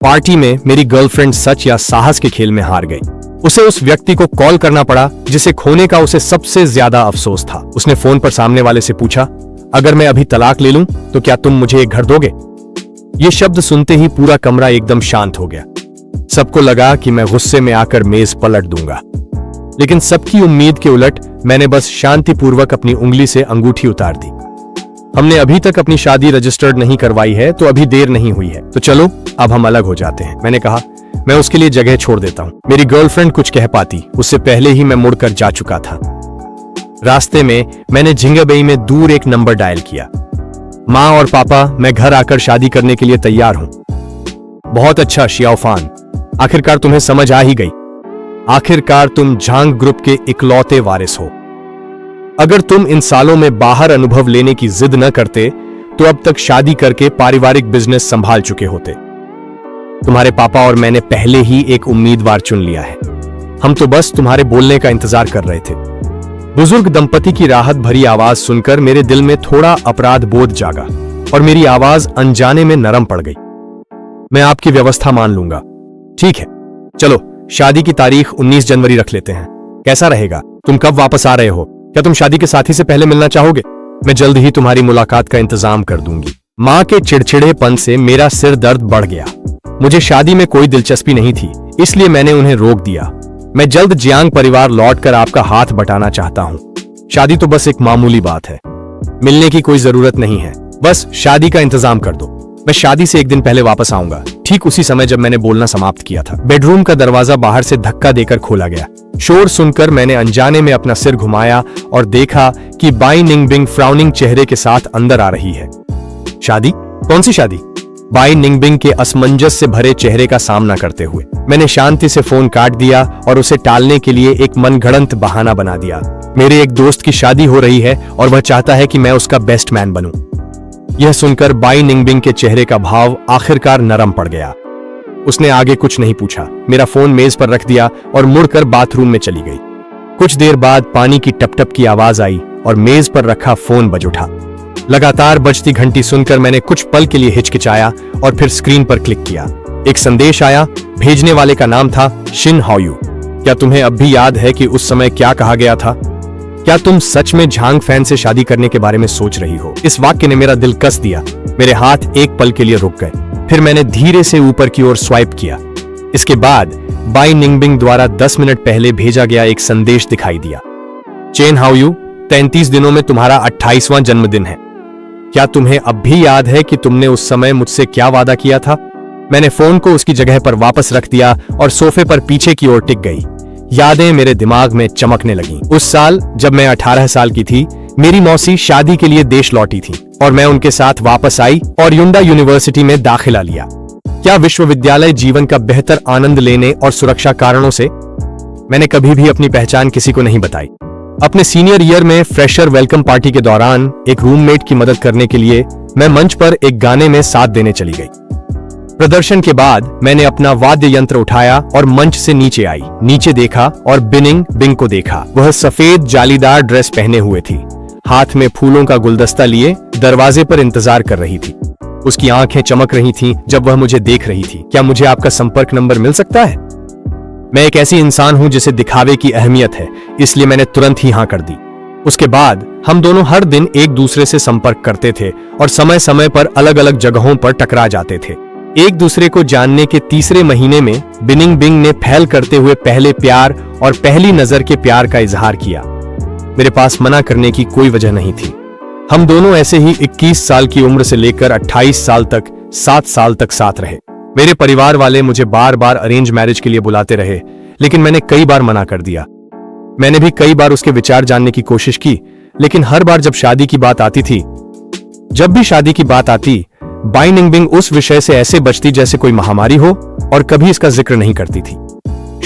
Party में मेरी girlfriend सच या साहस के खेल में हार गई। उसे उस व्यक्ति को कॉल करना पड़ा जिसे खोने का उसे सबसे ज्यादा अफसोस था। उसने फोन पर सामने वाले से पूछा, अगर मैं अभी तलाक ले लूं तो क्या तुम मुझे एक घर दोगे? ये शब्द सुनते ही पूरा कमरा एकदम शांत हो गया। सबको लगा कि मैं गुस्से में आकर मेज पलट दूंगा, लेकिन सबकी उम्मीद के उलट मैंने बस शांतिपूर्वक अपनी उंगली से अंगूठी उतार दी। हमने अभी तक अपनी शादी रजिस्टर्ड नहीं करवाई है, तो अभी देर नहीं हुई है, तो चलो अब हम अलग हो जाते हैं। मैंने कहा, मैं उसके लिए जगह छोड़ देता हूँ। मेरी गर्लफ्रेंड कुछ कह पाती, उससे पहले ही मैं मुड़कर जा चुका था। रास्ते में मैंने झिंगाबई में दूर एक नंबर डायल किया। माँ और पापा, मैं घर आकर शादी करने के लिए तैयार हूँ। बहुत अच्छा शियाओफान, आखिरकार तुम्हें समझ आ ही गई। आखिरकार तुम झांग ग्रुप के इकलौते वारिस हो। अगर तुम इन सालों में बाहर अनुभव लेने की जिद न करते तो अब तक शादी करके पारिवारिक बिजनेस संभाल चुके होते। तुम्हारे पापा और मैंने पहले ही एक उम्मीदवार चुन लिया है। हम तो बस तुम्हारे बोलने का इंतजार कर रहे थे। बुजुर्ग दंपति की राहत भरी आवाज सुनकर मेरे दिल में थोड़ा अपराध बोध जागा और मेरी आवाज अनजाने में नरम पड़ गई। मैं आपकी व्यवस्था मान लूंगा। ठीक है, चलो शादी की तारीख 19 जनवरी रख लेते हैं। कैसा रहेगा? तुम कब वापस आ रहे हो? क्या तुम शादी के साथी से पहले मिलना चाहोगे? मैं जल्द ही तुम्हारी मुलाकात का इंतजाम कर दूंगी। माँ के चिड़चिड़ेपन से मेरा सिर दर्द बढ़ गया। मुझे शादी में कोई दिलचस्पी नहीं थी, इसलिए मैंने उन्हें रोक दिया। मैं जल्द जियांग परिवार लौटकर आपका हाथ बटाना चाहता हूँ। शादी तो बस एक मामूली बात है, मिलने की कोई जरूरत नहीं है। बस शादी का इंतजाम कर दो। मैं शादी से एक दिन पहले वापस आऊंगा। ठीक उसी समय जब मैंने बोलना समाप्त किया था, बेडरूम का दरवाजा बाहर से धक्का देकर खोला गया। शोर सुनकर मैंने अनजाने में अपना सिर घुमाया और देखा कि बाई निंगबिंग फ्राउनिंग चेहरे के साथ अंदर आ रही है। शादी? कौन सी शादी? बाई निंगबिंग के असमंजस से भरे चेहरे का सामना करते हुए मैंने शांति से फोन काट दिया और उसे टालने के लिए एक मनगढ़ंत बहाना बना दिया। मेरे एक दोस्त की शादी हो रही है और वह चाहता है कि मैं उसका बेस्ट मैन बनूं। यह सुनकर बाई निंगबिंग के चेहरे का भाव आखिरकार नरम पड़ गया। उसने आगे कुछ नहीं पूछा, मेरा फोन मेज पर रख दिया और मुड़कर बाथरूम में चली गई। कुछ देर बाद पानी की टपटप की आवाज आई और मेज पर रखा फोन बज उठा। लगातार बजती घंटी सुनकर मैंने कुछ पल के लिए हिचकिचाया और फिर स्क्रीन पर क्लिक किया। एक संदेश आया। भेजने वाले का नाम था शिन हाओयू। क्या तुम्हें अब भी याद है कि उस समय क्या कहा गया था? क्या तुम सच में झांग फैन से शादी करने के बारे में सोच रही हो? इस वाक्य ने मेरा दिल कस दिया। मेरे हाथ एक पल के लिए रुक गए, फिर मैंने धीरे से ऊपर की ओर स्वाइप किया। इसके बाद बाई निंगबिंग द्वारा 10 मिनट पहले भेजा गया एक संदेश दिखाई दिया। चेन हाओयू, 33 दिनों में तुम्हारा 28वां जन्मदिन है। क्या तुम्हें अब भी याद है कि तुमने उस समय मुझसे क्या वादा किया था? मैंने फोन को उसकी जगह पर वापस रख दिया और सोफे पर पीछे की ओर टिक गई। यादें मेरे दिमाग में चमकने लगीं। उस साल जब मैं 18 साल की थी, मेरी मौसी शादी के लिए देश लौटी थी और मैं उनके साथ वापस आई और युंडा यूनिवर्सिटी में दाखिला लिया। क्या विश्वविद्यालय जीवन का बेहतर आनंद लेने और सुरक्षा कारणों से मैंने कभी भी अपनी पहचान किसी को नहीं बताई। अपने सीनियर ईयर में फ्रेशर वेलकम पार्टी के दौरान एक रूममेट की मदद करने के लिए मैं मंच पर एक गाने में साथ देने चली गई। प्रदर्शन के बाद मैंने अपना वाद्य यंत्र उठाया और मंच से नीचे आई। नीचे देखा और बिनिंग बिंग को देखा। वह सफेद जालीदार ड्रेस पहने हुए थी, हाथ में फूलों का गुलदस्ता लिए दरवाजे पर इंतजार कर रही थी। उसकी आंखें चमक रही थीं जब वह मुझे देख रही थी। क्या मुझे आपका संपर्क नंबर मिल सकता है? मैं एक ऐसी इंसान हूं जिसे दिखावे की अहमियत है, इसलिए मैंने तुरंत ही हां कर दी। उसके बाद हम दोनों हर दिन एक दूसरे से संपर्क करते थे और समय समय पर अलग अलग जगहों पर टकरा जाते थे। एक दूसरे को जानने के तीसरे महीने में बिनिंग बिंग ने पहल करते हुए पहले प्यार और पहली नजर के प्यार का इजहार किया। मेरे पास मना करने की कोई वजह नहीं थी। हम दोनों ऐसे ही 21 साल की उम्र से लेकर 28 साल तक 7 साल तक साथ रहे। मेरे परिवार वाले मुझे बार बार अरेंज मैरिज के लिए बुलाते रहे, लेकिन मैंने कई बार मना कर दिया। मैंने भी कई बार उसके विचार जानने की कोशिश की, लेकिन हर बार जब भी शादी की बात आती बाई निंगबिंग उस विषय से ऐसे बचती जैसे कोई महामारी हो और कभी इसका जिक्र नहीं करती थी।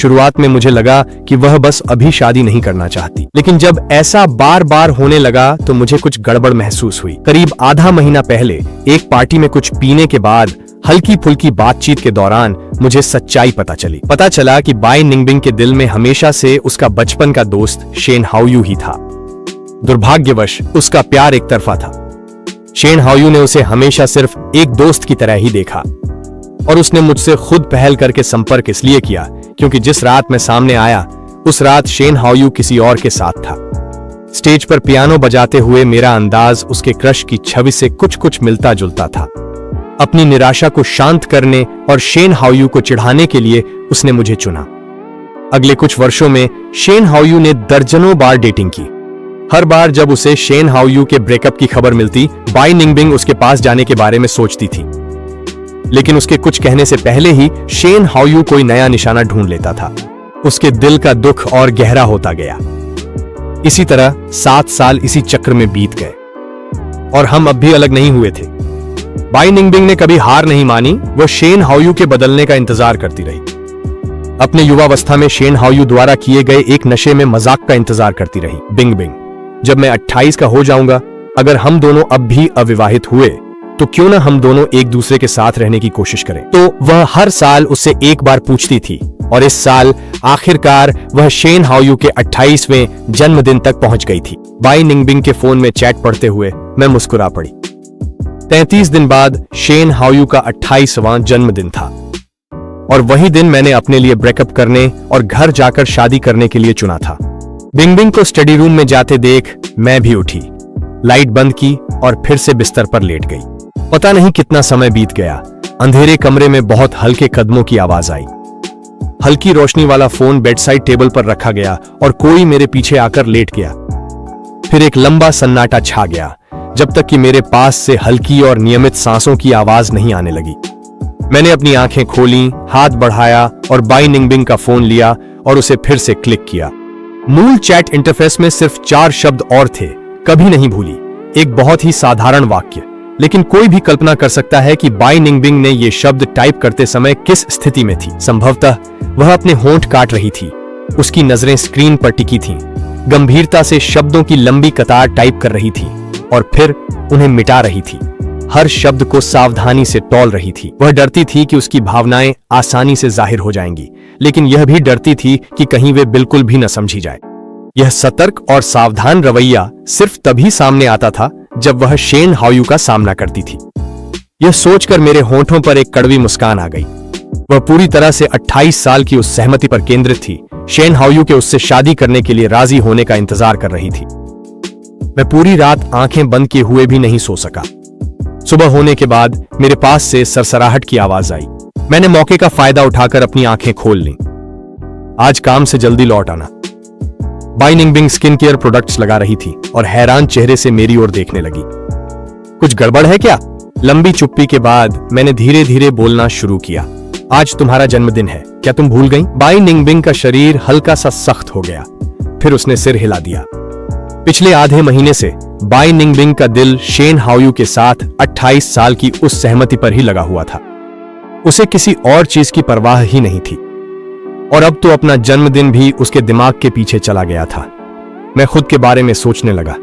शुरुआत में मुझे लगा कि वह बस अभी शादी नहीं करना चाहती, लेकिन जब ऐसा बार बार होने लगा तो मुझे कुछ गड़बड़ महसूस हुई। करीब आधा महीना पहले एक पार्टी में कुछ पीने के बाद हल्की फुल्की बातचीत के दौरान मुझे सच्चाई पता चला कि बाई निंगबिंग के दिल में हमेशा से उसका बचपन का दोस्त शेन हाओयू ही था। दुर्भाग्यवश उसका प्यार एक तरफा था। शेन हाओयू ने उसे हमेशा सिर्फ एक दोस्त की तरह ही देखा। और उसने मुझसे खुद पहल करके संपर्क इसलिए किया क्योंकि जिस रात मैं सामने आया उस रात शेन हाओयू किसी और के साथ था। स्टेज पर पियानो बजाते हुए मेरा अंदाज उसके क्रश की छवि से कुछ कुछ मिलता जुलता था। अपनी निराशा को शांत करने और शेन हाओयू को चिढ़ाने के लिए उसने मुझे चुना। अगले कुछ वर्षों में शेन हाओयू ने दर्जनों बार डेटिंग की। हर बार जब उसे शेन हाओयू के ब्रेकअप की खबर मिलती, बाई निंगबिंग उसके पास जाने के बारे में सोचती थी, लेकिन उसके कुछ कहने से पहले ही शेन हाओयू कोई नया निशाना ढूंढ लेता था। उसके दिल का दुख और गहरा होता गया। इसी तरह 7 साल इसी चक्र में बीत गए और हम अब भी अलग नहीं हुए थे। बाई निंगबिंग ने कभी हार नहीं मानी। वह शेन हाओयू के बदलने का इंतजार करती रही। अपने युवावस्था में शेन हाओयू द्वारा किए गए एक नशे में मजाक का इंतजार करती रही। बिंग बिंग, जब मैं 28 का हो जाऊंगा, अगर हम दोनों अब भी अविवाहित हुए तो क्यों ना हम दोनों एक दूसरे के साथ रहने की कोशिश करें। तो वह हर साल उससे एक बार पूछती थी और इस साल आखिरकार वह शेन हाओयू के 28वें जन्मदिन तक पहुंच गई थी। बाई निंगबिंग के फोन में चैट पढ़ते हुए मैं मुस्कुरा पड़ी। 33 दिन बाद शेन हाओयू का 28वां जन्मदिन था और वही दिन मैंने अपने लिए ब्रेकअप करने और घर जाकर शादी करने के लिए चुना था। बिंग बिंग को स्टडी रूम में जाते देख मैं भी उठी, लाइट बंद की और फिर से बिस्तर पर लेट गई। पता नहीं कितना समय बीत गया। अंधेरे कमरे में बहुत हल्के कदमों की आवाज आई। हल्की रोशनी वाला फोन बेडसाइड टेबल पर रखा गया और कोई मेरे पीछे आकर लेट गया। फिर एक लंबा सन्नाटा छा गया जब तक कि मेरे पास से हल्की और नियमित सांसों की आवाज नहीं आने लगी। मैंने अपनी आंखें खोली, हाथ बढ़ाया और बाई निंगबिंग का फोन लिया और उसे फिर से क्लिक किया। मूल चैट इंटरफेस में सिर्फ 4 शब्द और थे, कभी नहीं भूली। एक बहुत ही साधारण वाक्य, लेकिन कोई भी कल्पना कर सकता है कि बाई निंगबिंग ने ये शब्द टाइप करते समय किस स्थिति में थी। संभवतः वह अपने होंठ काट रही थी। उसकी नजरें स्क्रीन पर टिकी थीं, गंभीरता से शब्दों की लंबी कतार टाइप कर रही थी और फिर उन्हें मिटा रही थी। हर शब्द को सावधानी से तौल रही थी। वह डरती थी कि उसकी भावनाएं आसानी से जाहिर हो जाएंगी, लेकिन यह भी डरती थी कि कहीं वे बिल्कुल भी न समझी जाए। यह सतर्क और सावधान रवैया सिर्फ तभी सामने आता था जब वह शेन हाओयू का सामना करती थी। यह सोचकर मेरे होंठों पर एक कड़वी मुस्कान आ गई। वह पूरी तरह से 28 साल की उस सहमति पर केंद्रित थी। शेन हाओयू के उससे शादी करने के लिए राजी होने का इंतजार कर रही थी। मैं पूरी रात आंखें बंद किए हुए भी नहीं सो सका। सुबह होने के बाद मेरे पास से सरसराहट की आवाज आई। मैंने मौके का फायदा उठाकर अपनी आंखें खोल लीं। आज काम से जल्दी लौट आना। बाई निंगबिंग स्किन केयर प्रोडक्ट्स लगा रही थी और हैरान चेहरे से मेरी ओर देखने लगी। कुछ गड़बड़ है क्या? लंबी चुप्पी के बाद मैंने धीरे धीरे बोलना शुरू किया। आज तुम्हारा जन्मदिन है, क्या तुम भूल गई? बाई निंगबिंग का शरीर हल्का सा सख्त हो गया। फिर उसने सिर हिला दिया। पिछले आधे महीने से बाई निंगबिंग का दिल शेन हाओयू के साथ 28 साल की उस सहमति पर ही लगा हुआ था। उसे किसी और चीज की परवाह ही नहीं थी और अब तो अपना जन्मदिन भी उसके दिमाग के पीछे चला गया था। मैं खुद के बारे में सोचने लगा,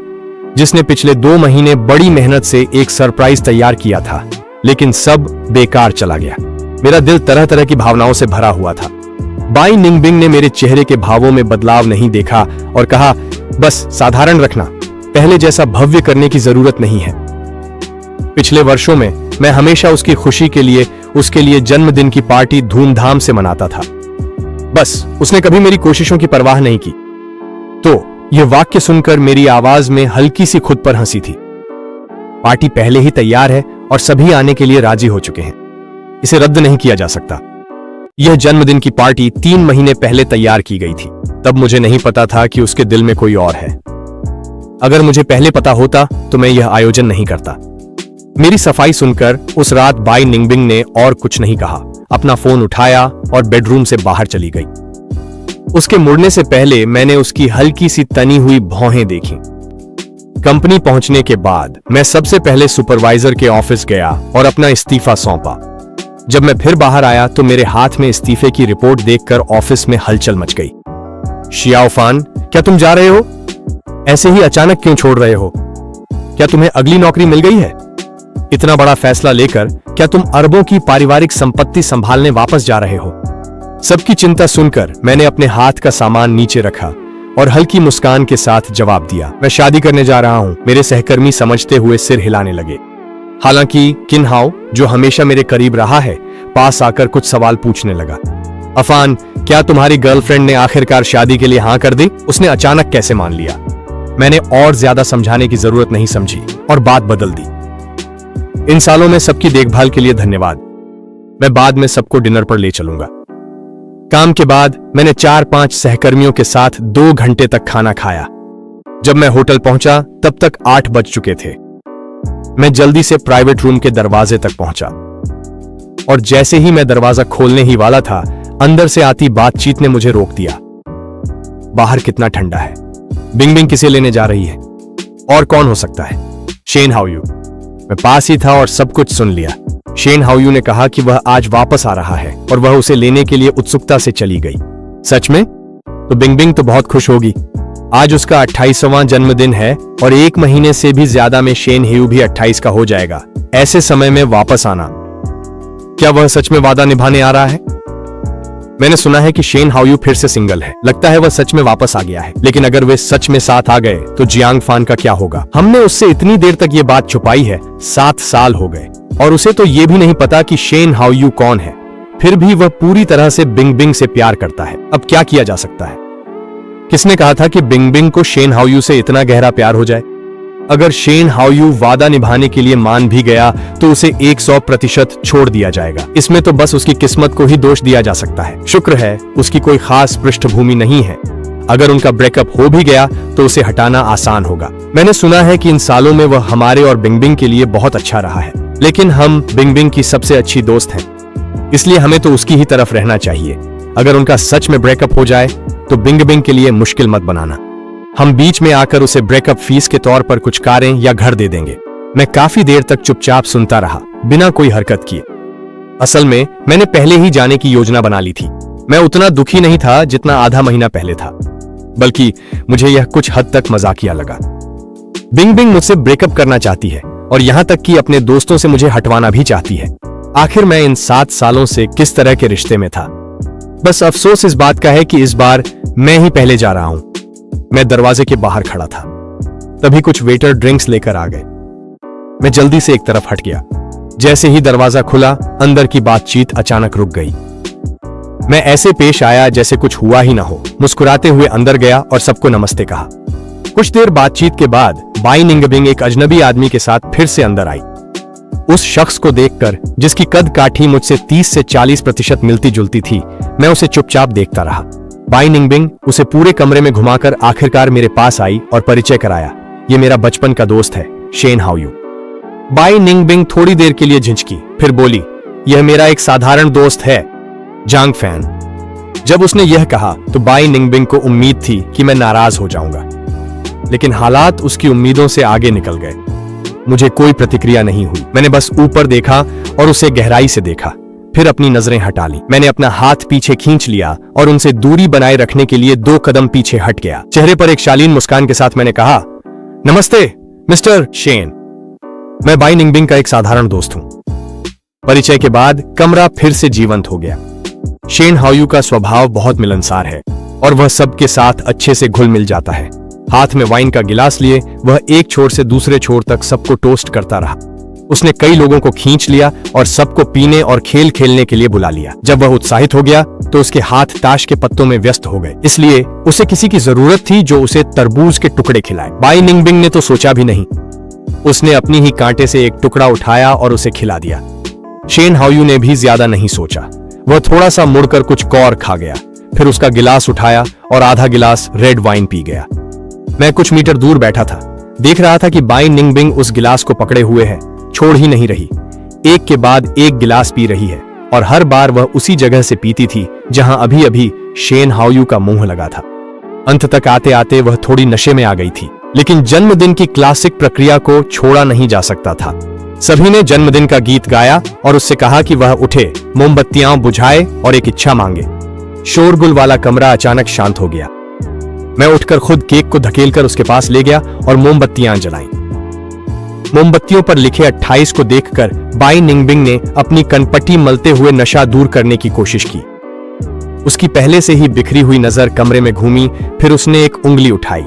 जिसने पिछले 2 महीने बड़ी मेहनत से एक सरप्राइज तैयार किया था, लेकिन सब बेकार चला गया। मेरा दिल तरह तरह की भावनाओं से भरा हुआ था। बाई निंगबिंग ने मेरे चेहरे के भावों में बदलाव नहीं देखा और कहा, बस साधारण रखना, पहले जैसा भव्य करने की जरूरत नहीं है। पिछले वर्षों में मैं हमेशा उसकी खुशी के लिए उसके लिए जन्मदिन की पार्टी धूमधाम से मनाता था। बस उसने कभी मेरी कोशिशों की परवाह नहीं की। तो यह वाक्य सुनकर मेरी आवाज में हल्की सी खुद पर हंसी थी। पार्टी पहले ही तैयार है और सभी आने के लिए राजी हो चुके हैं। इसे रद्द नहीं किया जा सकता। यह जन्मदिन की पार्टी 3 महीने पहले तैयार की गई थी। तब मुझे नहीं पता था कि उसके दिल में कोई और है। अगर मुझे पहले पता होता तो मैं यह आयोजन नहीं करता। मेरी सफाई सुनकर उस रात बाई निंगबिंग ने और कुछ नहीं कहा, अपना फोन उठाया और बेडरूम से बाहर चली गई। उसके मुड़ने से पहले मैंने उसकी हल्की सी तनी हुई भौहें देखी। कंपनी पहुंचने के बाद मैं सबसे पहले सुपरवाइजर के ऑफिस गया और अपना इस्तीफा सौंपा। जब मैं फिर बाहर आया तो मेरे हाथ में इस्तीफे की रिपोर्ट देखकर ऑफिस में हलचल मच गई। शियाओफान, क्या तुम जा रहे हो? ऐसे ही अचानक क्यों छोड़ रहे हो? क्या तुम्हें अगली नौकरी मिल गई है? इतना बड़ा फैसला लेकर क्या तुम अरबों की पारिवारिक संपत्ति संभालने वापस जा रहे हो? सबकी चिंता सुनकर मैंने अपने हाथ का सामान नीचे रखा और हल्की मुस्कान के साथ जवाब दिया, मैं शादी करने जा रहा हूं। मेरे सहकर्मी समझते हुए सिर हिलाने लगे। हालांकि किन हाओ, जो हमेशा मेरे करीब रहा है, पास आकर कुछ सवाल पूछने लगा। अफान, क्या तुम्हारी गर्लफ्रेंड ने आखिरकार शादी के लिए हाँ कर दी? उसने अचानक कैसे मान लिया? मैंने और ज्यादा समझाने की जरूरत नहीं समझी और बात बदल दी। इन सालों में सबकी देखभाल के लिए धन्यवाद। मैं बाद में सबको डिनर पर ले चलूंगा। काम के बाद मैंने 4-5 सहकर्मियों के साथ 2 घंटे तक खाना खाया। जब मैं होटल पहुंचा तब तक 8 बज चुके थे। मैं जल्दी से प्राइवेट रूम के दरवाजे तक पहुंचा और जैसे ही मैं दरवाजा खोलने ही वाला था, अंदर से आती बातचीत ने मुझे रोक दिया। बाहर कितना ठंडा है। बिंग बिंग किसे लेने जा रही है? और कौन हो सकता है? शेन हाओयू। मैं पास ही था और सब कुछ सुन लिया। शेन हाओयू ने कहा कि वह आज वापस आ रहा है और वह उसे लेने के लिए उत्सुकता से चली गई। सच में? तो बिंग बिंग तो बहुत खुश होगी। आज उसका 28वां जन्मदिन है और 1 महीने से भी ज्यादा में शेन हाओयू भी 28 का हो जाएगा। ऐसे समय में वापस आना, क्या वह सच में वादा निभाने आ रहा है? मैंने सुना है कि शेन हाओयू फिर से सिंगल है। लगता है वह सच में वापस आ गया है। लेकिन अगर वे सच में साथ आ गए तो जियांग फान का क्या होगा? हमने उससे इतनी देर तक ये बात छुपाई है, 7 साल हो गए और उसे तो ये भी नहीं पता कि शेन हाओयू कौन है। फिर भी वह पूरी तरह से बिंग बिंग से प्यार करता है। अब क्या किया जा सकता है? किसने कहा था कि बिंग बिंग को शेन हाओयू से इतना गहरा प्यार हो जाए? अगर शेन हाओयू वादा निभाने के लिए मान भी गया तो उसे 100% छोड़ दिया जाएगा। इसमें तो बस उसकी किस्मत को ही दोष दिया जा सकता है। शुक्र है उसकी कोई खास पृष्ठभूमि नहीं है। अगर उनका ब्रेकअप हो भी गया तो उसे हटाना आसान होगा। मैंने सुना है कि इन सालों में वह हमारे और बिंग बिंग के लिए बहुत अच्छा रहा है। लेकिन हम बिंग बिंग की सबसे अच्छी दोस्त हैं, इसलिए हमें तो उसकी ही तरफ रहना चाहिए। अगर उनका सच में ब्रेकअप हो जाए तो बिंग बिंग के लिए मुश्किल मत बनाना। हम बीच में आकर उसे ब्रेकअप फीस के तौर पर कुछ कारें या घर दे देंगे। मैं काफी देर तक चुपचाप सुनता रहा, बिना कोई हरकत किए। असल में मैंने पहले ही जाने की योजना बना ली थी। मैं उतना दुखी नहीं था जितना आधा महीना पहले था, बल्कि मुझे यह कुछ हद तक मजाकिया लगा। बिंग बिंग मुझसे ब्रेकअप करना चाहती है और यहां तक कि अपने दोस्तों से मुझे हटवाना भी चाहती है। आखिर मैं इन 7 सालों से किस तरह के रिश्ते में था? बस अफसोस इस बात का है कि इस बार मैं ही पहले जा रहा हूं। मैं दरवाजे के बाहर खड़ा था, तभी कुछ वेटर ड्रिंक्स लेकर आ गए। मैं जल्दी से एक तरफ हट गया। जैसे ही दरवाजा खुला, अंदर की बातचीत अचानक रुक गई। मैं ऐसे पेश आया जैसे कुछ हुआ ही ना हो। मुस्कुराते हुए अंदर गया और सबको नमस्ते कहा। कुछ देर बातचीत के बाद बाई निंगबिंग एक अजनबी आदमी के साथ फिर से अंदर आई। उस शख्स को देखकर, जिसकी कद काठी मुझसे 30 से 40% मिलती जुलती थी, मैं उसे चुपचाप देखता रहा। बाई निंगबिंग उसे पूरे कमरे में घुमाकर आखिरकार मेरे पास आई और परिचय कराया। ये मेरा बचपन का दोस्त है, शेन हाओयू। बाई निंगबिंग थोड़ी देर के लिए झिझकी, फिर बोली, यह मेरा एक साधारण दोस्त है, जांग फैन। जब उसने यह कहा तो बाई निंगबिंग को उम्मीद थी कि मैं नाराज हो जाऊंगा, लेकिन हालात उसकी उम्मीदों से आगे निकल गए। मुझे कोई प्रतिक्रिया नहीं हुई। मैंने बस ऊपर देखा और उसे गहराई से देखा, फिर अपनी नजरें हटा ली। मैंने अपना हाथ पीछे खींच लिया और उनसे दूरी बनाए रखने के लिए 2 कदम पीछे हट गया। चेहरे पर एक शालीन मुस्कान के साथ मैंने कहा, नमस्ते मिस्टर शेन, मैं बाई निंगबिंग का एक साधारण दोस्त हूं। परिचय के बाद कमरा फिर से जीवंत हो गया। शेन हाओयू का स्वभाव बहुत मिलनसार है और वह सबके साथ अच्छे से घुल मिल जाता है। हाथ में वाइन का गिलास लिए वह एक छोर से दूसरे छोर तक सबको टोस्ट करता रहा। उसने कई लोगों को खींच लिया और सबको पीने और खेल खेलने के लिए बुला लिया। जब वह उत्साहित हो गया तो उसके हाथ ताश के पत्तों में व्यस्त हो गए, इसलिए उसे किसी की जरूरत थी जो उसे तरबूज के टुकड़े खिलाए। बाई निंगबिंग ने तो सोचा भी नहीं, उसने अपनी ही कांटे से एक टुकड़ा उठाया और उसे खिला दिया। शेन हाओयू ने भी ज्यादा नहीं सोचा, वह थोड़ा सा मुड़कर कुछ कौर खा गया, फिर उसका गिलास उठाया और आधा गिलास रेड वाइन पी गया। मैं कुछ मीटर दूर बैठा था, देख रहा था कि बाई निंगबिंग उस गिलास को पकड़े हुए है, छोड़ ही नहीं रही। एक के बाद एक गिलास पी रही है और हर बार वह उसी जगह से पीती थी जहां अभी अभी शेन हाओयू का मुंह लगा था। अंत तक आते आते वह थोड़ी नशे में आ गई थी, लेकिन जन्मदिन की क्लासिक प्रक्रिया को छोड़ा नहीं जा सकता था। सभी ने जन्मदिन का गीत गाया और उससे कहा कि वह उठे, मोमबत्तियां बुझाए और एक इच्छा मांगे। शोरगुल वाला कमरा अचानक शांत हो गया। मैं उठकर खुद केक को धकेलकर उसके पास ले गया और मोमबत्तियां जलाईं। मोमबत्तियों पर लिखे 28 को देखकर बाई निंगबिंग ने अपनी कनपट्टी मलते हुए नशा दूर करने की कोशिश की। उसकी पहले से ही बिखरी हुई नजर कमरे में घूमी, फिर उसने एक उंगली उठाई।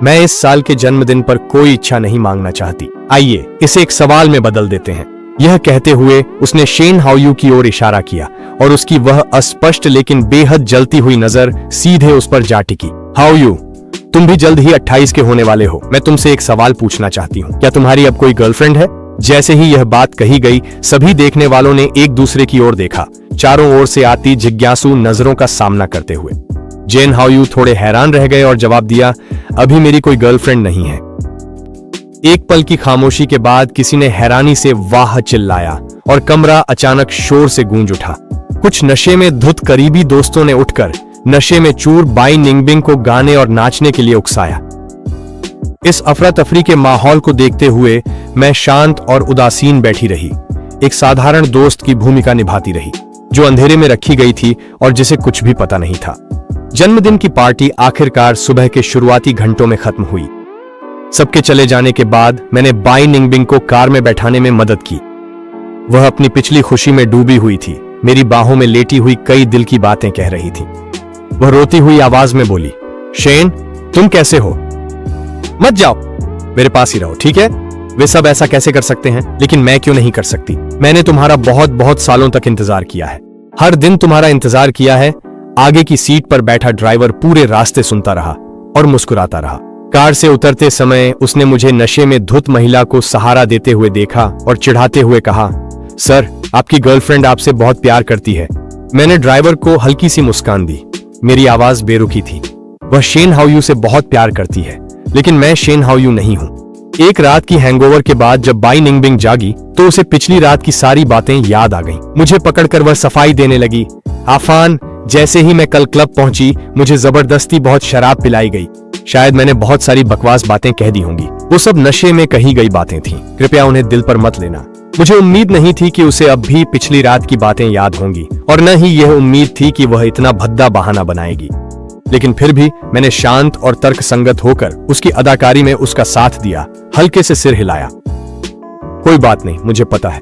मैं इस साल के जन्मदिन पर कोई इच्छा नहीं मांगना चाहती। आइए इसे एक सवाल में बदल देते हैं। यह कहते हुए उसने शेन हाओयू की ओर इशारा किया और उसकी वह अस्पष्ट लेकिन बेहद जलती हुई नजर सीधे उस पर जा टिकी। हाओयू, तुम भी जल्द ही 28 के होने वाले हो। मैं तुमसे एक सवाल पूछना चाहती हूँ, क्या तुम्हारी अब कोई गर्लफ्रेंड है? जैसे ही यह बात कही गई, सभी देखने वालों ने एक दूसरे की ओर देखा, चारों ओर से आती जिज्ञासु नजरों का सामना करते हुए। जेन हाओयू थोड़े हैरान रह गए और जवाब दिया, अभी मेरी कोई गर्लफ्रेंड नहीं है। एक पल की खामोशी के बाद किसी ने हैरानी से वाह चिल्लाया और कमरा अचानक शोर से गूंज उठा। कुछ नशे में धुत करीबी दोस्तों ने उठकर नशे में चूर बाई निंगबिंग को गाने और नाचने के लिए उकसाया। इस अफरा तफरी के माहौल को देखते हुए मैं शांत और उदासीन बैठी रही, एक साधारण दोस्त की भूमिका निभाती रही, जो अंधेरे में रखी गई थी और जिसे कुछ भी पता नहीं था। जन्मदिन की पार्टी आखिरकार सुबह के शुरुआती घंटों में खत्म हुई। सबके चले जाने के बाद मैंने बाई निंगबिंग को कार में बैठाने में मदद की। वह अपनी पिछली खुशी में डूबी हुई थी, मेरी बाहों में लेटी हुई कई दिल की बातें कह रही थी। वह रोती हुई आवाज में बोली, शेन, तुम कैसे हो? मत जाओ, मेरे पास ही रहो, ठीक है? वे सब ऐसा कैसे कर सकते हैं, लेकिन मैं क्यों नहीं कर सकती? मैंने तुम्हारा बहुत बहुत सालों तक इंतजार किया है, हर दिन तुम्हारा इंतजार किया है। आगे की सीट पर बैठा ड्राइवर पूरे रास्ते सुनता रहा और मुस्कुराता रहा। कार से उतरते समय उसने मुझे नशे में धुत महिला को सहारा देते हुए देखा और चिढ़ाते हुए कहा, सर, आपकी गर्लफ्रेंड आपसे बहुत प्यार करती है। मैंने ड्राइवर को हल्की सी मुस्कान दी, मेरी आवाज बेरुखी थी। वह शेन हाओयू से बहुत प्यार करती है, लेकिन मैं शेन हाओयू नहीं हूँ। एक रात की हैंगओवर के बाद जब बाई निंगबिंग जागी तो उसे पिछली रात की सारी बातें याद आ गईं। मुझे पकड़कर वह सफाई देने लगी, आफान, जैसे ही मैं कल क्लब पहुंची मुझे जबरदस्ती बहुत शराब पिलाई गई। शायद मैंने बहुत सारी बकवास बातें कह दी होंगी, वो सब नशे में कही गई बातें थीं। कृपया उन्हें दिल पर मत लेना। मुझे उम्मीद नहीं थी कि उसे अब भी पिछली रात की बातें याद होंगी और न ही यह उम्मीद थी कि वह इतना भद्दा बहाना बनाएगी, लेकिन फिर भी मैंने शांत और तर्कसंगत होकर उसकी अदाकारी में उसका साथ दिया, हल्के से सिर हिलाया। कोई बात नहीं, मुझे पता है।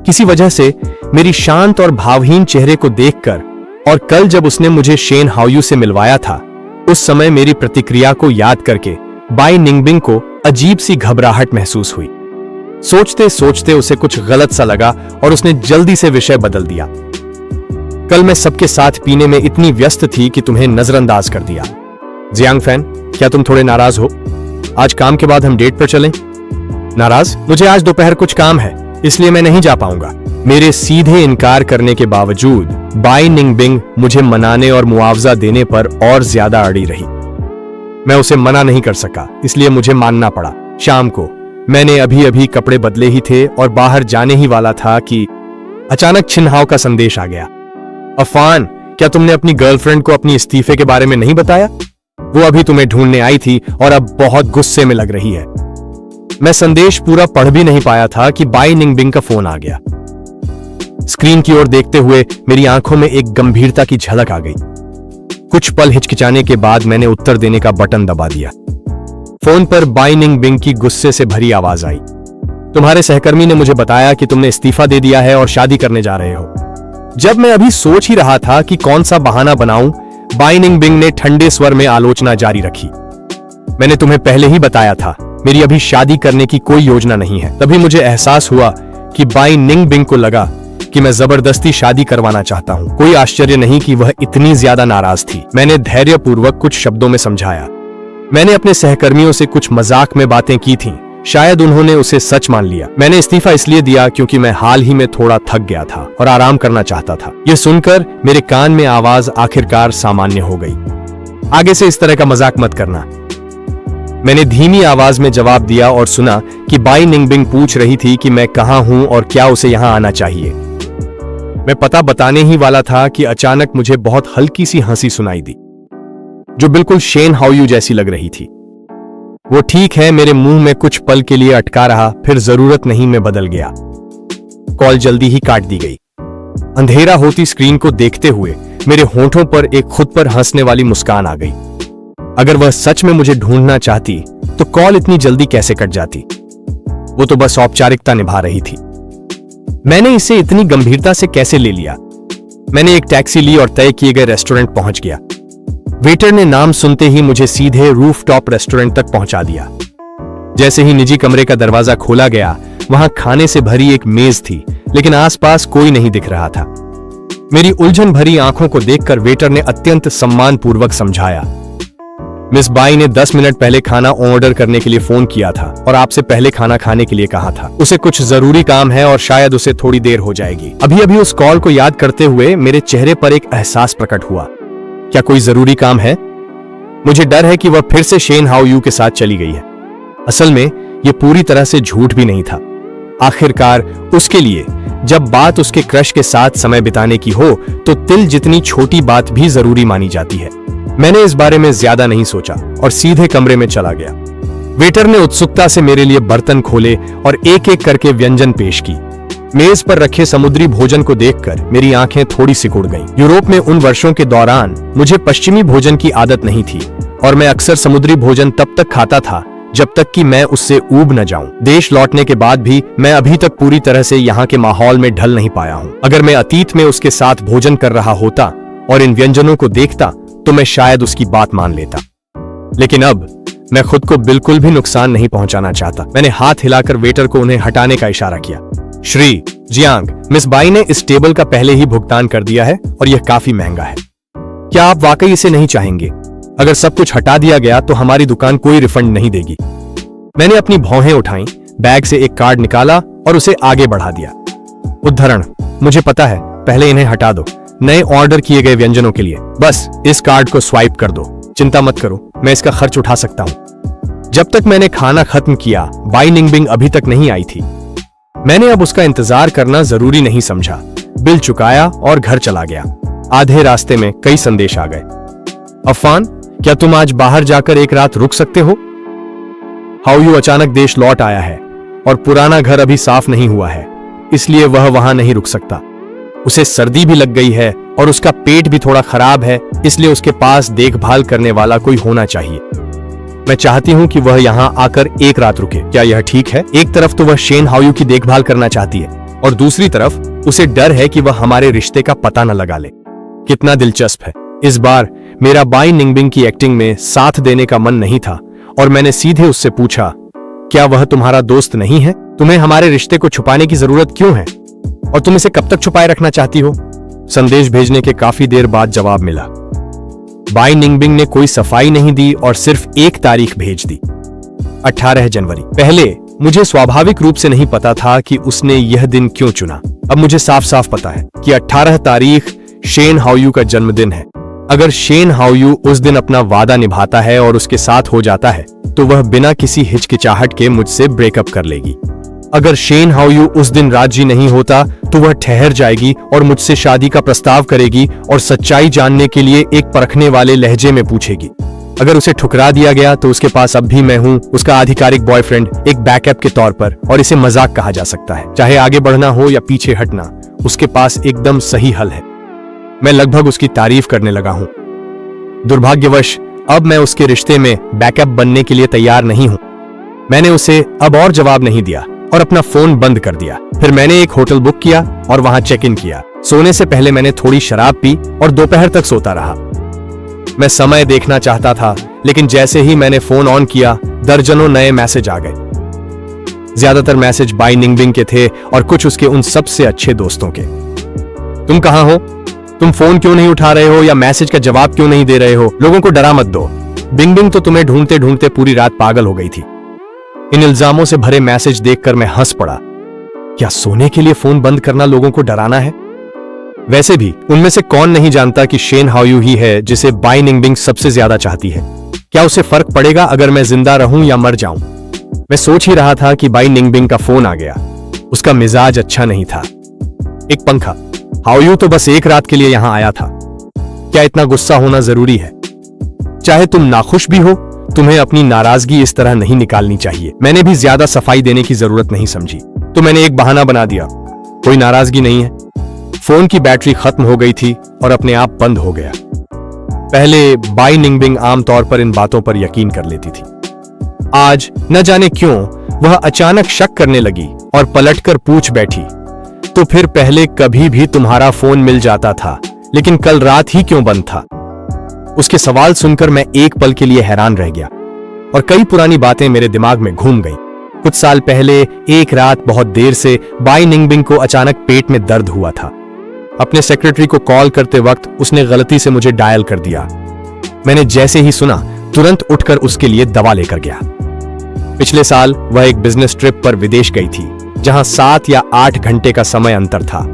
किसी वजह से मेरी शांत और भावहीन चेहरे को देखकर और कल जब उसने मुझे शेन हाओयू से मिलवाया था, उस समय मेरी प्रतिक्रिया को याद करके बाई निंगबिंग को अजीब सी घबराहट महसूस हुई। सोचते सोचते उसे कुछ गलत सा लगा और उसने जल्दी से विषय बदल दिया। कल मैं सबके साथ पीने में इतनी व्यस्त थी कि तुम्हें नजरअंदाज कर दिया। जियांग फैन, क्या तुम थोड़े नाराज हो? आज काम के बाद हम डेट पर चलें? नाराज? मुझे आज दोपहर कुछ काम है, इसलिए मैं नहीं जा पाऊंगा। मेरे सीधे इनकार करने के बावजूद बाई निंगबिंग मुझे मनाने और मुआवजा देने पर और ज्यादा अड़ी रही। मैं उसे मना नहीं कर सका, इसलिए मुझे मानना पड़ा। शाम को मैंने अभी अभी कपड़े बदले ही थे और बाहर जाने ही वाला था कि अचानक छिनहाव का संदेश आ गया। अफान, क्या तुमने अपनी गर्लफ्रेंड को अपनी इस्तीफे के बारे में नहीं बताया? वो अभी तुम्हें ढूंढने आई थी और अब बहुत गुस्से में लग रही है। मैं संदेश पूरा पढ़ भी नहीं पाया था कि बाई निंगबिंग का फोन आ गया। स्क्रीन की ओर देखते हुए मेरी आंखों में एक गंभीरता की झलक आ गई। कुछ पल हिचकिचाने के बाद मैंने उत्तर देने का बटन दबा दिया। फोन पर बाई निंगबिंग की गुस्से से भरी आवाज आई, तुम्हारे सहकर्मी ने मुझे बताया कि तुमने इस्तीफा दे दिया है और शादी करने जा रहे हो। जब मैं अभी सोच ही रहा था कि कौन सा बहाना बनाऊं, बाई निंगबिंग ने ठंडे स्वर में आलोचना जारी रखी। मैंने तुम्हें पहले ही बताया था, मेरी अभी शादी करने की कोई योजना नहीं है। तभी मुझे एहसास हुआ कि बाई निंगबिंग को लगा कि मैं जबरदस्ती शादी करवाना चाहता हूं। कोई आश्चर्य नहीं कि वह इतनी ज्यादा नाराज थी। मैंने धैर्यपूर्वक कुछ शब्दों में समझाया। मैंने अपने सहकर्मियों से कुछ मजाक में बातें की थीं, शायद उन्होंने उसे सच मान लिया। मैंने इस्तीफा इसलिए दिया क्योंकि मैं हाल ही में थोड़ा थक गया था और आराम करना चाहता था। यह सुनकर मेरे कान में आवाज आखिरकार सामान्य हो गई। आगे से इस तरह का मजाक मत करना, मैंने धीमी आवाज में जवाब दिया और सुना कि बाई निंगबिंग पूछ रही थी कि मैं कहां हूं और क्या उसे यहां आना चाहिए। मैं पता बताने ही वाला था कि अचानक मुझे बहुत हल्की सी हंसी सुनाई दी, जो बिल्कुल शेन हाओयू जैसी लग रही थी। वो ठीक है, मेरे मुंह में कुछ पल के लिए अटका रहा, फिर जरूरत नहीं में बदल गया। कॉल जल्दी ही काट दी गई। अंधेरा होती स्क्रीन को देखते हुए मेरे होंठों पर एक खुद पर हंसने वाली मुस्कान आ गई। अगर वह सच में मुझे ढूंढना चाहती तो कॉल इतनी जल्दी कैसे कट जाती? वो तो बस औपचारिकता निभा रही थी। मैंने इसे इतनी गंभीरता से कैसे ले लिया? मैंने एक टैक्सी ली और तय किए गए रेस्टोरेंट पहुंच गया। वेटर ने नाम सुनते ही मुझे सीधे रूफटॉप रेस्टोरेंट तक पहुंचा दिया। जैसे ही निजी कमरे का दरवाजा खोला गया, वहां खाने से भरी एक मेज थी, लेकिन आसपास कोई नहीं दिख रहा था। मेरी उलझन भरी आंखों को देखकर वेटर ने अत्यंत सम्मानपूर्वक समझाया, मिस बाई ने 10 मिनट पहले खाना ऑर्डर करने के लिए फोन किया था और आपसे पहले खाना खाने के लिए कहा था। उसे कुछ जरूरी काम है और शायद उसे थोड़ी देर हो जाएगी। अभी अभी उस कॉल को याद करते हुए मेरे चेहरे पर एक एहसास प्रकट हुआ। क्या कोई जरूरी काम है? मुझे डर है कि वह फिर से शेन हाउ यू के साथ चली गई है। असल में यह पूरी तरह से झूठ भी नहीं था। आखिरकार उसके लिए जब बात उसके क्रश के साथ समय बिताने की हो तो तिल जितनी छोटी बात भी जरूरी मानी जाती है। मैंने इस बारे में ज्यादा नहीं सोचा और सीधे कमरे में चला गया। वेटर ने उत्सुकता से मेरे लिए बर्तन खोले और एक एक करके व्यंजन पेश की। मेज पर रखे समुद्री भोजन को देखकर मेरी आंखें थोड़ी सिकुड़ गईं। यूरोप में उन वर्षों के दौरान मुझे पश्चिमी भोजन की आदत नहीं थी और मैं अक्सर समुद्री भोजन तब तक खाता था जब तक कि मैं उससे ऊब न जाऊं। देश लौटने के बाद भी मैं अभी तक पूरी तरह से यहाँ के माहौल में ढल नहीं पाया हूँ। अगर मैं अतीत में उसके साथ भोजन कर रहा होता और इन व्यंजनों को देखता तो मैं शायद उसकी बात मान लेता, लेकिन अब मैं खुद को बिल्कुल भी नुकसान नहीं पहुंचाना चाहता। मैंने हाथ हिलाकर वेटर को उन्हें हटाने का इशारा किया। श्री जियांग, मिस बाई ने इस टेबल का पहले ही भुगतान कर दिया है और यह काफी महंगा है। क्या आप वाकई इसे नहीं चाहेंगे? अगर सब कुछ हटा दिया गया तो हमारी दुकान कोई रिफंड नहीं देगी। मैंने अपनी भौहें उठाई, बैग से एक कार्ड निकाला और उसे आगे बढ़ा दिया। उद्धरण, मुझे पता है, पहले इन्हें हटा दो। नए ऑर्डर किए गए व्यंजनों के लिए बस इस कार्ड को स्वाइप कर दो। चिंता मत करो, मैं इसका खर्च उठा सकता हूं। जब तक मैंने खाना खत्म किया, बाई निंगबिंग अभी तक नहीं आई थी। मैंने अब उसका इंतजार करना जरूरी नहीं समझा। बिल चुकाया और घर चला गया। आधे रास्ते में कई संदेश आ गए। अफान, क्या तुम आज बाहर जाकर एक रात रुक सकते हो? हाउ यू अचानक देश लौट आया है और पुराना घर अभी साफ नहीं हुआ है, इसलिए वह वहां नहीं रुक सकता। उसे सर्दी भी लग गई है और उसका पेट भी थोड़ा खराब है, इसलिए उसके पास देखभाल करने वाला कोई होना चाहिए। मैं चाहती हूं कि वह यहां आकर एक रात रुके। क्या यह ठीक है? एक तरफ तो वह शेन हाउ की देखभाल करना चाहती है और दूसरी तरफ उसे डर है कि वह हमारे रिश्ते का पता न लगा ले। कितना दिलचस्प है। इस बार मेरा बाई निंगबिंग की एक्टिंग में साथ देने का मन नहीं था और मैंने सीधे उससे पूछा, क्या वह तुम्हारा दोस्त नहीं है? तुम्हें हमारे रिश्ते को छुपाने की जरूरत क्यों है और तुम इसे कब तक छुपाए रखना चाहती हो? संदेश भेजने के काफी देर बाद जवाब मिला। बाई निंगबिंग ने कोई सफाई नहीं दी और सिर्फ एक तारीख भेज दी, 18 जनवरी। पहले मुझे स्वाभाविक रूप से नहीं पता था कि उसने यह दिन क्यों चुना। अब मुझे साफ साफ पता है कि 18 तारीख शेन हाउ का जन्मदिन है। अगर शेन हाउ उस दिन अपना वादा निभाता है और उसके साथ हो जाता है तो वह बिना किसी हिचकिचाहट के मुझसे ब्रेकअप कर लेगी। अगर शेन हाउ उस दिन राजी नहीं होता तो वह ठहर जाएगी और मुझसे शादी का प्रस्ताव करेगी और सच्चाई जानने के लिए एक परखने वाले लहजे में पूछेगी। अगर उसे ठुकरा दिया गया तो उसके पास अब भी मैं हूं, उसका आधिकारिक बॉयफ्रेंड, एक बैकअप के तौर पर, और इसे मजाक कहा जा सकता है। चाहे आगे बढ़ना हो या पीछे हटना, उसके पास एकदम सही हल है। मैं लगभग उसकी तारीफ करने लगा हूं। दुर्भाग्यवश अब मैं उसके रिश्ते में बैकअप बनने के लिए तैयार नहीं हूं। मैंने उसे अब और जवाब नहीं दिया और अपना फोन बंद कर दिया। फिर मैंने एक होटल बुक किया और वहां चेक इन किया। सोने से पहले मैंने थोड़ी शराब पी और दोपहर तक सोता रहा। मैं समय देखना चाहता था, लेकिन जैसे ही मैंने फोन ऑन किया, दर्जनों नए मैसेज आ गए। ज्यादातर मैसेज बाई निंगबिंग के थे और कुछ उसके उन सबसे अच्छे दोस्तों के। तुम कहां हो? तुम फोन क्यों नहीं उठा रहे हो या मैसेज का जवाब क्यों नहीं दे रहे हो? लोगों को डरा मत दो। बिंगबिंग तो तुम्हें ढूंढते ढूंढते पूरी रात पागल हो गई थी। इन इल्जामों से भरे मैसेज देखकर मैं हंस पड़ा। क्या सोने के लिए फोन बंद करना लोगों को डराना है? वैसे भी उनमें से कौन नहीं जानता कि शेन हाउ ही है जिसे बाई निंगबिंग सबसे ज्यादा चाहती है। क्या उसे फर्क पड़ेगा अगर मैं जिंदा रहूं या मर जाऊं? मैं सोच ही रहा था कि बाई निंगबिंग का फोन आ गया। उसका मिजाज अच्छा नहीं था। एक पंखा। हाउ तो बस एक रात के लिए यहां आया था। क्या इतना गुस्सा होना जरूरी है? चाहे तुम नाखुश भी हो, तुम्हें अपनी नाराजगी इस तरह नहीं निकालनी चाहिए। मैंने भी ज्यादा सफाई देने की जरूरत नहीं समझी, तो मैंने एक बहाना बना दिया। कोई नाराजगी नहीं है। फोन की बैटरी खत्म हो गई थी और अपने आप बंद हो गया। पहले बाई निंगबिंग आमतौर पर इन बातों पर यकीन कर लेती थी। आज न जाने क्यों वह अचानक शक करने लगी और पलटकर पूछ बैठी, तो फिर पहले कभी भी तुम्हारा फोन मिल जाता था, लेकिन कल रात ही क्यों बंद था? उसके सवाल सुनकर मैं एक पल के लिए हैरान रह गया और कई पुरानी बातें मेरे दिमाग में घूम गईं। कुछ साल पहले एक रात बहुत देर से बाई निंगबिंग को अचानक पेट में दर्द हुआ था। अपने सेक्रेटरी को कॉल करते वक्त उसने गलती से मुझे डायल कर दिया। मैंने जैसे ही सुना तुरंत उठकर उसके लिए दवा लेकर गया। पिछले साल वह एक बिजनेस ट्रिप पर विदेश गई थी, जहां 7 या 8 घंटे का समय अंतर था।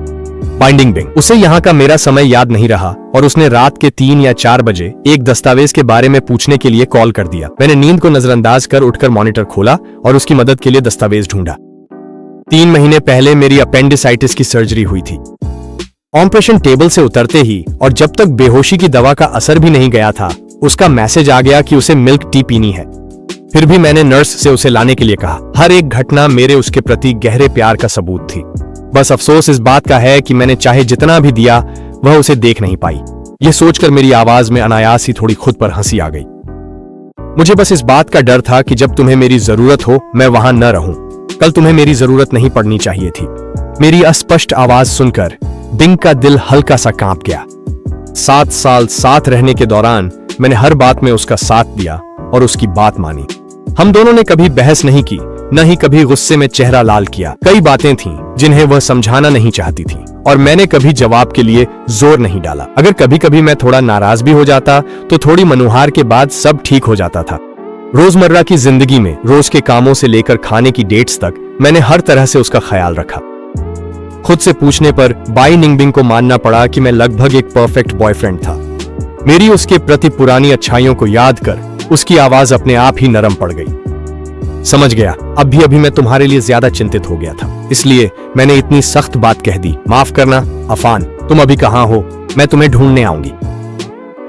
बाइंडिंग बिंग उसे यहाँ का मेरा समय याद नहीं रहा और उसने रात के 3 या 4 बजे एक दस्तावेज के बारे में पूछने के लिए कॉल कर दिया। मैंने नींद को नजरअंदाज कर उठकर मॉनिटर खोला और उसकी मदद के लिए दस्तावेज ढूंढा। 3 महीने पहले मेरी अपेंडिसाइटिस की सर्जरी हुई थी। ऑपरेशन टेबल से उतरते ही और जब तक बेहोशी की दवा का असर भी नहीं गया था, उसका मैसेज आ गया कि उसे मिल्क टी पीनी है। फिर भी मैंने नर्स से उसे लाने के लिए कहा। हर एक घटना मेरे उसके प्रति गहरे प्यार का सबूत थी। बस अफसोस इस बात का है कि मैंने चाहे जितना भी दिया वह उसे देख नहीं पाई। यह सोचकर मेरी आवाज में अनायास ही थोड़ी खुद पर हंसी आ गई। मुझे बस इस बात का डर था कि जब तुम्हें मेरी जरूरत हो मैं वहां न रहूं। कल तुम्हें मेरी जरूरत नहीं पड़नी चाहिए थी। मेरी अस्पष्ट आवाज सुनकर बिंग का दिल हल्का सा कांप गया। 7 साल साथ रहने के दौरान मैंने हर बात में उसका साथ दिया और उसकी बात मानी। हम दोनों ने कभी बहस नहीं की, न ही कभी गुस्से में चेहरा लाल किया। कई बातें थीं जिन्हें वह समझाना नहीं चाहती थी और मैंने कभी जवाब के लिए जोर नहीं डाला। अगर कभी कभी मैं थोड़ा नाराज भी हो जाता तो थोड़ी मनुहार के बाद सब ठीक हो जाता था। रोजमर्रा की जिंदगी में रोज के कामों से लेकर खाने की डेट्स तक मैंने हर तरह से उसका ख्याल रखा। खुद से पूछने पर बाई निंगबिंग को मानना पड़ा कि मैं लगभग एक परफेक्ट बॉयफ्रेंड था। मेरी उसके प्रति पुरानी अच्छाइयों को याद कर उसकी आवाज अपने आप ही नरम पड़ गई। समझ गया, अभी मैं तुम्हारे लिए ज्यादा चिंतित हो गया था, इसलिए मैंने इतनी सख्त बात कह दी। माफ करना अफान, तुम अभी कहाँ हो? मैं तुम्हें ढूंढने आऊंगी।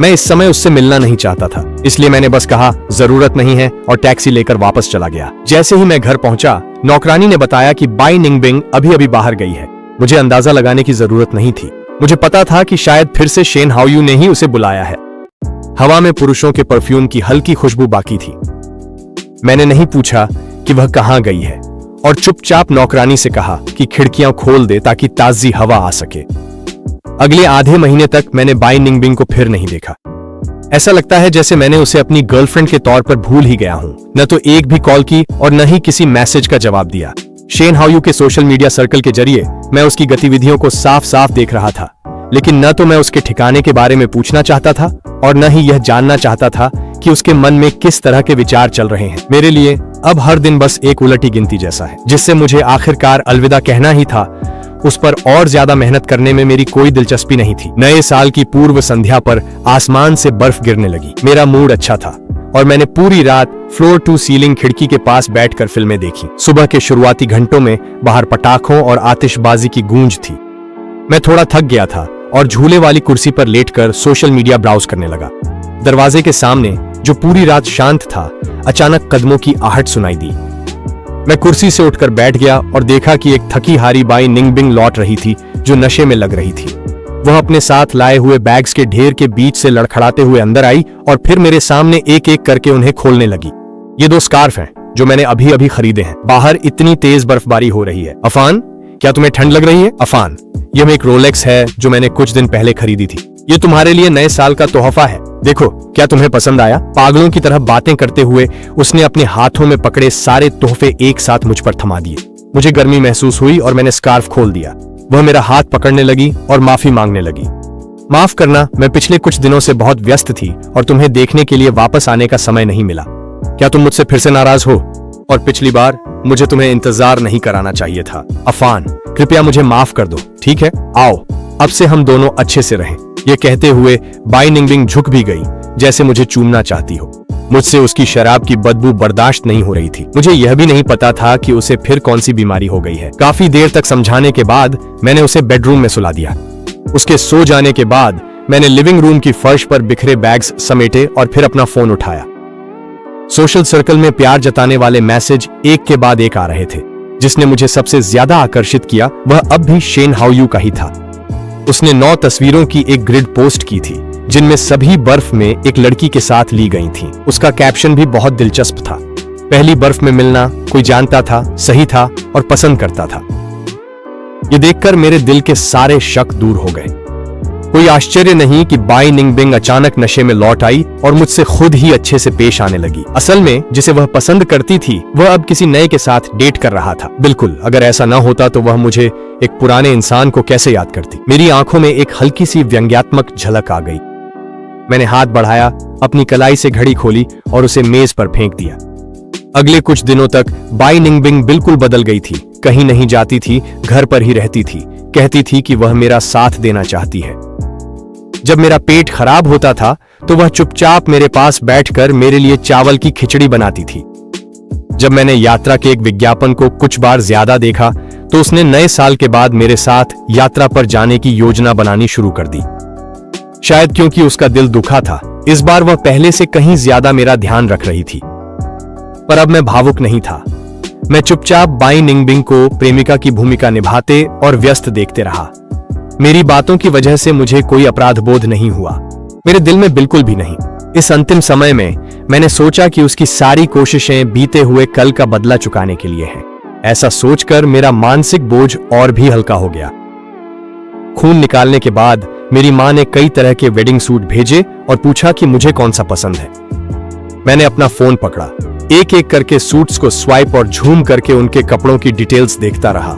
मैं इस समय उससे मिलना नहीं चाहता था, इसलिए मैंने बस कहा जरूरत नहीं है और टैक्सी लेकर वापस चला गया। जैसे ही मैं घर पहुंचा, नौकरानी ने बताया कि बाई निंगबिंग अभी बाहर गई है। मुझे अंदाजा लगाने की जरूरत नहीं थी। मुझे पता था कि शायद फिर से शेन हाओयू ने ही उसे बुलाया है। हवा में पुरुषों के परफ्यूम की हल्की खुशबू बाकी थी। मैंने नहीं पूछा कि वह कहां गई है और चुपचाप नौकरानी से कहा कि खिड़कियां खोल दे ताकि ताजी हवा आ सके। अगले आधे महीने तक मैंने बाई निंगबिंग को फिर नहीं देखा। ऐसा लगता है जैसे मैंने उसे अपनी गर्लफ्रेंड के तौर पर भूल ही गया हूं। न तो एक भी कॉल की और न ही किसी मैसेज का जवाब दिया। शेन हाओयू के सोशल मीडिया सर्कल के जरिए मैं उसकी गतिविधियों को साफ साफ देख रहा था, लेकिन न तो मैं उसके ठिकाने के बारे में पूछना चाहता था और न ही यह जानना चाहता था कि उसके मन में किस तरह के विचार चल रहे हैं। मेरे लिए अब हर दिन बस एक उलटी गिनती जैसा है, जिससे मुझे आखिरकार अलविदा कहना ही था। उस पर और ज्यादा मेहनत करने में मेरी कोई दिलचस्पी नहीं थी। नए साल की पूर्व संध्या पर आसमान से बर्फ गिरने लगी। मेरा मूड अच्छा था और मैंने पूरी रात फ्लोर टू सीलिंग खिड़की के पास बैठकर फिल्में देखी। सुबह के शुरुआती घंटों में बाहर पटाखों और आतिशबाजी की गूंज थी। मैं थोड़ा थक गया था और झूले वाली कुर्सी पर लेटकर सोशल मीडिया ब्राउज करने लगा। दरवाजे के सामने, जो पूरी रात शांत था, अचानक कदमों की आहट सुनाई दी। मैं कुर्सी से उठकर बैठ गया और देखा कि एक थकी हारी बाई निंगबिंग लौट रही थी, जो नशे में लग रही थी। वह अपने साथ लाए हुए बैग्स के ढेर के बीच से लड़खड़ाते हुए अंदर आई और फिर मेरे सामने एक एक करके उन्हें खोलने लगी। ये 2 स्कार्फ हैं जो मैंने अभी खरीदे हैं। बाहर इतनी तेज बर्फबारी हो रही है। अफान, क्या तुम्हें ठंड लग रही है? अफान, यह एक रोलेक्स है जो मैंने कुछ दिन पहले खरीदी थी। ये तुम्हारे लिए नए साल का तोहफा है। देखो, क्या तुम्हें पसंद आया? पागलों की तरह बातें करते हुए उसने अपने हाथों में पकड़े सारे तोहफे एक साथ मुझ पर थमा दिए। मुझे गर्मी महसूस हुई और मैंने स्कार्फ खोल दिया। वह मेरा हाथ पकड़ने लगी और माफी मांगने लगी। माफ करना, मैं पिछले कुछ दिनों से बहुत व्यस्त थी और तुम्हें देखने के लिए वापस आने का समय नहीं मिला। क्या तुम मुझसे फिर से नाराज हो? और पिछली बार मुझे तुम्हें इंतजार नहीं कराना चाहिए था। अफान, कृपया मुझे माफ कर दो, ठीक है? आओ, अब से हम दोनों अच्छे से रहें। ये कहते हुए बाई निंगबिंग झुक भी गई, जैसे मुझे चूमना चाहती हो। मुझसे उसकी शराब की बदबू बर्दाश्त नहीं हो रही थी। मुझे यह भी नहीं पता था कि उसे फिर कौन सी बीमारी हो गई है। काफी देर तक समझाने के बाद मैंने उसे बेडरूम में सुला दिया। उसके सो जाने के बाद मैंने लिविंग रूम की फर्श पर बिखरे बैग्स समेटे और फिर अपना फोन उठाया। सोशल सर्कल में प्यार जताने वाले मैसेज एक के बाद एक आ रहे थे। जिसने मुझे सबसे ज्यादा आकर्षित किया वह अब भी शेन हाओयू का ही था। उसने 9 तस्वीरों की एक ग्रिड पोस्ट की थी, जिनमें सभी बर्फ में एक लड़की के साथ ली गई थीं। उसका कैप्शन भी बहुत दिलचस्प था। पहली बर्फ में मिलना, कोई जानता था, सही था और पसंद करता था। ये देखकर मेरे दिल के सारे शक दूर हो गए। कोई आश्चर्य नहीं कि बाई निंगबिंग अचानक नशे में लौट आई और मुझसे खुद ही अच्छे से पेश आने लगी। असल में जिसे वह पसंद करती थी वह अब किसी नए के साथ डेट कर रहा था। बिल्कुल, अगर ऐसा न होता तो वह मुझे एक पुराने इंसान को कैसे याद करती। मेरी आंखों में एक हल्की सी व्यंग्यात्मक झलक आ गई। मैंने हाथ बढ़ाया, अपनी कलाई से घड़ी खोली और उसे मेज पर फेंक दिया। अगले कुछ दिनों तक बाई निंगबिंग बिल्कुल बदल गई थी। कहीं नहीं जाती थी, घर पर ही रहती थी। कहती थी कि वह मेरा साथ देना चाहती है। जब मेरा पेट खराब होता था तो वह चुपचाप मेरे पास बैठकर मेरे लिए चावल की खिचड़ी बनाती थी। जब मैंने यात्रा के एक विज्ञापन को कुछ बार ज्यादा देखा तो उसने नए साल के बाद मेरे साथ यात्रा पर जाने की योजना बनानी शुरू कर दी। शायद क्योंकि उसका दिल दुखा था, इस बार वह पहले से कहीं ज्यादा मेरा ध्यान रख रही थी। पर अब मैं भावुक नहीं था। मैं चुपचाप बाई निंगबिंग को प्रेमिका की भूमिका निभाते और व्यस्त देखते रहा। मेरी बातों की वजह से मुझे कोई अपराध बोध नहीं हुआ, मेरे दिल में बिल्कुल भी नहीं। इस अंतिम समय में मैंने सोचा कि उसकी सारी कोशिशें बीते हुए कल का बदला चुकाने के लिए हैं। ऐसा सोचकर मेरा मानसिक बोझ और भी हल्का हो गया। खून निकालने के बाद मेरी मां ने कई तरह के वेडिंग सूट भेजे और पूछा कि मुझे कौन सा पसंद है। मैंने अपना फोन पकड़ा, एक एक करके सूट्स को स्वाइप और झूम करके उनके कपड़ों की डिटेल्स देखता रहा।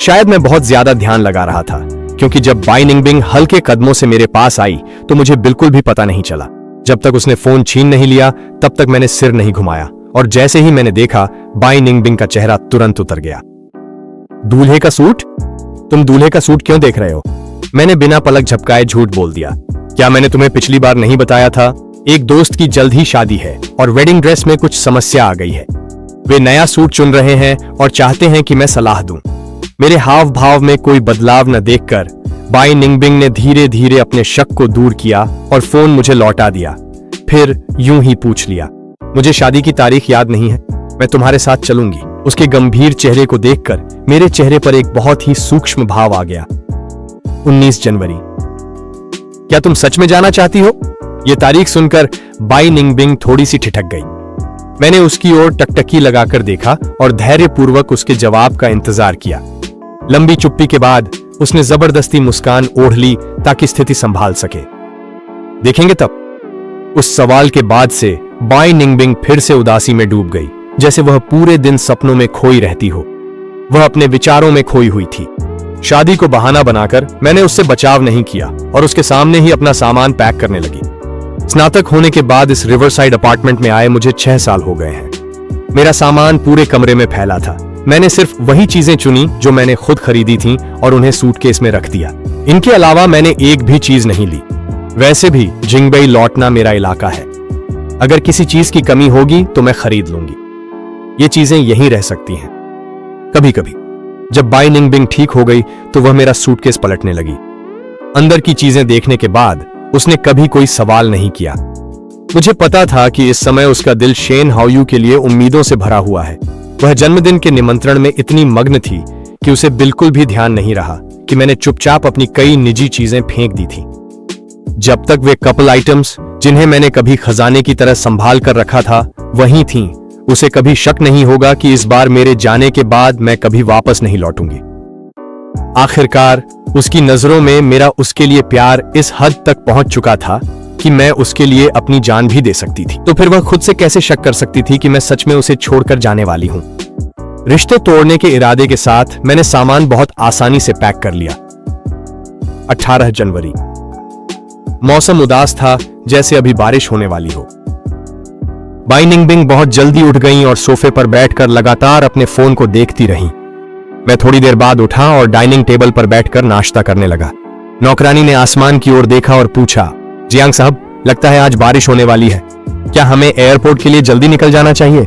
शायद मैं बहुत ज्यादा ध्यान लगा रहा था, क्योंकि जब बाई निंगबिंग हल्के कदमों से मेरे पास आई तो मुझे बिल्कुल भी पता नहीं चला। जब तक उसने फोन छीन नहीं लिया तब तक मैंने सिर नहीं घुमाया, और जैसे ही मैंने देखा बाई निंगबिंग का चेहरा तुरंत उतर गया। दूल्हे का सूट? तुम दूल्हे का सूट क्यों देख रहे हो? मैंने बिना पलक झपकाए झूठ बोल दिया। क्या मैंने तुम्हें पिछली बार नहीं बताया था? एक दोस्त की जल्द ही शादी है और वेडिंग ड्रेस में कुछ समस्या आ गई है। वे नया सूट चुन रहे हैं और चाहते हैं कि मैं सलाह दूं। मेरे हाव भाव में कोई बदलाव न देखकर बाई निंगबिंग ने धीरे धीरे अपने शक को दूर किया और फोन मुझे लौटा दिया। फिर यूं ही पूछ लिया, मुझे शादी की तारीख याद नहीं है, मैं तुम्हारे साथ चलूंगी। उसके गंभीर चेहरे को देखकर मेरे चेहरे पर एक बहुत ही सूक्ष्म भाव आ गया। 19 जनवरी। क्या तुम सच में जाना चाहती हो? यह तारीख सुनकर बाई निंगबिंग थोड़ी सी ठिठक गई। मैंने उसकी ओर टकटकी लगाकर देखा और धैर्यपूर्वक उसके जवाब का इंतजार किया। लंबी चुप्पी के बाद उसने जबरदस्ती मुस्कान ओढ़ ली ताकि स्थिति संभाल सके। देखेंगे तब। उस सवाल के बाद से बाई निंगबिंग फिर से उदासी में डूब गई, जैसे वह पूरे दिन सपनों में खोई रहती हो। वह अपने विचारों में खोई हुई थी। शादी को बहाना बनाकर मैंने उससे बचाव नहीं किया और उसके सामने ही अपना सामान पैक करने लगी। स्नातक होने के बाद इस रिवरसाइड अपार्टमेंट में आए मुझे 6 साल हो गए हैं। मेरा सामान पूरे कमरे में फैला था। मैंने सिर्फ वही चीजें चुनी जो मैंने खुद खरीदी थीं और उन्हें सूटकेस में रख दिया। इनके अलावा मैंने एक भी चीज नहीं ली। वैसे भी जिंगबई लौटना मेरा इलाका है। अगर किसी चीज की कमी होगी तो मैं खरीद लूंगी। ये चीजें यहीं रह सकती हैं। कभी कभी जब बाई निंगबिंग ठीक हो गई तो वह मेरा सूटकेस पलटने लगी। अंदर की चीजें देखने के बाद उसने कभी कोई सवाल नहीं किया। मुझे पता था कि इस समय उसका दिल शेन हाओयू के लिए उम्मीदों से भरा हुआ है। वह जन्मदिन के निमंत्रण में इतनी मग्न थी कि उसे बिल्कुल भी ध्यान नहीं रहा कि मैंने चुपचाप अपनी कई निजी चीजें फेंक दी थी। जब तक वे कपल आइटम्स जिन्हें मैंने कभी खजाने की तरह संभाल कर रखा था वहीं थीं, उसे कभी शक नहीं होगा कि इस बार मेरे जाने के बाद मैं कभी वापस नहीं लौटूंगी। आखिरकार उसकी नजरों में मेरा उसके लिए प्यार इस हद तक पहुंच चुका था कि मैं उसके लिए अपनी जान भी दे सकती थी। तो फिर वह खुद से कैसे शक कर सकती थी कि मैं सच में उसे छोड़कर जाने वाली हूं। रिश्ते तोड़ने के इरादे के साथ मैंने सामान बहुत आसानी से पैक कर लिया। 18 जनवरी। मौसम उदास था, जैसे अभी बारिश होने वाली हो। बाई निंगबिंग बहुत जल्दी उठ गईं और सोफे पर बैठकर लगातार अपने फोन को देखती रहीं। मैं थोड़ी देर बाद उठा और डाइनिंग टेबल पर बैठकर नाश्ता करने लगा। नौकरानी ने आसमान की ओर देखा और पूछा, जियांग साहब, लगता है आज बारिश होने वाली है। क्या हमें एयरपोर्ट के लिए जल्दी निकल जाना चाहिए?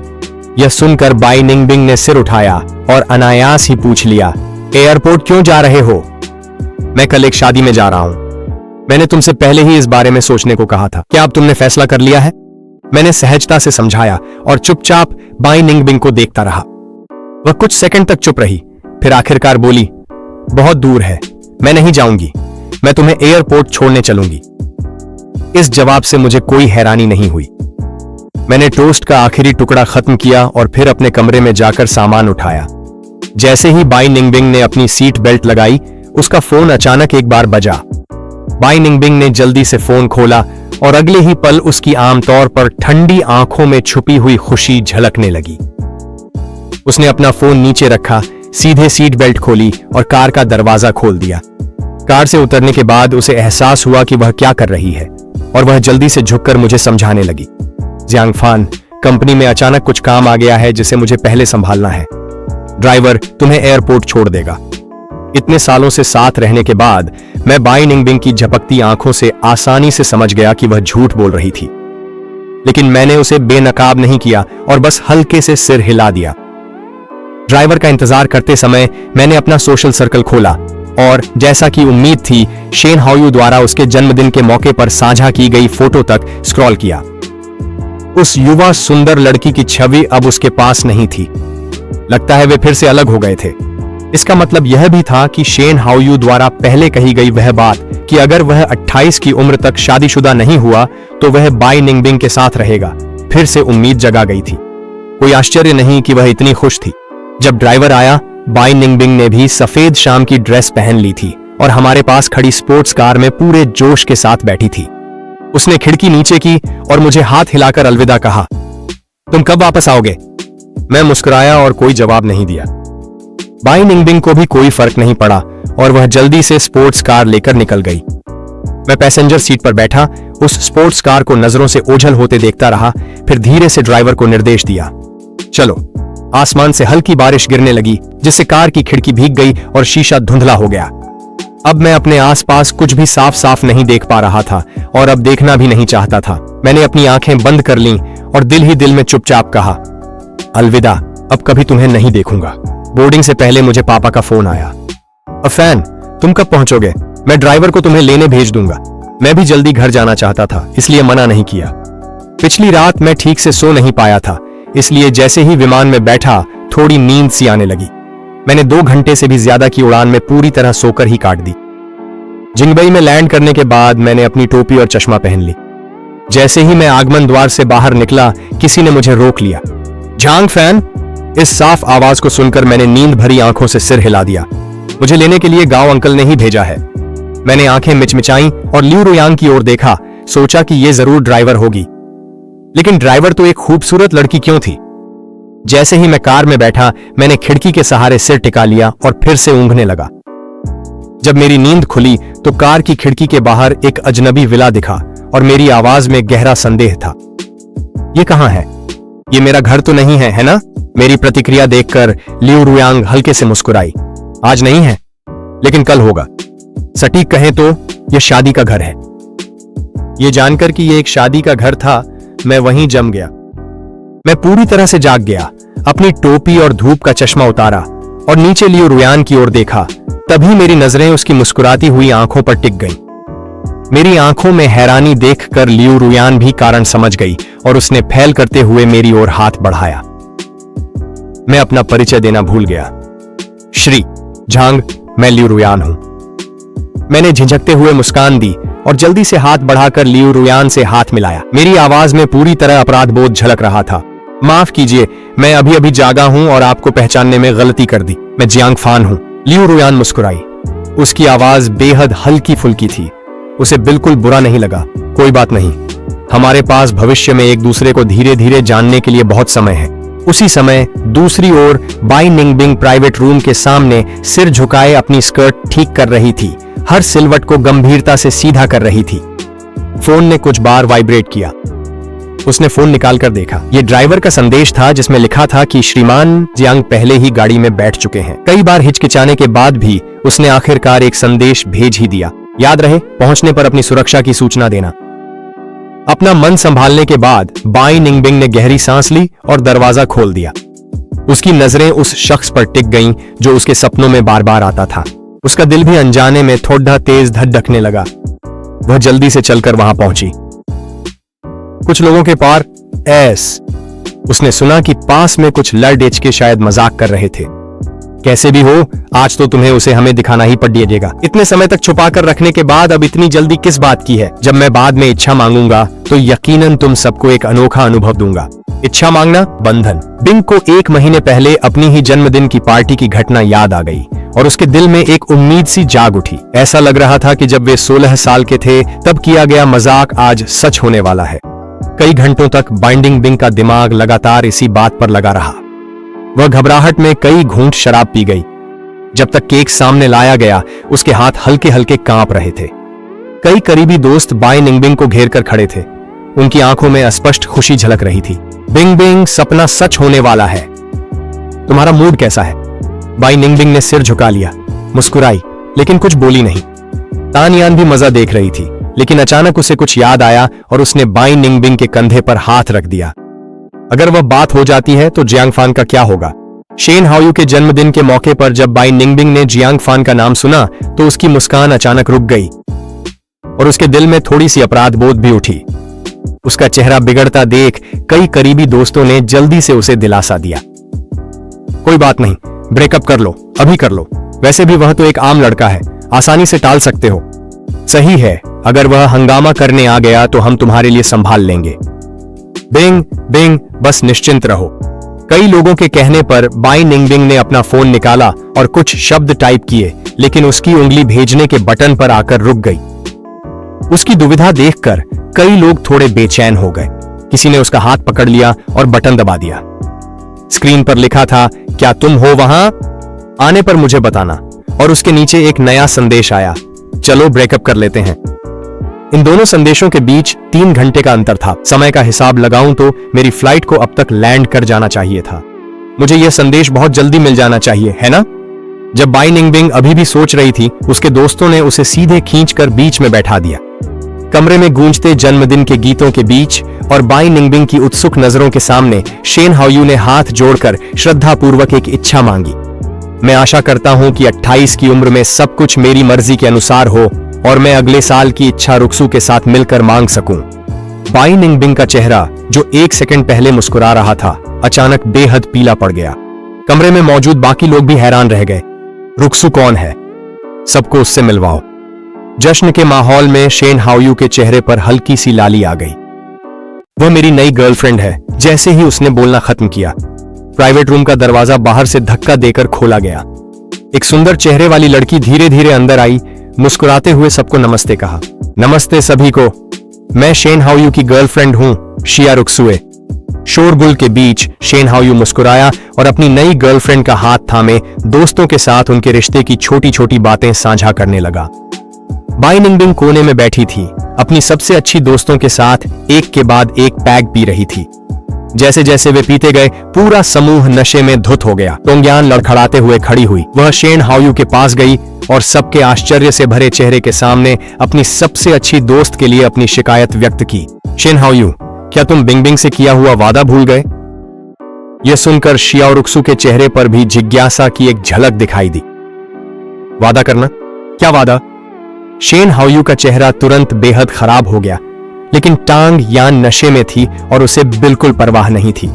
यह सुनकर बाई निंगबिंग ने सिर उठाया और अनायास ही पूछ लिया, एयरपोर्ट क्यों जा रहे हो? मैं कल एक शादी में जा रहा हूं। मैंने तुमसे पहले ही इस बारे में सोचने को कहा था। क्या अब तुमने फैसला कर लिया है? मैंने सहजता से समझाया और चुपचाप बाई निंगबिंग को देखता रहा। वह कुछ सेकंड तक चुप रही, फिर आखिरकार बोली, बहुत दूर है, मैं नहीं जाऊंगी। मैं तुम्हें एयरपोर्ट छोड़ने चलूंगी। इस जवाब से मुझे कोई हैरानी नहीं हुई। मैंने टोस्ट का आखिरी टुकड़ा खत्म किया और फिर अपने कमरे में जाकर सामान उठाया। जैसे ही बाई निंगबिंग ने अपनी सीट बेल्ट लगाई, उसका फोन अचानक एक बार बजा। बाई निंगबिंग ने जल्दी से फोन खोला और अगले ही पल उसकी आमतौर पर ठंडी आंखों में छुपी हुई खुशी झलकने लगी। उसने अपना फोन नीचे रखा, सीधे सीट बेल्ट खोली और कार का दरवाजा खोल दिया। कार से उतरने के बाद उसे एहसास हुआ कि वह क्या कर रही है और वह जल्दी से झुककर मुझे समझाने लगी। जियांगफान, कंपनी में अचानक कुछ काम आ गया है जिसे मुझे पहले संभालना है। ड्राइवर तुम्हें एयरपोर्ट छोड़ देगा। इतने सालों से साथ रहने के बाद मैं बाई निंगबिंग की झपकती आंखों से आसानी से समझ गया कि वह झूठ बोल रही थी, लेकिन मैंने उसे बेनकाब नहीं किया और बस हल्के से सिर हिला दिया। ड्राइवर का इंतजार करते समय मैंने अपना सोशल सर्कल खोला और जैसा कि उम्मीद थी, शेन हाओयू द्वारा उसके जन्मदिन के मौके पर साझा की गई फोटो तक स्क्रॉल किया। उस युवा सुंदर लड़की की छवि अब उसके पास नहीं थी। लगता है वे फिर से अलग हो गए थे। इसका मतलब यह भी था कि शेन हाओयू द्वारा पहले कही गई वह बात कि अगर वह 28 की उम्र तक शादीशुदा नहीं हुआ तो वह बाई निंगबिंग के साथ रहेगा, फिर से उम्मीद जगा गई थी। कोई आश्चर्य नहीं कि वह इतनी खुश थी। जब ड्राइवर आया, बाई निंगबिंग ने भी सफेद शाम की ड्रेस पहन ली थी और हमारे पास खड़ी स्पोर्ट्स कार में पूरे जोश के साथ बैठी थी। उसने खिड़की नीचे की और मुझे हाथ हिलाकर अलविदा कहा। तुम कब वापस आओगे? मैं मुस्कुराया और कोई जवाब नहीं दिया। बाई निंगबिंग को भी कोई फर्क नहीं पड़ा और वह जल्दी से स्पोर्ट्स कार लेकर निकल गई। मैं पैसेंजर सीट पर बैठा उस स्पोर्ट्स कार को नजरों से ओझल होते देखता रहा, फिर धीरे से ड्राइवर को निर्देश दिया, चलो। आसमान से हल्की बारिश गिरने लगी जिससे कार की खिड़की भीग गई और शीशा धुंधला हो गया। अब मैं अपने आसपास कुछ भी साफ साफ नहीं देख पा रहा था और अब देखना भी नहीं चाहता था। मैंने अपनी आंखें बंद कर लीं और दिल ही दिल में चुपचाप कहा, अलविदा, अब कभी तुम्हें नहीं देखूंगा। बोर्डिंग से पहले मुझे पापा का फोन आया। अफैन, तुम कब पहुंचोगे? मैं ड्राइवर को तुम्हें लेने भेज दूंगा। मैं भी जल्दी घर जाना चाहता था, इसलिए मना नहीं किया। पिछली रात मैं ठीक से सो नहीं पाया था, इसलिए जैसे ही विमान में बैठा थोड़ी नींद सी आने लगी। मैंने 2 घंटे से भी ज्यादा की उड़ान में पूरी तरह सोकर ही काट दी। जिंगबई में लैंड करने के बाद मैंने अपनी टोपी और चश्मा पहन ली। जैसे ही मैं आगमन द्वार से बाहर निकला, किसी ने मुझे रोक लिया। जियांगफैन, इस साफ आवाज को सुनकर मैंने नींद भरी आंखों से सिर हिला दिया। मुझे लेने के लिए गांव अंकल ने ही भेजा है। मैंने आंखें मिचमिचाई और लियू रुयांग की ओर देखा, सोचा कि यह जरूर ड्राइवर होगी, लेकिन ड्राइवर तो एक खूबसूरत लड़की क्यों थी? जैसे ही मैं कार में बैठा, मैंने खिड़की के सहारे सिर टिका लिया और फिर से ऊँघने लगा। जब मेरी नींद खुली तो कार की खिड़की के बाहर एक अजनबी विला दिखा और मेरी आवाज में गहरा संदेह था। ये कहां है? ये मेरा घर तो नहीं है, है ना? मेरी प्रतिक्रिया देखकर लियू रुयांग हल्के से मुस्कुराई। आज नहीं है, लेकिन कल होगा। सटीक कहें तो यह शादी का घर है। यह जानकर कि यह एक शादी का घर था, मैं वहीं जम गया। मैं पूरी तरह से जाग गया, अपनी टोपी और धूप का चश्मा उतारा और नीचे लियू रुयांग की ओर देखा। तभी मेरी नजरें उसकी मुस्कुराती हुई आंखों पर टिक गईं। मेरी आंखों में हैरानी देखकर लियू रुयांग भी कारण समझ गई और उसने फैल करते हुए मेरी ओर हाथ बढ़ाया। मैं अपना परिचय देना भूल गया। श्री झांग, मैं लियू रुयांग हूं। मैंने झिझकते हुए मुस्कान दी और जल्दी से हाथ बढ़ाकर लियू रुयांग से हाथ मिलाया। मेरी आवाज में पूरी तरह अपराध बोध झलक रहा था। माफ कीजिए, मैं अभी अभी जागा हूं और आपको पहचानने में गलती कर दी। मैं जियांगफान हूं। लियू रुयांग मुस्कुराई। उसकी आवाज बेहद हल्की फुल्की थी। उसे बिल्कुल बुरा नहीं लगा। कोई बात नहीं, हमारे पास भविष्य में एक दूसरे को धीरे धीरे जानने के लिए बहुत समय है। उसी समय दूसरी ओर बाई निंगबिंग प्राइवेट रूम के सामने सिर झुकाए अपनी स्कर्ट ठीक कर रही थी, हर सिलवट को गंभीरता से सीधा कर रही थी। फोन ने कुछ बार वाइब्रेट किया। उसने फोन निकालकर देखा। यह ड्राइवर का संदेश था जिसमें लिखा था कि श्रीमान जियांग पहले ही गाड़ी में बैठ चुके हैं। कई बार हिचकिचाने के बाद भी उसने आखिरकार एक संदेश भेज ही दिया। याद रहे, पहुंचने पर अपनी सुरक्षा की सूचना देना। अपना मन संभालने के बाद बाई निंगबिंग ने गहरी सांस ली और दरवाजा खोल दिया। उसकी नजरें उस शख्स पर टिक गईं जो उसके सपनों में बार बार आता था। उसका दिल भी अनजाने में थोड़ा तेज धड़कने लगा। वह जल्दी से चलकर वहां पहुंची। कुछ लोगों के पार उसने सुना कि पास में कुछ लड़ेच के शायद मजाक कर रहे थे। कैसे भी हो, आज तो तुम्हें उसे हमें दिखाना ही पड़ेगा। इतने समय तक छुपा कर रखने के बाद अब इतनी जल्दी किस बात की है? जब मैं बाद में इच्छा मांगूंगा तो यकीनन तुम सबको एक अनोखा अनुभव दूंगा। इच्छा मांगना बंधन। बिंग को 1 महीने पहले अपनी ही जन्मदिन की पार्टी की घटना याद आ गई। और उसके दिल में एक उम्मीद सी जाग उठी। ऐसा लग रहा था कि जब वे 16 साल के थे तब किया गया मजाक आज सच होने वाला है। कई घंटों तक बाइंडिंग बिंग का दिमाग लगातार इसी बात पर लगा रहा। वह घबराहट में कई घूंट शराब पी गई। जब तक केक सामने लाया गया उसके हाथ हल्के हल्के कांप रहे थे। कई करीबी दोस्त बाई निंगबिंग को घेर कर खड़े थे। उनकी आंखों में अस्पष्ट खुशी झलक रही थी। बिंग बिंग, सपना सच होने वाला है। तुम्हारा मूड कैसा है? बाई निंगबिंग ने सिर झुका लिया, मुस्कुराई, लेकिन कुछ बोली नहीं। तान यान भी मजा देख रही थी, लेकिन अचानक उसे कुछ याद आया और उसने बाई निंगबिंग के कंधे पर हाथ रख दिया। अगर वह बात हो जाती है तो जियांग फान का क्या होगा? शेन हाओयू के जन्मदिन के मौके पर जब बाई निंगबिंग ने जियांग फान का नाम सुना तो उसकी मुस्कान अचानक रुक गई और उसके दिल में थोड़ी सी अपराध बोध भी उठी। उसका चेहरा बिगड़ता देख कई करीबी दोस्तों ने जल्दी से उसे दिलासा दिया। कोई बात नहीं, ब्रेकअप कर लो, अभी कर लो। वैसे भी वह तो एक आम लड़का है, आसानी से टाल सकते हो। सही है, अगर वह हंगामा करने आ गया तो हम तुम्हारे लिए संभाल लेंगे। बिंग बिंग, बस निश्चिंत रहो। कई लोगों के कहने पर बाई निंगबिंग ने अपना फोन निकाला और कुछ शब्द टाइप किए, लेकिन उसकी उंगली भेजने के बटन पर आकर रुक गई। उसकी दुविधा देखकर कई लोग थोड़े बेचैन हो गए। किसी ने उसका हाथ पकड़ लिया और बटन दबा दिया। स्क्रीन पर लिखा था, क्या तुम हो वहां? आने पर मुझे बताना। और उसके नीचे एक नया संदेश आया, चलो ब्रेकअप कर लेते हैं। इन दोनों संदेशों के बीच 3 घंटे का अंतर था। समय का हिसाब लगाऊं तो मेरी फ्लाइट को अब तक लैंड कर जाना चाहिए था। मुझे यह संदेश बहुत जल्दी मिल जाना चाहिए, है ना? जब बाई निंगबिंग अभी भी सोच रही थी, उसके दोस्तों ने उसे सीधे खींचकर बीच में बैठा दिया। कमरे में गूंजते जन्मदिन के गीतों के बीच और बाई निंगबिंग की उत्सुक नजरों के सामने शेन हाओयू ने हाथ जोड़कर श्रद्धापूर्वक एक इच्छा मांगी। मैं आशा करता हूं कि 28 की उम्र में सब कुछ मेरी मर्जी के अनुसार हो और मैं अगले साल की इच्छा रुक्सू के साथ मिलकर मांग सकूं। बाई निंगबिंग का चेहरा, जो 1 सेकंड पहले मुस्कुरा रहा था, अचानक बेहद पीला पड़ गया। कमरे में मौजूद बाकी लोग भी हैरान रह गए। रुक्सू कौन है? सबको उससे मिलवाओ। जश्न के माहौल में शेन हाओयू के चेहरे पर हल्की सी लाली आ गई। वह मेरी नई गर्लफ्रेंड है। जैसे ही उसने बोलना खत्म किया, प्राइवेट रूम का दरवाजा बाहर से धक्का देकर खोला गया। एक सुंदर चेहरे वाली लड़की धीरे धीरे अंदर आई, मुस्कुराते हुए सबको नमस्ते कहा। नमस्ते सभी को, मैं शेन हाओयू की गर्लफ्रेंड हूं, शिया रुक्सुए। शोरगुल के बीच शेन हाओयू मुस्कुराया और अपनी नई गर्लफ्रेंड का हाथ थामे दोस्तों के साथ उनके रिश्ते की छोटी छोटी बातें साझा करने लगा। बाई निंगबिंग कोने में बैठी थी, अपनी सबसे अच्छी दोस्तों के साथ एक के बाद एक पैग पी रही थी। जैसे जैसे वे पीते गए, पूरा समूह नशे में धुत हो गया। टोंग्यान लड़खड़ाते हुए खड़ी हुई। वह शेन हाओयू के पास गई और सबके आश्चर्य से भरे चेहरे के सामने अपनी सबसे अच्छी दोस्त के लिए अपनी शिकायत व्यक्त की। शेन हाओयू, क्या तुम बिंग बिंग से किया हुआ वादा भूल गए? यह सुनकर शिया रुक्सू के चेहरे पर भी जिज्ञासा की एक झलक दिखाई दी। वादा करना? क्या वादा? शेन हाओयू का चेहरा तुरंत बेहद खराब हो गया, लेकिन टांग यान नशे में थी और उसे बिल्कुल परवाह नहीं थी।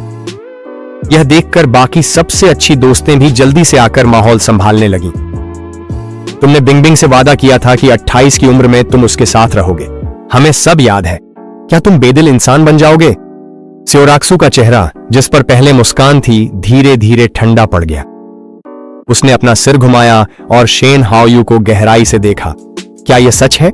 यह देखकर बाकी सबसे अच्छी दोस्तें भी जल्दी से आकर माहौल संभालने लगीं। तुमने बिंग बिंग से वादा किया था कि 28 की उम्र में तुम उसके साथ रहोगे। हमें सब याद है। क्या तुम बेदिल इंसान बन जाओगे? स्योराक्सू का चेहरा, जिस पर पहले मुस्कान थी, धीरे धीरे ठंडा पड़ गया। उसने अपना सिर घुमाया और शेन हाओयू को गहराई से देखा। क्या यह सच है?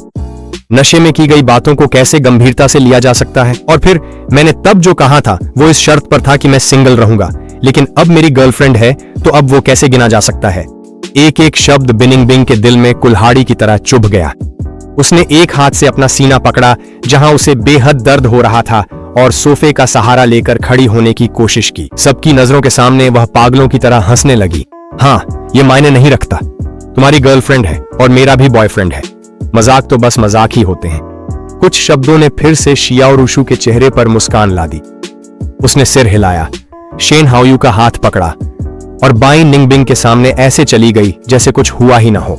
नशे में की गई बातों को कैसे गंभीरता से लिया जा सकता है? और फिर मैंने तब जो कहा था वो इस शर्त पर था कि मैं सिंगल रहूंगा, लेकिन अब मेरी गर्लफ्रेंड है तो अब वो कैसे गिना जा सकता है? एक एक शब्द बिनिंग बिंग के दिल में कुल्हाड़ी की तरह चुभ गया। उसने एक हाथ से अपना सीना पकड़ा जहां उसे बेहद दर्द हो रहा था और सोफे का सहारा लेकर खड़ी होने की कोशिश की। सबकी नजरों के सामने वह पागलों की तरह हंसने लगी। हाँ, ये मायने नहीं रखता। तुम्हारी गर्लफ्रेंड है और मेरा भी बॉयफ्रेंड है। मजाक तो बस मजाक ही होते हैं। कुछ शब्दों ने फिर से शिया और रुशु के चेहरे पर मुस्कान ला दी। उसने सिर हिलाया, शेन हाओयू का हाथ पकड़ा और बाई निंगबिंग के सामने ऐसे चली गई जैसे कुछ हुआ ही ना हो।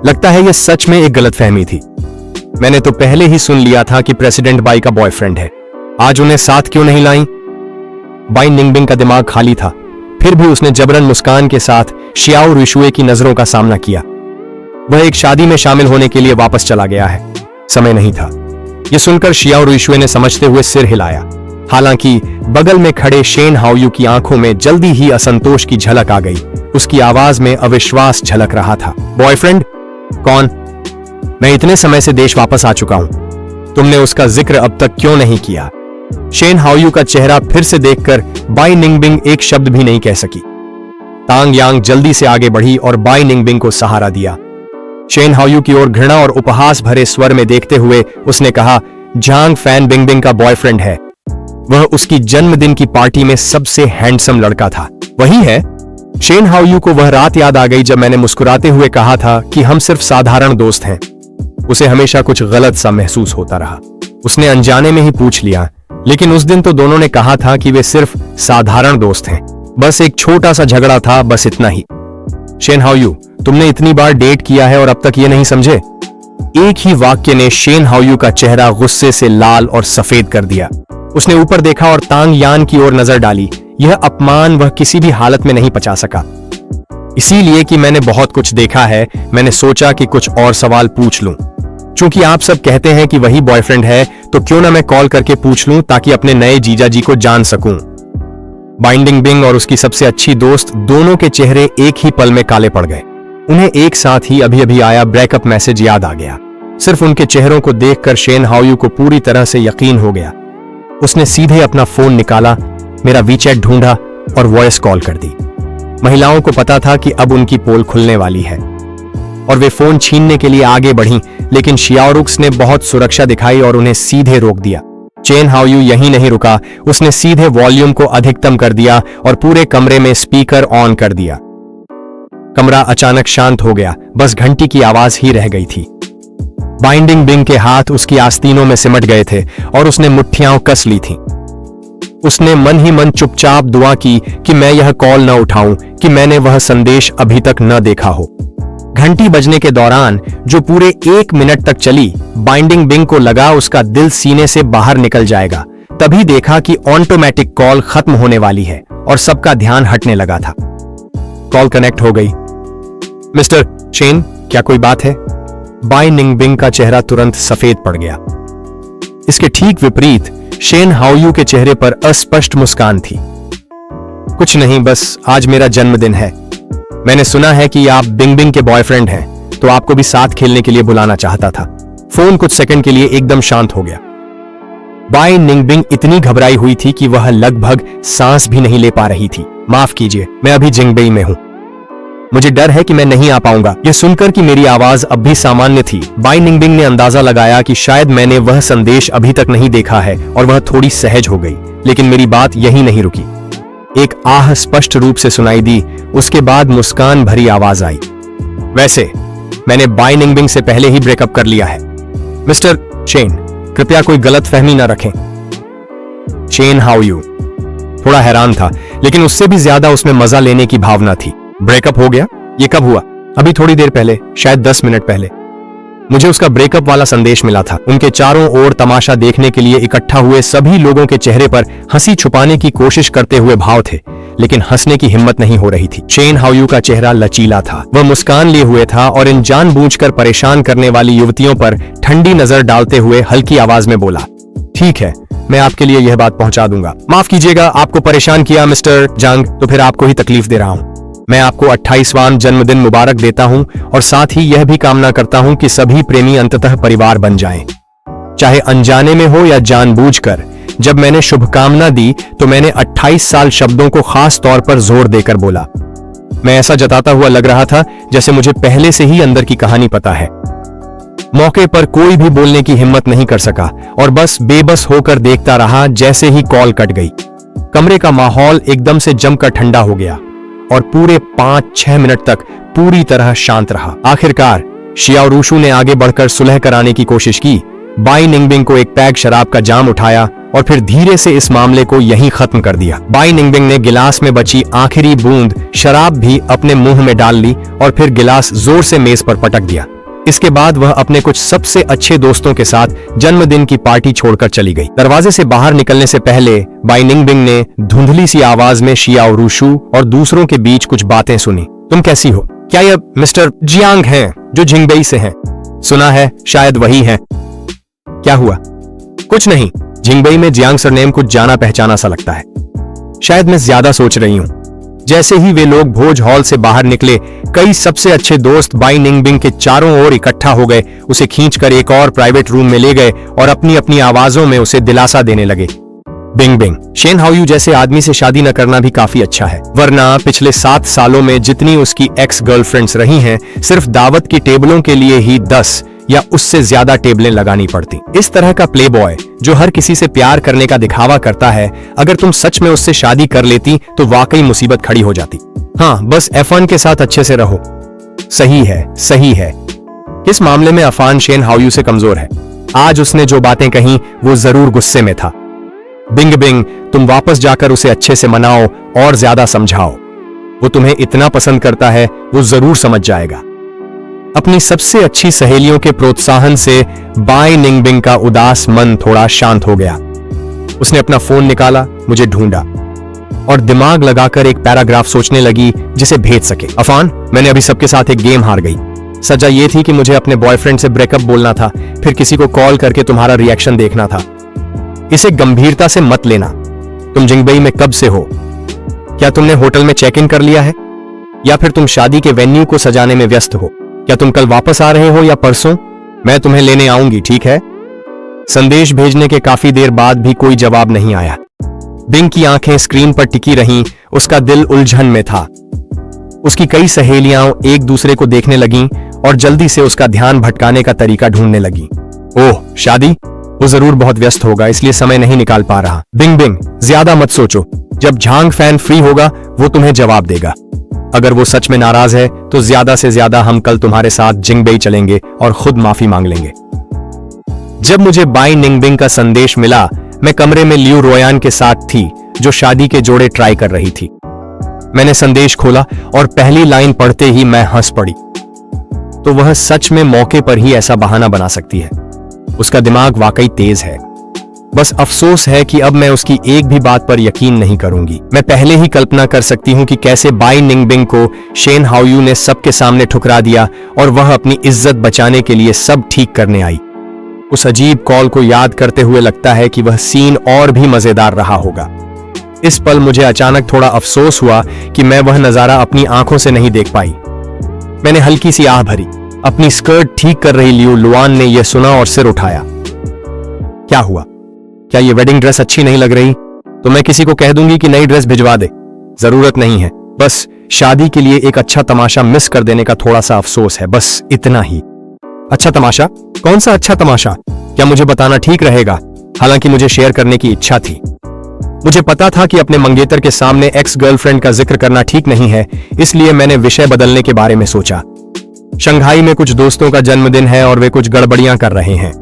लगता है यह सच में एक गलतफहमी थी। मैंने तो पहले ही सुन लिया था कि प्रेसिडेंट बाई का बॉयफ्रेंड है। आज उन्हें साथ क्यों नहीं लाई? बाई निंगबिंग का दिमाग खाली था। फिर भी उसने जबरन मुस्कान के साथ शियाओ रुशुए की नजरों का सामना किया। वह एक शादी में शामिल होने के लिए वापस चला गया है। समय नहीं था। यह सुनकर शियाओ रुशुए ने समझते हुए सिर हिलाया। हालांकि बगल में खड़े शेन हाओयू की आंखों में जल्दी ही असंतोष की झलक आ गई। उसकी आवाज में अविश्वास झलक रहा था। बॉयफ्रेंड? कौन? मैं इतने समय से देश वापस आ चुका हूं, तुमने उसका जिक्र अब तक क्यों नहीं किया? शेन हाओयू का चेहरा फिर से देखकर बाई निंगबिंग एक शब्द भी नहीं कह सकी। तांग यांग जल्दी से आगे बढ़ी और बाई निंगबिंग को सहारा दिया। शेन हाओयू की ओर घृणा और उपहास भरे स्वर में देखते हुए उसने कहा, झांग फैन बिंगबिंग का बॉयफ्रेंड है। वह उसकी जन्मदिन की पार्टी में सबसे हैंडसम लड़का था। वही है? शेन हाओयू को वह रात याद आ गई जब मैंने मुस्कुराते हुए कहा था कि हम सिर्फ साधारण दोस्त हैं। उसे हमेशा कुछ गलत सा महसूस होता रहा। उसने अनजाने में ही पूछ लिया, लेकिन उस दिन तो दोनों ने कहा था कि वे सिर्फ साधारण दोस्त हैं। बस एक छोटा सा झगड़ा था, बस इतना ही। शेन हाओयू, तुमने इतनी बार डेट किया है और अब तक ये नहीं समझे? एक ही वाक्य ने शेन हाओयू का चेहरा गुस्से से लाल और सफेद कर दिया। उसने ऊपर देखा और तांग यान की ओर नजर डाली। यह अपमान वह किसी भी हालत में नहीं पचा सका। इसीलिए कि मैंने बहुत कुछ देखा है, मैंने सोचा कि कुछ और सवाल पूछ लूं। चूंकि आप सब कहते हैं कि वही बॉयफ्रेंड है, तो क्यों ना मैं कॉल करके पूछ लूं ताकि अपने नए जीजा जी को जान सकूं। बाइंडिंग बिंग और उसकी सबसे अच्छी दोस्त दोनों के चेहरे एक ही पल में काले पड़ गए। उन्हें एक साथ ही अभी अभी आया ब्रेकअप मैसेज याद आ गया। सिर्फ उनके चेहरों को देखकर शेन हाओयू को पूरी तरह से यकीन हो गया। उसने सीधे अपना फोन निकाला, मेरा वीचैट ढूंढा और वॉइस कॉल कर दी। महिलाओं को पता था कि अब उनकी पोल खुलने वाली है और वे फोन छीनने के लिए आगे बढ़ीं, लेकिन शियाओरुक्स ने बहुत सुरक्षा दिखाई और उन्हें सीधे रोक दिया। शेन हाओयू यहीं नहीं रुका, उसने सीधे वॉल्यूम को अधिकतम कर दिया और पूरे कमरे में स्पीकर ऑन कर दिया। कमरा अचानक शांत हो गया, बस घंटी की आवाज ही रह गई थी। बाइंडिंग बिंग के हाथ उसकी आस्तीनों में सिमट गए थे और उसने मुट्ठियां कस ली थीं। उसने मन ही मन चुपचाप दुआ की कि मैं यह कॉल न उठाऊं, कि मैंने वह संदेश अभी तक न देखा हो। घंटी बजने के दौरान, जो पूरे 1 मिनट तक चली, बाइंडिंग बिंग को लगा उसका दिल सीने से बाहर निकल जाएगा। तभी देखा कि ऑटोमेटिक कॉल खत्म होने वाली है और सबका ध्यान हटने लगा था। कॉल कनेक्ट हो गई। मिस्टर शेन, क्या कोई बात है? बाई निंगबिंग का चेहरा तुरंत सफेद पड़ गया। इसके ठीक विपरीत शेन हाओयू के चेहरे पर अस्पष्ट मुस्कान थी। कुछ नहीं, बस आज मेरा जन्मदिन है। मैंने सुना है कि आप बिंगबिंग के बॉयफ्रेंड हैं, तो आपको भी साथ खेलने के लिए बुलाना चाहता था। फोन कुछ सेकंड के लिए एकदम शांत हो गया। बाई निंगबिंग इतनी घबराई हुई थी कि वह लगभग सांस भी नहीं ले पा रही थी। माफ कीजिए, मैं अभी जिंगबई में हूं। मुझे डर है कि मैं नहीं आ पाऊंगा। यह सुनकर कि मेरी आवाज अब भी सामान्य थी, बाई निंगबिंग ने अंदाजा लगाया कि शायद मैंने वह संदेश अभी तक नहीं देखा है और वह थोड़ी सहज हो गई। लेकिन मेरी बात यहीं नहीं रुकी। एक आह स्पष्ट रूप से सुनाई दी, उसके बाद मुस्कान भरी आवाज आई। वैसे मैंने बाई निंगबिंग से पहले ही ब्रेकअप कर लिया है। मिस्टर शेन, कृपया कोई गलतफहमी न रखें। शेन हाओयू थोड़ा हैरान था, लेकिन उससे भी ज्यादा उसमें मजा लेने की भावना थी। ब्रेकअप हो गया? ये कब हुआ? अभी थोड़ी देर पहले, शायद 10 मिनट पहले। मुझे उसका ब्रेकअप वाला संदेश मिला था। उनके चारों ओर तमाशा देखने के लिए इकट्ठा हुए सभी लोगों के चेहरे पर हंसी छुपाने की कोशिश करते हुए भाव थे, लेकिन हंसने की हिम्मत नहीं हो रही थी। शेन हाओयू का चेहरा लचीला था, वह मुस्कान लिए हुए था और इन जानबूझकर परेशान करने वाली युवतियों पर ठंडी नजर डालते हुए हल्की आवाज में बोला, ठीक है, मैं आपके लिए यह बात पहुंचा दूंगा। माफ कीजिएगा, आपको परेशान किया मिस्टर जांग, तो फिर आपको ही तकलीफ दे रहा हूं। मैं आपको 28वां जन्मदिन मुबारक देता हूं और साथ ही यह भी कामना करता हूं कि सभी प्रेमी अंततः परिवार बन जाएं, चाहे अनजाने में हो या जानबूझकर। जब मैंने शुभकामना दी तो मैंने 28 साल शब्दों को खास तौर पर जोर देकर बोला। मैं ऐसा जताता हुआ लग रहा था जैसे मुझे पहले से ही अंदर की कहानी पता है। मौके पर कोई भी बोलने की हिम्मत नहीं कर सका और बस बेबस होकर देखता रहा जैसे ही कॉल कट गई। कमरे का माहौल एकदम से जमकर ठंडा हो गया और पूरे 5-6 मिनट तक पूरी तरह शांत रहा। आखिरकार शियाओरुशु ने आगे बढ़कर सुलह कराने की कोशिश की। बाई निंगबिंग को एक पैग शराब का जाम उठाया और फिर धीरे से इस मामले को यहीं खत्म कर दिया। बाई निंगबिंग ने गिलास में बची आखिरी बूंद शराब भी अपने मुंह में डाल ली और फिर गिलास जोर से मेज पर पटक दिया। इसके बाद वह अपने कुछ सबसे अच्छे दोस्तों के साथ जन्मदिन की पार्टी छोड़कर चली गई। दरवाजे से बाहर निकलने से पहले बाई निंगबिंग ने धुंधली सी आवाज में शियाओरुशु और दूसरों के बीच कुछ बातें सुनी। तुम कैसी हो? क्या यह मिस्टर जियांग हैं जो जिंगबई से हैं? सुना है शायद वही हैं। क्या हुआ? कुछ नहीं, जिंगबई में जियांग सरनेम कुछ जाना पहचाना सा लगता है। शायद मैं ज्यादा सोच रही हूं। जैसे ही वे लोग भोज हॉल से बाहर निकले, कई सबसे अच्छे दोस्त बाई निंगबिंग के चारों ओर इकट्ठा हो गए, उसे खींचकर एक और प्राइवेट रूम में ले गए और अपनी अपनी आवाजों में उसे दिलासा देने लगे। बिंग बिंग, शेन हाओयू जैसे आदमी से शादी न करना भी काफी अच्छा है, वरना पिछले 7 सालों में जितनी उसकी एक्स गर्लफ्रेंड्स रही हैं, सिर्फ दावत की टेबलों के लिए ही 10 या उससे ज्यादा टेबलें लगानी पड़ती। इस तरह का प्ले बॉय जो हर किसी से प्यार करने का दिखावा करता है, अगर तुम सच में उससे शादी कर लेती तो वाकई मुसीबत खड़ी हो जाती। हाँ, बस F1 के साथ अच्छे से रहो। सही है, सही है। इस मामले में अफान शेन हाओयू से कमजोर है। आज उसने जो बातें कही वो जरूर गुस्से में था। बिंग बिंग, तुम वापस जाकर उसे अच्छे से मनाओ और ज्यादा समझाओ। वो तुम्हें इतना पसंद करता है, वो जरूर समझ जाएगा। अपनी सबसे अच्छी सहेलियों के प्रोत्साहन से बाई निंगबिंग का उदास मन थोड़ा शांत हो गया। उसने अपना फोन निकाला, मुझे ढूंढा और दिमाग लगाकर एक पैराग्राफ सोचने लगी जिसे भेज सके। अफान, मैंने अभी सबके साथ एक गेम हार गई। सजा ये थी कि मुझे अपने बॉयफ्रेंड से ब्रेकअप बोलना था, फिर किसी को कॉल करके तुम्हारा रिएक्शन देखना था। इसे गंभीरता से मत लेना। तुम जिंगबई में कब से हो? क्या तुमने होटल में चेक इन कर लिया है, या फिर तुम शादी के वेन्यू को सजाने में व्यस्त हो? क्या तुम कल वापस आ रहे हो या परसों? मैं तुम्हें लेने आऊंगी, ठीक है? संदेश भेजने के काफी देर बाद भी कोई जवाब नहीं आया। बिंग की आंखें स्क्रीन पर टिकी रहीं, उसका दिल उलझन में था। उसकी कई सहेलियां एक दूसरे को देखने लगीं और जल्दी से उसका ध्यान भटकाने का तरीका ढूंढने लगीं। ओह, शादी? वो जरूर बहुत व्यस्त होगा, इसलिए समय नहीं निकाल पा रहा। बिंग बिंग, ज्यादा मत सोचो। जब झांग फैन फ्री होगा वो तुम्हें जवाब देगा। अगर वो सच में नाराज है तो ज्यादा से ज्यादा हम कल तुम्हारे साथ जिंगबई चलेंगे और खुद माफी मांग लेंगे। जब मुझे बाई निंगबिंग का संदेश मिला, मैं कमरे में लियू रोयान के साथ थी, जो शादी के जोड़े ट्राई कर रही थी। मैंने संदेश खोला और पहली लाइन पढ़ते ही मैं हंस पड़ी। तो वह सच में मौके पर ही ऐसा बहाना बना सकती है। उसका दिमाग वाकई तेज है। बस अफसोस है कि अब मैं उसकी एक भी बात पर यकीन नहीं करूंगी। मैं पहले ही कल्पना कर सकती हूं कि कैसे बाई निंगबिंग को शेन हाओयू ने सबके सामने ठुकरा दिया और वह अपनी इज्जत बचाने के लिए सब ठीक करने आई। उस अजीब कॉल को याद करते हुए लगता है कि वह सीन और भी मजेदार रहा होगा। इस पल मुझे अचानक थोड़ा अफसोस हुआ कि मैं वह नजारा अपनी आंखों से नहीं देख पाई। मैंने हल्की सी आह भरी। अपनी स्कर्ट ठीक कर रही लियू लुआन ने यह सुना और सिर उठाया। क्या हुआ? क्या ये वेडिंग ड्रेस अच्छी नहीं लग रही? तो मैं किसी को कह दूंगी कि नई ड्रेस भिजवा दे। जरूरत नहीं है, बस शादी के लिए एक अच्छा तमाशा मिस कर देने का थोड़ा सा अफसोस है, बस इतना ही। अच्छा तमाशा? कौन सा अच्छा तमाशा? क्या मुझे बताना ठीक रहेगा? हालांकि मुझे शेयर करने की इच्छा थी। मुझे पता था कि अपने मंगेतर के सामने एक्स गर्लफ्रेंड का जिक्र करना ठीक नहीं है, इसलिए मैंने विषय बदलने के बारे में सोचा। शंघाई में कुछ दोस्तों का जन्मदिन है और वे कुछ गड़बड़ियां कर रहे हैं।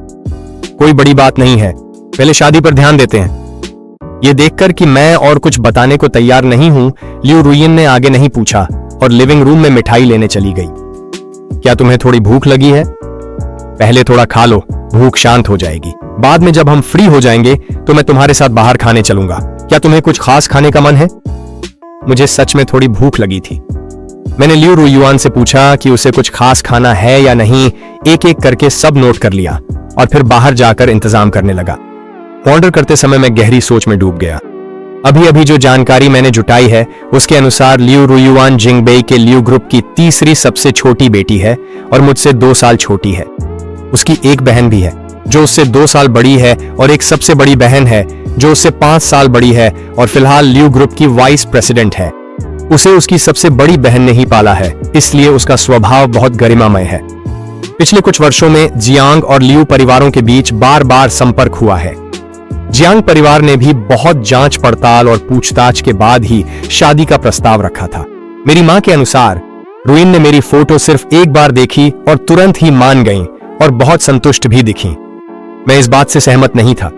कोई बड़ी बात नहीं है, पहले शादी पर ध्यान देते हैं। यह देखकर कि मैं और कुछ बताने को तैयार नहीं हूं, लियू रुयन ने आगे नहीं पूछा और लिविंग रूम में मिठाई लेने चली गई। क्या तुम्हें थोड़ी भूख लगी है? पहले थोड़ा खा लो, भूख शांत हो जाएगी। बाद में जब हम फ्री हो जाएंगे तो मैं तुम्हारे साथ बाहर खाने चलूंगा। क्या तुम्हें कुछ खास खाने का मन है? मुझे सच में थोड़ी भूख लगी थी। मैंने लियू रुयुआन से पूछा कि उसे कुछ खास खाना है या नहीं। एक एक करके सब नोट कर लिया और फिर बाहर जाकर इंतजाम करने लगा। ऑर्डर करते समय मैं गहरी सोच में डूब गया। अभी अभी जो जानकारी मैंने जुटाई है उसके अनुसार लियू रुयुआन जिंगबई के लियू ग्रुप की तीसरी सबसे छोटी बेटी है और मुझसे 2 साल छोटी है। उसकी एक बहन भी है जो उससे 2 साल बड़ी है और एक सबसे बड़ी बहन है जो उससे 5 साल बड़ी है और फिलहाल लियू ग्रुप की वाइस प्रेसिडेंट है। उसे उसकी सबसे बड़ी बहन ने ही पाला है, इसलिए उसका स्वभाव बहुत गरिमामय है। पिछले कुछ वर्षों में जियांग और लियू परिवारों के बीच बार बार संपर्क हुआ है। जियांग परिवार ने भी बहुत जांच पड़ताल और पूछताछ के बाद ही शादी का प्रस्ताव रखा था। मेरी मां के अनुसार रुइन ने मेरी फोटो सिर्फ एक बार देखी और तुरंत ही मान गईं और बहुत संतुष्ट भी दिखी। मैं इस बात से सहमत नहीं था।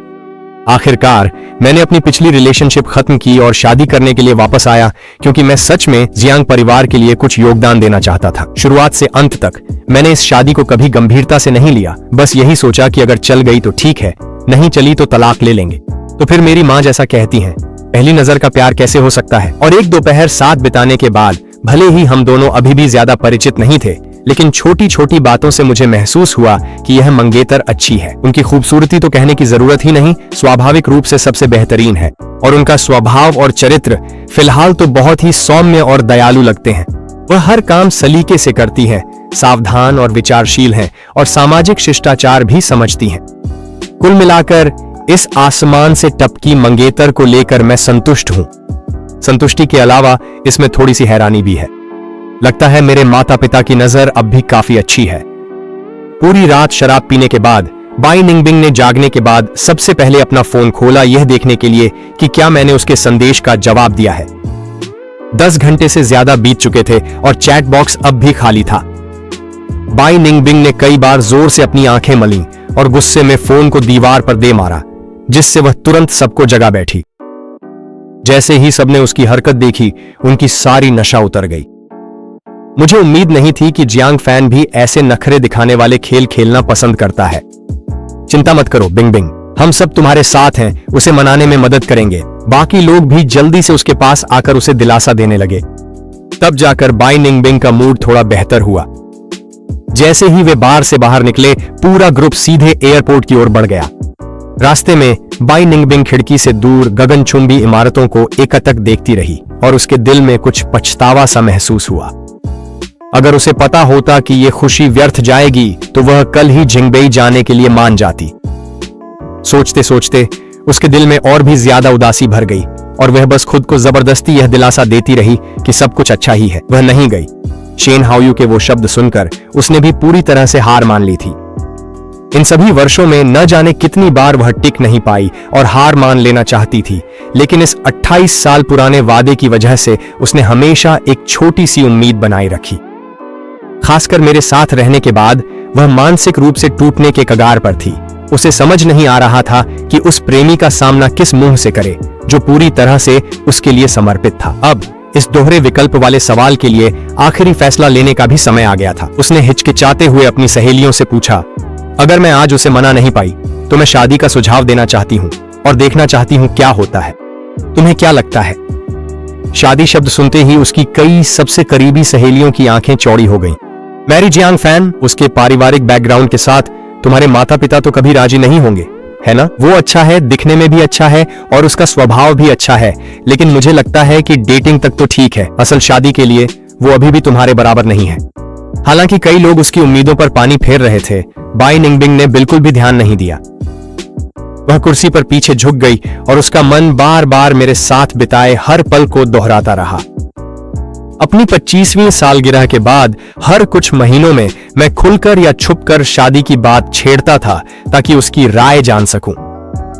आखिरकार मैंने अपनी पिछली रिलेशनशिप खत्म की और शादी करने के लिए वापस आया क्योंकि मैं सच में जियांग परिवार के लिए कुछ योगदान देना चाहता था। शुरुआत से अंत तक मैंने इस शादी को कभी गंभीरता से नहीं लिया, बस यही सोचा कि अगर चल गई तो ठीक है, नहीं चली तो तलाक ले लेंगे। तो फिर मेरी माँ जैसा कहती हैं, पहली नजर का प्यार कैसे हो सकता है। और एक दोपहर साथ बिताने के बाद भले ही हम दोनों अभी भी ज्यादा परिचित नहीं थे, लेकिन छोटी छोटी बातों से मुझे महसूस हुआ कि यह मंगेतर अच्छी है। उनकी खूबसूरती तो कहने की जरूरत ही नहीं, स्वाभाविक रूप से सबसे बेहतरीन है, और उनका स्वभाव और चरित्र फिलहाल तो बहुत ही सौम्य और दयालु लगते हैं। वह हर काम सलीके से करती है, सावधान और विचारशील हैं, और सामाजिक शिष्टाचार भी समझती हैं। कुल मिलाकर इस आसमान से टपकी मंगेतर को लेकर मैं संतुष्ट हूं। संतुष्टि के अलावा इसमें थोड़ी सी हैरानी भी है। लगता है मेरे माता पिता की नजर अब भी काफी अच्छी है। पूरी रात शराब पीने के बाद बाई निंगबिंग ने जागने के बाद सबसे पहले अपना फोन खोला, यह देखने के लिए कि क्या मैंने उसके संदेश का जवाब दिया है। 10 घंटे से ज्यादा बीत चुके थे और चैट बॉक्स अब भी खाली था। बाई निंगबिंग ने कई बार जोर से अपनी आंखें मली और गुस्से में फोन को दीवार पर दे मारा, जिससे वह तुरंत सबको जगा बैठी। जैसे ही सबने उसकी हरकत देखी, उनकी सारी नशा उतर गई। मुझे उम्मीद नहीं थी कि जियांग फैन भी ऐसे नखरे दिखाने वाले खेल खेलना पसंद करता है। चिंता मत करो बिंग बिंग, हम सब तुम्हारे साथ हैं, उसे मनाने में मदद करेंगे। बाकी लोग भी जल्दी से उसके पास आकर उसे दिलासा देने लगे। तब जाकर बाई निंगबिंग का मूड थोड़ा बेहतर हुआ। जैसे ही वे बार से बाहर निकले, पूरा ग्रुप सीधे एयरपोर्ट की ओर बढ़ गया। रास्ते में बाई निंगबिंग खिड़की से दूर गगनचुंबी इमारतों को एकटक देखती रही और उसके दिल में कुछ पछतावा सा महसूस हुआ। अगर उसे पता होता कि यह खुशी व्यर्थ जाएगी तो वह कल ही जिंगबेई जाने के लिए मान जाती। सोचते सोचते उसके दिल में और भी ज्यादा उदासी भर गई और वह बस खुद को जबरदस्ती यह दिलासा देती रही कि सब कुछ अच्छा ही है। वह नहीं गई। शेन हाओयू के वो शब्द सुनकर उसने भी पूरी तरह से हार मान ली थी। इन सभी वर्षों में न जाने कितनी बार वह टिक नहीं पाई और हार मान लेना चाहती थी, लेकिन इस 28 साल पुराने वादे की वजह से उसने हमेशा एक छोटी सी उम्मीद बनाए रखी। खासकर मेरे साथ रहने के बाद वह मानसिक रूप से टूटने के कगार पर थी। उसे समझ नहीं आ रहा था कि उस प्रेमी का सामना किस मुंह से करे जो पूरी तरह से उसके लिए समर्पित था। अब इस दोहरे विकल्प वाले सवाल के लिए आखिरी फैसला लेने का भी समय आ गया था। उसने हिचकिचाते हुए अपनी सहेलियों से पूछा, अगर मैं आज उसे मना नहीं पाई तो मैं शादी का सुझाव देना चाहती हूँ और देखना चाहती हूँ क्या होता है। तुम्हें क्या लगता है? शादी शब्द सुनते ही उसकी कई सबसे करीबी सहेलियों की आंखें चौड़ी हो गईं। मैरी जियांग फैन, उसके पारिवारिक बैकग्राउंड के साथ तुम्हारे माता पिता तो कभी राजी नहीं होंगे, है ना? वो अच्छा है, दिखने में भी अच्छा है और उसका स्वभाव भी अच्छा है, लेकिन मुझे लगता है कि डेटिंग तक तो ठीक है, असल शादी के लिए वो अभी भी तुम्हारे बराबर नहीं है। हालांकि कई लोग उसकी उम्मीदों पर पानी फेर रहे थे, बाई निंगबिंग ने बिल्कुल भी ध्यान नहीं दिया। वह कुर्सी पर पीछे झुक गई और उसका मन बार बार मेरे साथ बिताए हर पल को दोहराता रहा। अपनी 25वीं सालगिरह के बाद हर कुछ महीनों में मैं खुलकर या छुपकर शादी की बात छेड़ता था ताकि उसकी राय जान सकूं।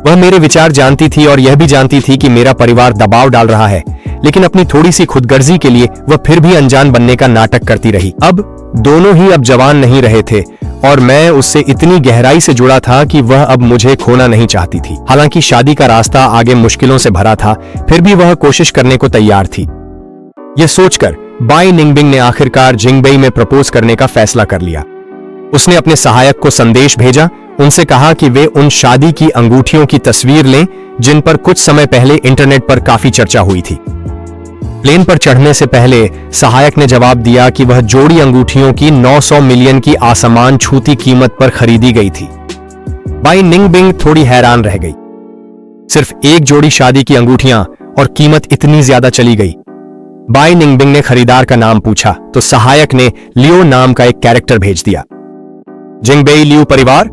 वह मेरे विचार जानती थी और यह भी जानती थी कि मेरा परिवार दबाव डाल रहा है, लेकिन अपनी थोड़ी सी खुदगर्जी के लिए वह फिर भी अनजान बनने का नाटक करती रही। अब दोनों ही अब जवान नहीं रहे थे और मैं उससे इतनी गहराई से जुड़ा था कि वह अब मुझे खोना नहीं चाहती थी। हालांकि शादी का रास्ता आगे मुश्किलों से भरा था, फिर भी वह कोशिश करने को तैयार थी। यह सोचकर बाई निंगबिंग ने आखिरकार जिंगबेई में प्रपोज करने का फैसला कर लिया। उसने अपने सहायक को संदेश भेजा, उनसे कहा कि वे उन शादी की अंगूठियों की तस्वीर लें जिन पर कुछ समय पहले इंटरनेट पर काफी चर्चा हुई थी। प्लेन पर चढ़ने से पहले सहायक ने जवाब दिया कि वह जोड़ी अंगूठियों की 900 मिलियन की आसमान छूती कीमत पर खरीदी गई थी। बाई निंगबिंग थोड़ी हैरान रह गई। सिर्फ एक जोड़ी शादी की अंगूठियां और कीमत इतनी ज्यादा चली गई। बाई निंगबिंग ने खरीदार का नाम पूछा तो सहायक ने लियो नाम का एक कैरेक्टर भेज दिया। जिंगबेई लियो परिवार,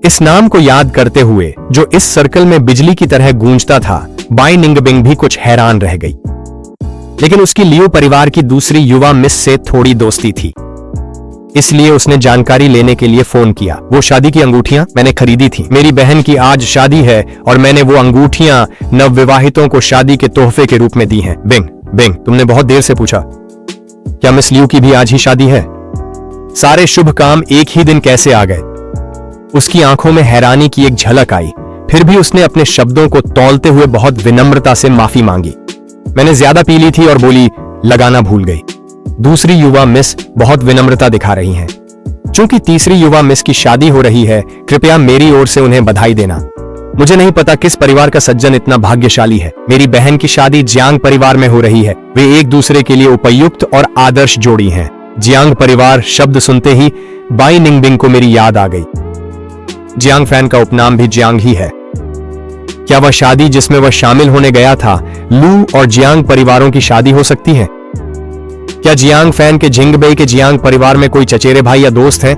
इस नाम को याद करते हुए जो इस सर्कल में बिजली की तरह गूंजता था, बाई निंगबिंग भी कुछ हैरान रह गई। लेकिन उसकी लियो परिवार की दूसरी युवा मिस से थोड़ी दोस्ती थी, इसलिए उसने जानकारी लेने के लिए फोन किया। वो शादी की अंगूठियां मैंने खरीदी थी। मेरी बहन की आज शादी है और मैंने वो अंगूठियां नवविवाहितों को शादी के तोहफे के रूप में दी हैं। बिंग बिंग, तुमने बहुत देर से पूछा, क्या मिस लियो की भी आज ही शादी है? सारे शुभ काम एक ही दिन कैसे आ गए? उसकी आंखों में हैरानी की एक झलक आई, फिर भी उसने अपने शब्दों को तौलते हुए बहुत विनम्रता से माफी मांगी। मैंने ज्यादा पी ली थी और बोली, लगाना भूल गई। दूसरी युवा मिस बहुत विनम्रता दिखा रही हैं। चूंकि तीसरी युवा मिस की शादी हो रही है, कृपया मेरी ओर से उन्हें बधाई देना। मुझे नहीं पता किस परिवार का सज्जन इतना भाग्यशाली है। मेरी बहन की शादी जियांग परिवार में हो रही है। वे एक दूसरे के लिए उपयुक्त और आदर्श जोड़ी हैं। जियांग परिवार शब्द सुनते ही बाई निंगबिंग को मेरी याद आ गई। जियांग फैन का उपनाम भी जियांग ही है। क्या वह शादी जिसमें वह शामिल होने गया था लू और जियांग परिवारों की शादी हो सकती है? क्या जियांग फैन के जिंगबेई के जियांग परिवार में कोई चचेरे भाई या दोस्त है?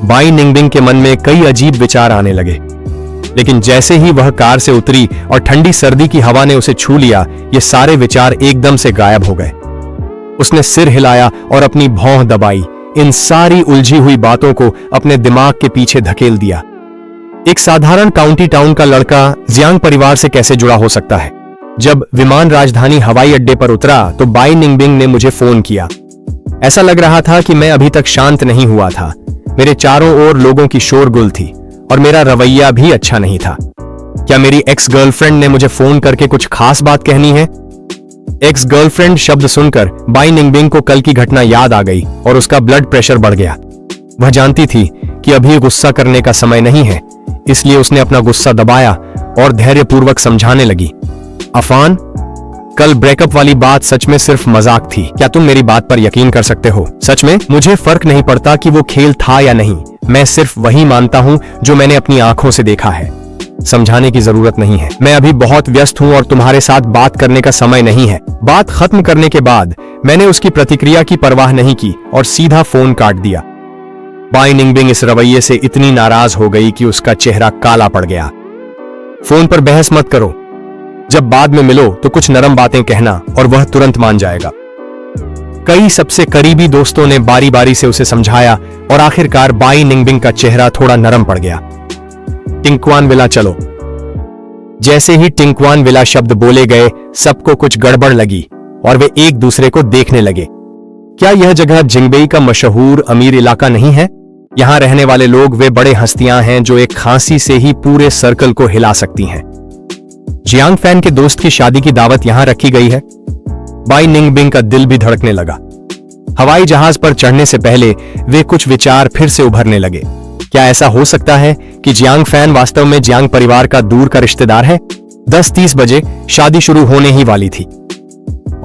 बाई निंगबिंग के मन में कई अजीब विचार आने लगे, लेकिन जैसे ही वह कार से उतरी और ठंडी सर्दी की हवा ने उसे छू लिया, ये सारे विचार एकदम से गायब हो गए। उसने सिर हिलाया और अपनी भौं दबाई, इन सारी उलझी हुई बातों को अपने दिमाग के पीछे धकेल दिया। एक साधारण काउंटी टाउन का लड़का जियांग परिवार से कैसे जुड़ा हो सकता है? जब विमान राजधानी हवाई अड्डे पर उतरा तो बाई निंगबिंग ने मुझे फोन किया। ऐसा लग रहा था कि मैं अभी तक शांत नहीं हुआ था। मेरे चारों ओर लोगों की शोरगुल थी और मेरा रवैया भी अच्छा नहीं था। क्या मेरी एक्स गर्लफ्रेंड ने मुझे फोन करके कुछ खास बात कहनी है? एक्स गर्लफ्रेंड शब्द सुनकर बाई निंगबिंग को कल की घटना याद आ गई और उसका ब्लड प्रेशर बढ़ गया। वह जानती थी कि अभी गुस्सा करने का समय नहीं है, इसलिए उसने अपना गुस्सा दबाया और धैर्यपूर्वक समझाने लगी। अफान, कल ब्रेकअप वाली बात सच में सिर्फ मजाक थी। क्या तुम मेरी बात पर यकीन कर सकते हो? सच में मुझे फर्क नहीं पड़ता कि वो खेल था या नहीं, मैं सिर्फ वही मानता हूं जो मैंने अपनी आंखों से देखा है। समझाने की जरूरत नहीं है, मैं अभी बहुत व्यस्त हूं और तुम्हारे साथ बात करने का समय नहीं है। बात खत्म करने के बाद मैंने उसकी प्रतिक्रिया की परवाह नहीं की और सीधा फोन काट दिया। बाई निंगबिंग इस रवैये से इतनी नाराज हो गई कि उसका चेहरा काला पड़ गया। फोन पर बहस मत करो, जब बाद में मिलो तो कुछ नरम बातें कहना और वह तुरंत मान जाएगा। कई सबसे करीबी दोस्तों ने बारी बारी से उसे समझाया और आखिरकार बाई निंगबिंग का चेहरा थोड़ा नरम पड़ गया। टिंकवान विला चलो। जैसे ही टिंकवान विला शब्द बोले गए, सबको कुछ गड़बड़ लगी और वे एक दूसरे को देखने लगे। क्या यह जगह जिंगबेई का मशहूर अमीर इलाका नहीं है? यहां रहने वाले लोग वे बड़े हस्तियां हैं जो एक खांसी से ही पूरे सर्कल को हिला सकती हैं। जियांग फैन के दोस्त की शादी की दावत यहां रखी गई है। बाई निंगबिंग का दिल भी धड़कने लगा। हवाई जहाज पर चढ़ने से पहले वे कुछ विचार फिर से उभरने लगे। क्या ऐसा हो सकता है कि जियांग फैन वास्तव में जियांग परिवार का दूर का रिश्तेदार है? 10:30 बजे शादी शुरू होने ही वाली थी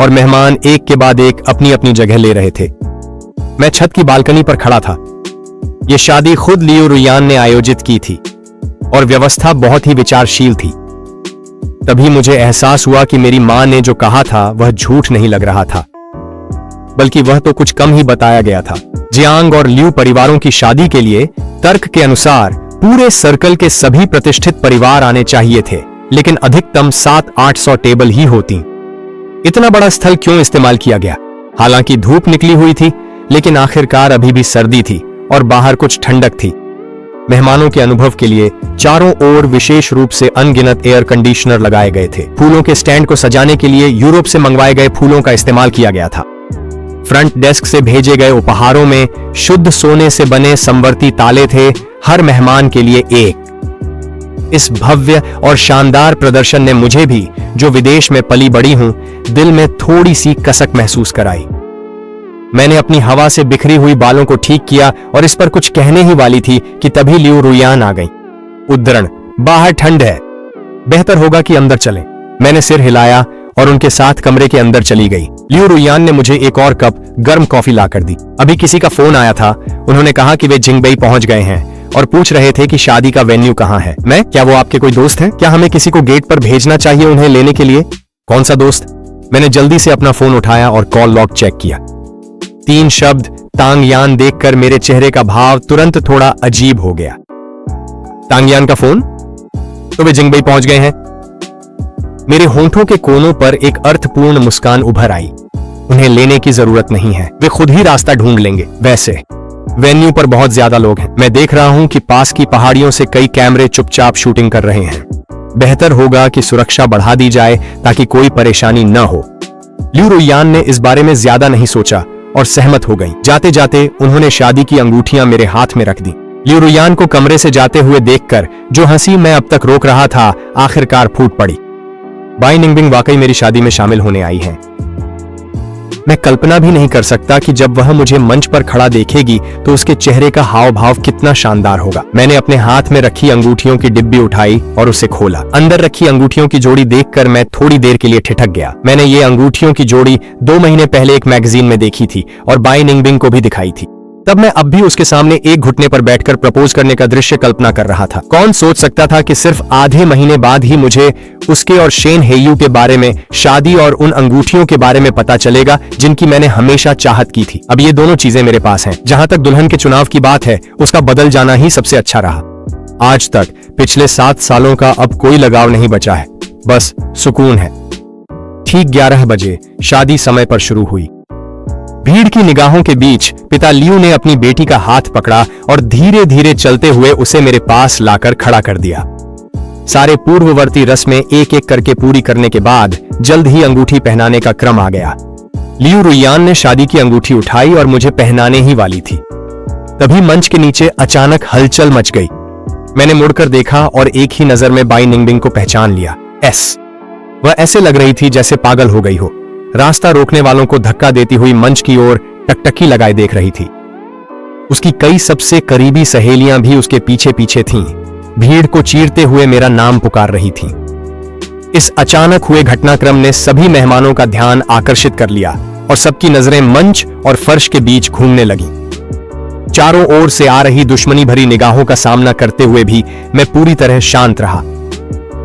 और मेहमान एक के बाद एक अपनी अपनी जगह ले रहे थे। मैं छत की बालकनी पर खड़ा था। यह शादी खुद लियू रुयान ने आयोजित की थी और व्यवस्था बहुत ही विचारशील थी। तभी मुझे एहसास हुआ कि मेरी मां ने जो कहा था वह झूठ नहीं लग रहा था, बल्कि वह तो कुछ कम ही बताया गया था। जियांग और लियू परिवारों की शादी के लिए तर्क के अनुसार पूरे सर्कल के सभी प्रतिष्ठित परिवार आने चाहिए थे, लेकिन अधिकतम 700-800 टेबल ही होती। इतना बड़ा स्थल क्यों इस्तेमाल किया गया? हालांकि धूप निकली हुई थी, लेकिन आखिरकार अभी भी सर्दी थी और बाहर कुछ ठंडक थी। मेहमानों के अनुभव के लिए चारों ओर विशेष रूप से अनगिनत एयर कंडीशनर लगाए गए थे। फूलों के स्टैंड को सजाने के लिए यूरोप से मंगवाए गए फूलों का इस्तेमाल किया गया था। फ्रंट डेस्क से भेजे गए उपहारों में शुद्ध सोने से बने संवर्ती ताले थे, हर मेहमान के लिए एक। इस भव्य और शानदार प्रदर्शन ने मुझे भी, जो विदेश में पली बड़ी हूं, दिल में थोड़ी सी कसक महसूस कराई। मैंने अपनी हवा से बिखरी हुई बालों को ठीक किया और इस पर कुछ कहने ही वाली थी कि तभी लियू रुयान आ गई। उद्धरण, बाहर ठंड है, बेहतर होगा कि अंदर चलें। मैंने सिर हिलाया और उनके साथ कमरे के अंदर चली गई। लियू रुयान ने मुझे एक और कप गर्म कॉफी लाकर दी। अभी किसी का फोन आया था। उन्होंने कहा कि वे जिंगबेई पहुंच गए हैं और पूछ रहे थे कि शादी का वेन्यू कहां है। मैं, क्या वो आपके कोई दोस्त हैं? क्या हमें किसी को गेट पर भेजना चाहिए उन्हें लेने के लिए? कौन सा दोस्त? मैंने जल्दी से अपना फोन उठाया और कॉल लॉग चेक किया। 3 शब्द तांगयान देखकर मेरे चेहरे का भाव तुरंत थोड़ा अजीब हो गया। तांगयान का फोन? तो वे जिंगबेई पहुंच गए हैं। मेरे होंठों के कोनों पर एक अर्थपूर्ण मुस्कान उभर आई। उन्हें लेने की जरूरत नहीं है, वे खुद ही रास्ता ढूंढ लेंगे। वैसे वेन्यू पर बहुत ज्यादा लोग हैं। मैं देख रहा हूं कि पास की पहाड़ियों से कई कैमरे चुपचाप शूटिंग कर रहे हैं। बेहतर होगा कि सुरक्षा बढ़ा दी जाए ताकि कोई परेशानी न हो। लियू रुयान ने इस बारे में ज्यादा नहीं सोचा और सहमत हो गई। जाते जाते उन्होंने शादी की अंगूठियां मेरे हाथ में रख दी। लियू रुयान को कमरे से जाते हुए देखकर जो हंसी मैं अब तक रोक रहा था, आखिरकार फूट पड़ी। बाई निंगबिंग वाकई मेरी शादी में शामिल होने आई हैं। मैं कल्पना भी नहीं कर सकता कि जब वह मुझे मंच पर खड़ा देखेगी तो उसके चेहरे का हाव भाव कितना शानदार होगा। मैंने अपने हाथ में रखी अंगूठियों की डिब्बी उठाई और उसे खोला। अंदर रखी अंगूठियों की जोड़ी देखकर मैं थोड़ी देर के लिए ठिठक गया। मैंने ये अंगूठियों की जोड़ी 2 महीने पहले एक मैगजीन में देखी थी और बाई निंगबिंग को भी दिखाई थी। तब मैं अब भी उसके सामने एक घुटने पर बैठकर प्रपोज करने का दृश्य कल्पना कर रहा था। कौन सोच सकता था कि सिर्फ आधे महीने बाद ही मुझे उसके और शेन हेयू के बारे में, शादी और उन अंगूठियों के बारे में पता चलेगा जिनकी मैंने हमेशा चाहत की थी। अब ये दोनों चीजें मेरे पास हैं। जहां तक दुल्हन के चुनाव की बात है, उसका बदल जाना ही सबसे अच्छा रहा। आज तक पिछले 7 सालों का अब कोई लगाव नहीं बचा है, बस सुकून है। ठीक 11 बजे शादी समय पर शुरू हुई। भीड़ की निगाहों के बीच पिता लियू ने अपनी बेटी का हाथ पकड़ा और धीरे धीरे चलते हुए उसे मेरे पास लाकर खड़ा कर दिया। सारे पूर्ववर्ती रस्में एक एक करके पूरी करने के बाद जल्द ही अंगूठी पहनाने का क्रम आ गया। लियू रुयान ने शादी की अंगूठी उठाई और मुझे पहनाने ही वाली थी। तभी मंच के नीचे अचानक हलचल मच गई। मैंने मुड़कर देखा और एक ही नजर में बाई निंगबिंग को पहचान लिया। वह ऐसे लग रही थी जैसे पागल हो गई हो। रास्ता रोकने वालों को धक्का देती हुई मंच की ओर टकटकी लगाए देख रही थी। उसकी कई सबसे करीबी सहेलियां भी उसके पीछे पीछे थीं, भीड़ को चीरते हुए मेरा नाम पुकार रही थीं। इस अचानक हुए घटनाक्रम ने सभी मेहमानों का ध्यान आकर्षित कर लिया और सबकी नजरें मंच और फर्श के बीच घूमने लगीं। चारों ओर से आ रही दुश्मनी भरी निगाहों का सामना करते हुए भी मैं पूरी तरह शांत रहा।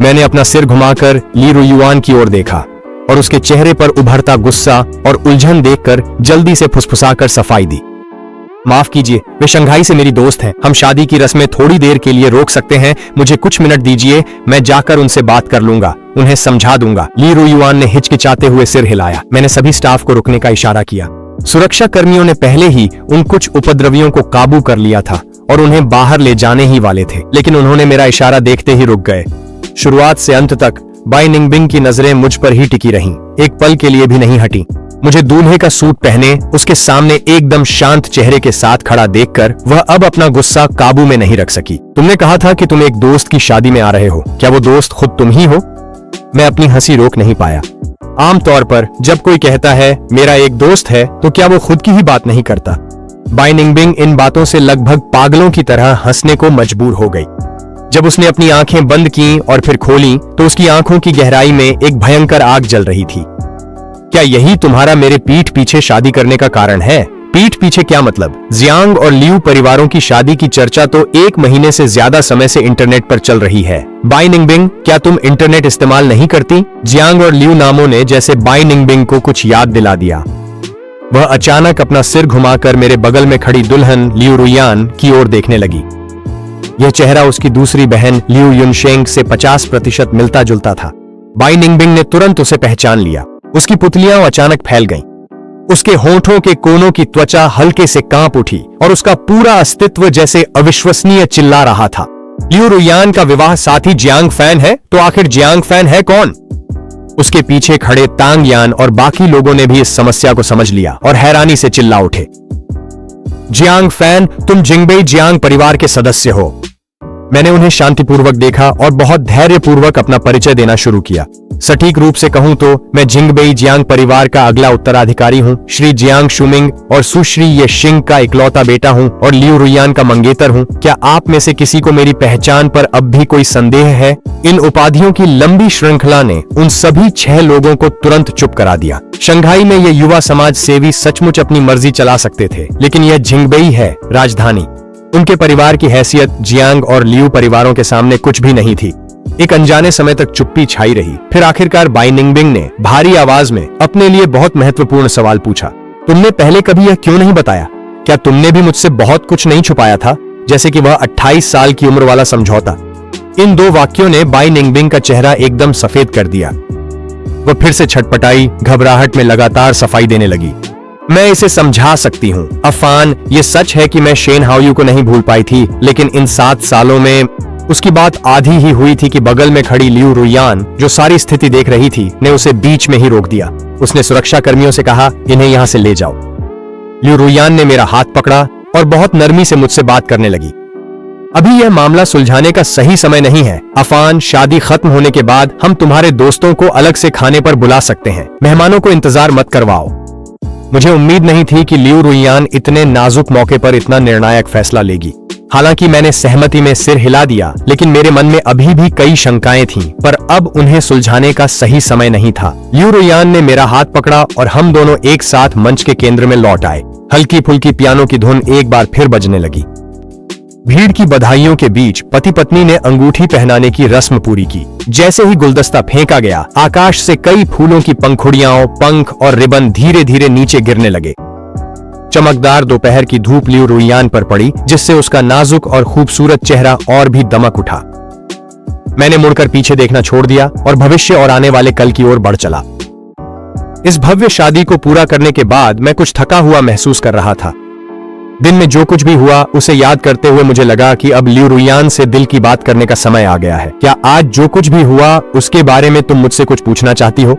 मैंने अपना सिर घुमाकर ली रुयुआन की ओर देखा और उसके चेहरे पर उभरता गुस्सा और उलझन देखकर जल्दी से फुसफुसाकर सफाई दी। माफ कीजिए, वे शंघाई से मेरी दोस्त हैं। हम शादी की रस्में थोड़ी देर के लिए रोक सकते हैं। मुझे कुछ मिनट दीजिए, मैं जाकर उनसे बात कर लूंगा, उन्हें समझा दूंगा। ली रुयुआन ने हिचकिचाते हुए सिर हिलाया। मैंने सभी स्टाफ को रुकने का इशारा किया। सुरक्षा कर्मियों ने पहले ही उन कुछ उपद्रवियों को काबू कर लिया था और उन्हें बाहर ले जाने ही वाले थे, लेकिन उन्होंने मेरा इशारा देखते ही रुक गए। शुरुआत से अंत तक बाई निंगबिंग की नजरें मुझ पर ही टिकी रहीं, एक पल के लिए भी नहीं हटी। मुझे दूल्हे का सूट पहने उसके सामने एकदम शांत चेहरे के साथ खड़ा देखकर वह अब अपना गुस्सा काबू में नहीं रख सकी। तुमने कहा था कि तुम एक दोस्त की शादी में आ रहे हो, क्या वो दोस्त खुद तुम ही हो? मैं अपनी हंसी रोक नहीं पाया। आमतौर पर जब कोई कहता है मेरा एक दोस्त है, तो क्या वो खुद की ही बात नहीं करता? बाई निंगबिंग इन बातों से लगभग पागलों की तरह हंसने को मजबूर हो गई। जब उसने अपनी आंखें बंद की और फिर खोली तो उसकी आंखों की गहराई में एक भयंकर आग जल रही थी। क्या यही तुम्हारा मेरे पीठ पीछे शादी करने का कारण है? पीठ पीछे क्या मतलब? जियांग और लियू परिवारों की शादी की चर्चा तो 1 महीने से ज्यादा समय से इंटरनेट पर चल रही है। बाई निंगबिंग, क्या तुम इंटरनेट इस्तेमाल नहीं करती? जियांग और लियू नामों ने जैसे बाई निंगबिंग को कुछ याद दिला दिया। वह अचानक अपना सिर घुमाकर मेरे बगल में खड़ी दुल्हन लियू रुयान की ओर देखने लगी। यह चेहरा उसकी दूसरी बहन लियू युनशेंग से 50% मिलता जुलता था। बाई निंगबिंग ने तुरंत उसे पहचान लिया। उसकी पुतलियां अचानक फैल गईं। उसके होठों के कोनों की त्वचा हल्के से कांप उठी और उसका पूरा अस्तित्व जैसे अविश्वसनीय चिल्ला रहा था। लियू रुयान का विवाह साथी जियांग फैन है, तो आखिर जियांग फैन है कौन? उसके पीछे खड़े तांग यान और बाकी लोगों ने भी इस समस्या को समझ लिया और हैरानी से चिल्ला उठे। जियांग फैन, तुम जिंगबेई जियांग परिवार के सदस्य हो। मैंने उन्हें शांतिपूर्वक देखा और बहुत धैर्यपूर्वक अपना परिचय देना शुरू किया। सटीक रूप से कहूं तो मैं जिंगबेई जियांग परिवार का अगला उत्तराधिकारी हूं। श्री जियांग शुमिंग और सुश्री ये शिंग का इकलौता बेटा हूं और लियू रुयान का मंगेतर हूं। क्या आप में से किसी को मेरी पहचान पर अब भी कोई संदेह है? इन उपाधियों की लंबी श्रृंखला ने उन सभी 6 लोगों को तुरंत चुप करा दिया। शंघाई में ये युवा समाज सेवी सचमुच अपनी मर्जी चला सकते थे, लेकिन यह जिंगबेई है, राजधानी। उनके परिवार की हैसियत जियांग और लियू परिवारों के सामने कुछ भी नहीं थी। एक अनजाने समय तक चुप्पी छाई रही। फिर आखिरकार बाई निंगबिंग ने भारी आवाज में अपने लिए बहुत महत्वपूर्ण सवाल पूछा। तुमने पहले कभी यह क्यों नहीं बताया? क्या तुमने भी मुझसे बहुत कुछ नहीं छुपाया था, जैसे कि वह 28 साल की उम्र वाला समझौता? इन 2 वाक्यों ने बाई निंगबिंग का चेहरा एकदम सफेद कर दिया। वह फिर से छटपटाई, घबराहट में लगातार सफाई देने लगी। मैं इसे समझा सकती हूँ अफान, ये सच है कि मैं शेन हाओयू को नहीं भूल पाई थी, लेकिन इन 7 सालों में उसकी बात आधी ही हुई थी कि बगल में खड़ी लियू रुयान, जो सारी स्थिति देख रही थी, ने उसे बीच में ही रोक दिया। उसने सुरक्षा कर्मियों से कहा, इन्हें यहां से ले जाओ। लियू रुयान ने मेरा हाथ पकड़ा और बहुत नरमी से मुझसे बात करने लगी। अभी यह मामला सुलझाने का सही समय नहीं है अफान। शादी खत्म होने के बाद हम तुम्हारे दोस्तों को अलग से खाने पर बुला सकते हैं। मेहमानों को इंतजार मत करवाओ। मुझे उम्मीद नहीं थी कि लियू रुइयान इतने नाजुक मौके पर इतना निर्णायक फैसला लेगी। हालांकि मैंने सहमति में सिर हिला दिया, लेकिन मेरे मन में अभी भी कई शंकाएं थीं, पर अब उन्हें सुलझाने का सही समय नहीं था। लियू रुइयान ने मेरा हाथ पकड़ा और हम दोनों एक साथ मंच के केंद्र में लौट आए। हल्की फुल्की पियानो की धुन एक बार फिर बजने लगी। भीड़ की बधाइयों के बीच पति पत्नी ने अंगूठी पहनाने की रस्म पूरी की। जैसे ही गुलदस्ता फेंका गया, आकाश से कई फूलों की पंखुड़ियां, पंख और रिबन धीरे धीरे नीचे गिरने लगे। चमकदार दोपहर की धूप लियू रुइयान पर पड़ी, जिससे उसका नाजुक और खूबसूरत चेहरा और भी दमक उठा। मैंने मुड़कर पीछे देखना छोड़ दिया और भविष्य और आने वाले कल की ओर बढ़ चला। इस भव्य शादी को पूरा करने के बाद मैं कुछ थका हुआ महसूस कर रहा था। दिन में जो कुछ भी हुआ उसे याद करते हुए मुझे लगा कि अब लियू रुइयान से दिल की बात करने का समय आ गया है। क्या आज जो कुछ भी हुआ उसके बारे में तुम मुझसे कुछ पूछना चाहती हो?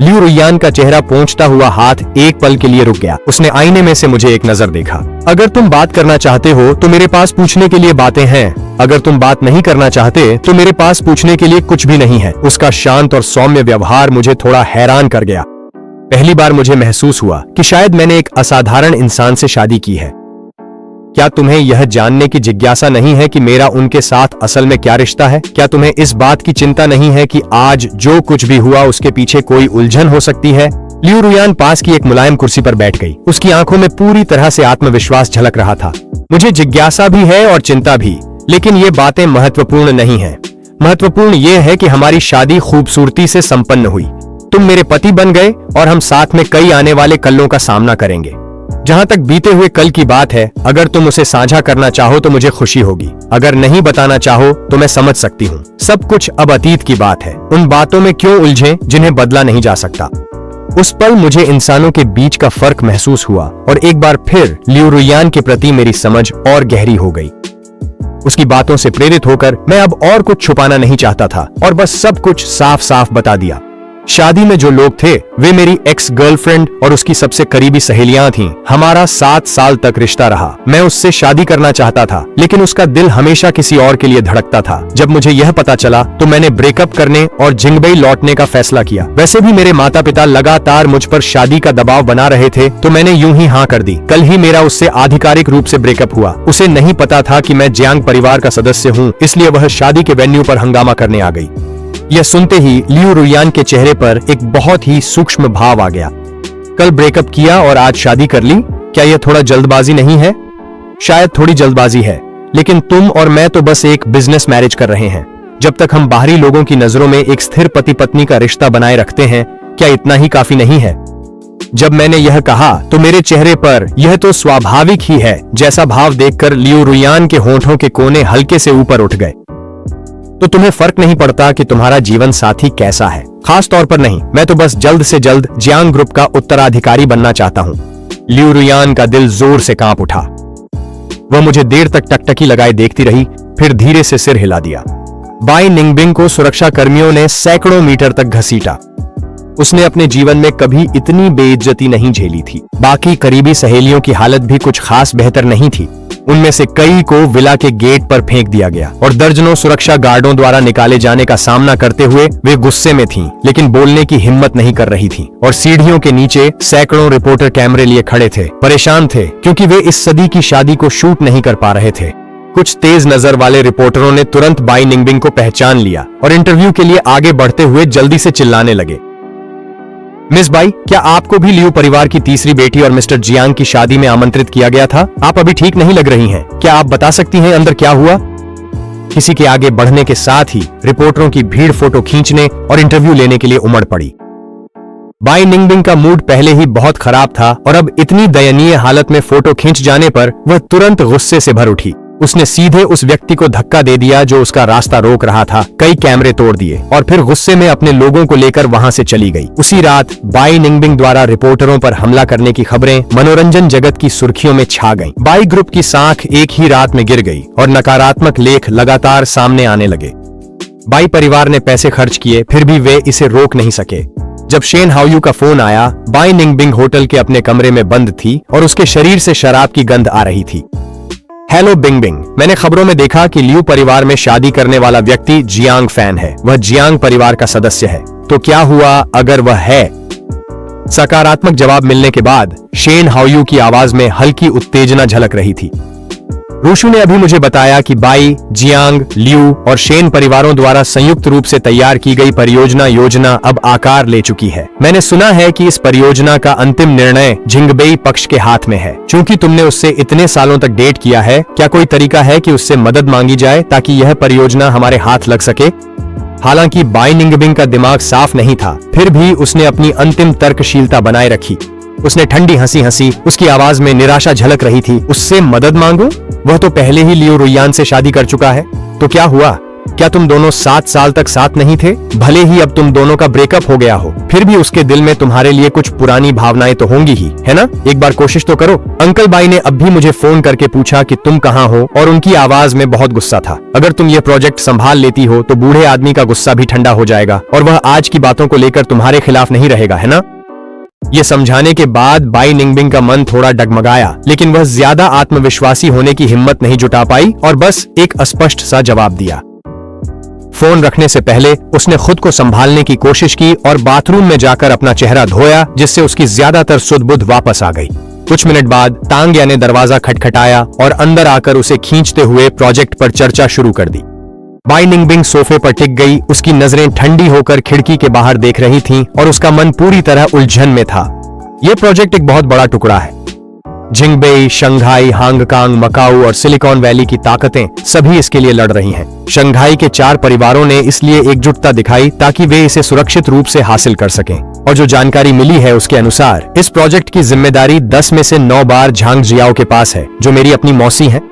लियू रुइयान का चेहरा पोंछता हुआ हाथ एक पल के लिए रुक गया। उसने आईने में से मुझे एक नजर देखा। अगर तुम बात करना चाहते हो तो मेरे पास पूछने के लिए बातें हैं। अगर तुम बात नहीं करना चाहते तो मेरे पास पूछने के लिए कुछ भी नहीं है। उसका शांत और सौम्य व्यवहार मुझे थोड़ा हैरान कर गया। पहली बार मुझे महसूस हुआ कि शायद मैंने एक असाधारण इंसान से शादी की है। क्या तुम्हें यह जानने की जिज्ञासा नहीं है कि मेरा उनके साथ असल में क्या रिश्ता है? क्या तुम्हें इस बात की चिंता नहीं है कि आज जो कुछ भी हुआ उसके पीछे कोई उलझन हो सकती है? लियू रुइयान पास की एक मुलायम कुर्सी पर बैठ गई। उसकी आंखों में पूरी तरह से आत्मविश्वास झलक रहा था। मुझे जिज्ञासा भी है और चिंता भी, लेकिन ये बातें महत्वपूर्ण नहीं है। महत्वपूर्ण ये है कि हमारी शादी खूबसूरती से संपन्न हुई। तुम मेरे पति बन गए और हम साथ में कई आने वाले कलों का सामना करेंगे। जहां तक बीते हुए कल की बात है, अगर तुम उसे साझा करना चाहो तो मुझे खुशी होगी। अगर नहीं बताना चाहो तो मैं समझ सकती हूँ। सब कुछ अब अतीत की बात है। उन बातों में क्यों उलझें जिन्हें बदला नहीं जा सकता। उस पल मुझे इंसानों के बीच का फर्क महसूस हुआ और एक बार फिर लियू रुइयान के प्रति मेरी समझ और गहरी हो गई। उसकी बातों से प्रेरित होकर मैं अब और कुछ छुपाना नहीं चाहता था और बस सब कुछ साफ साफ बता दिया। शादी में जो लोग थे वे मेरी एक्स गर्लफ्रेंड और उसकी सबसे करीबी सहेलियां थीं। हमारा 7 साल तक रिश्ता रहा। मैं उससे शादी करना चाहता था, लेकिन उसका दिल हमेशा किसी और के लिए धड़कता था। जब मुझे यह पता चला तो मैंने ब्रेकअप करने और जिंगबई लौटने का फैसला किया। वैसे भी मेरे माता पिता लगातार मुझ पर शादी का दबाव बना रहे थे, तो मैंने यूं ही हाँ कर दी। कल ही मेरा उससे आधिकारिक रूप से ब्रेकअप हुआ। उसे नहीं पता था कि मैं जियांग परिवार का सदस्य हूँ, इसलिए वह शादी के वेन्यू पर हंगामा करने आ गई। यह सुनते ही लियू रुइयान के चेहरे पर एक बहुत ही सूक्ष्म भाव आ गया। कल ब्रेकअप किया और आज शादी कर ली? क्या यह थोड़ा जल्दबाजी नहीं है? शायद थोड़ी जल्दबाजी है, लेकिन तुम और मैं तो बस एक बिजनेस मैरिज कर रहे हैं। जब तक हम बाहरी लोगों की नजरों में एक स्थिर पति पत्नी का रिश्ता बनाए रखते हैं, क्या इतना ही काफी नहीं है? जब मैंने यह कहा तो मेरे चेहरे पर यह तो स्वाभाविक ही है जैसा भाव देखकर लियू रुइयान के होंठों के कोने हल्के से ऊपर उठ गए। तो तुम्हें फर्क नहीं पड़ता कि तुम्हारा जीवन साथी कैसा है? खास तौर पर नहीं, मैं तो बस जल्द से जल्द जियांग ग्रुप का उत्तराधिकारी बनना चाहता हूँ। लियू रुइयान का दिल जोर से कांप उठा। वह मुझे देर तक टकटकी लगाए देखती रही, फिर धीरे से सिर हिला दिया। बाई निंगबिंग को सुरक्षा कर्मियों ने सैकड़ों मीटर तक घसीटा। उसने अपने जीवन में कभी इतनी बेइज्जती नहीं झेली थी। बाकी करीबी सहेलियों की हालत भी कुछ खास बेहतर नहीं थी। उनमें से कई को विला के गेट पर फेंक दिया गया और दर्जनों सुरक्षा गार्डों द्वारा निकाले जाने का सामना करते हुए वे गुस्से में थीं, लेकिन बोलने की हिम्मत नहीं कर रही थीं। और सीढ़ियों के नीचे सैकड़ों रिपोर्टर कैमरे लिए खड़े थे, परेशान थे क्योंकि वे इस सदी की शादी को शूट नहीं कर पा रहे थे। कुछ तेज नजर वाले रिपोर्टरों ने तुरंत बाई निंगबिंग को पहचान लिया और इंटरव्यू के लिए आगे बढ़ते हुए जल्दी से चिल्लाने लगे। मिस बाई, क्या आपको भी लियू परिवार की तीसरी बेटी और मिस्टर जियांग की शादी में आमंत्रित किया गया था? आप अभी ठीक नहीं लग रही हैं। क्या आप बता सकती हैं अंदर क्या हुआ? किसी के आगे बढ़ने के साथ ही रिपोर्टरों की भीड़ फोटो खींचने और इंटरव्यू लेने के लिए उमड़ पड़ी। बाई निंगबिंग का मूड पहले ही बहुत खराब था और अब इतनी दयनीय हालत में फोटो खींच जाने पर वह तुरंत गुस्से से भर उठी। उसने सीधे उस व्यक्ति को धक्का दे दिया जो उसका रास्ता रोक रहा था, कई कैमरे तोड़ दिए और फिर गुस्से में अपने लोगों को लेकर वहां से चली गई। उसी रात बाई निंगबिंग द्वारा रिपोर्टरों पर हमला करने की खबरें मनोरंजन जगत की सुर्खियों में छा गईं। बाई ग्रुप की साख एक ही रात में गिर गई और नकारात्मक लेख लगातार सामने आने लगे। बाई परिवार ने पैसे खर्च किए, फिर भी वे इसे रोक नहीं सके। जब शेन हाओयू का फोन आया, बाई निंगबिंग होटल के अपने कमरे में बंद थी और उसके शरीर से शराब की गंध आ रही थी। हेलो बिंगबिंग, मैंने खबरों में देखा कि लियू परिवार में शादी करने वाला व्यक्ति जियांग फैन है। वह जियांग परिवार का सदस्य है। तो क्या हुआ अगर वह है? सकारात्मक जवाब मिलने के बाद शेन हाओयू की आवाज में हल्की उत्तेजना झलक रही थी। रूशु ने अभी मुझे बताया कि बाई, जियांग, लियू और शेन परिवारों द्वारा संयुक्त रूप से तैयार की गई परियोजना योजना अब आकार ले चुकी है। मैंने सुना है कि इस परियोजना का अंतिम निर्णय जिंगबेई पक्ष के हाथ में है। चूंकि तुमने उससे इतने सालों तक डेट किया है, क्या कोई तरीका है कि उससे मदद मांगी जाए ताकि यह परियोजना हमारे हाथ लग सके? हालांकि बाई निंगबिंग का दिमाग साफ नहीं था, फिर भी उसने अपनी अंतिम तर्कशीलता बनाए रखी। उसने ठंडी हंसी हंसी, उसकी आवाज में निराशा झलक रही थी। उससे मदद मांगो? वह तो पहले ही लियू रुयान से शादी कर चुका है। तो क्या हुआ? क्या तुम दोनों 7 साल तक साथ नहीं थे? भले ही अब तुम दोनों का ब्रेकअप हो गया हो, फिर भी उसके दिल में तुम्हारे लिए कुछ पुरानी भावनाएं तो होंगी ही, है ना? एक बार कोशिश तो करो। अंकल बाई ने अब भी मुझे फोन करके पूछा कि तुम कहाँ हो, और उनकी आवाज में बहुत गुस्सा था। अगर तुम ये प्रोजेक्ट संभाल लेती हो तो बूढ़े आदमी का गुस्सा भी ठंडा हो जाएगा और वह आज की बातों को लेकर तुम्हारे खिलाफ नहीं रहेगा, है ना? ये समझाने के बाद बाई निंगबिंग का मन थोड़ा डगमगाया, लेकिन वह ज्यादा आत्मविश्वासी होने की हिम्मत नहीं जुटा पाई और बस एक अस्पष्ट सा जवाब दिया। फोन रखने से पहले उसने खुद को संभालने की कोशिश की और बाथरूम में जाकर अपना चेहरा धोया, जिससे उसकी ज्यादातर सुध-बुध वापस आ गई। कुछ मिनट बाद तांग्या ने दरवाजा खटखटाया और अंदर आकर उसे खींचते हुए प्रोजेक्ट पर चर्चा शुरू कर दी। बाई निंगबिंग सोफे पर टिक गई, उसकी नजरें ठंडी होकर खिड़की के बाहर देख रही थीं और उसका मन पूरी तरह उलझन में था। यह प्रोजेक्ट एक बहुत बड़ा टुकड़ा है। जिंगबेई, शंघाई, हांगकांग, मकाऊ और सिलिकॉन वैली की ताकतें सभी इसके लिए लड़ रही हैं। शंघाई के 4 परिवारों ने इसलिए एकजुटता दिखाई ताकि वे इसे सुरक्षित रूप से हासिल कर सकें। और जो जानकारी मिली है उसके अनुसार इस प्रोजेक्ट की जिम्मेदारी 10 में से 9 बार झांग जियाओ के पास है, जो मेरी अपनी मौसी हैं।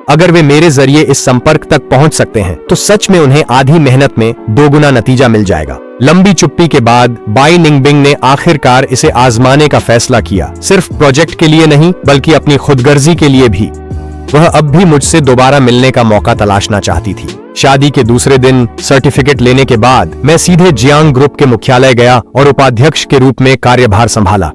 अगर वे मेरे जरिए इस संपर्क तक पहुंच सकते हैं तो सच में उन्हें आधी मेहनत में 2 गुना नतीजा मिल जाएगा। लंबी चुप्पी के बाद बाई निंगबिंग ने आखिरकार इसे आजमाने का फैसला किया, सिर्फ प्रोजेक्ट के लिए नहीं बल्कि अपनी खुदगर्जी के लिए भी। वह अब भी मुझसे दोबारा मिलने का मौका तलाशना चाहती थी। शादी के दूसरे दिन सर्टिफिकेट लेने के बाद मैं सीधे जियांग ग्रुप के मुख्यालय गया और उपाध्यक्ष के रूप में कार्यभार संभाला।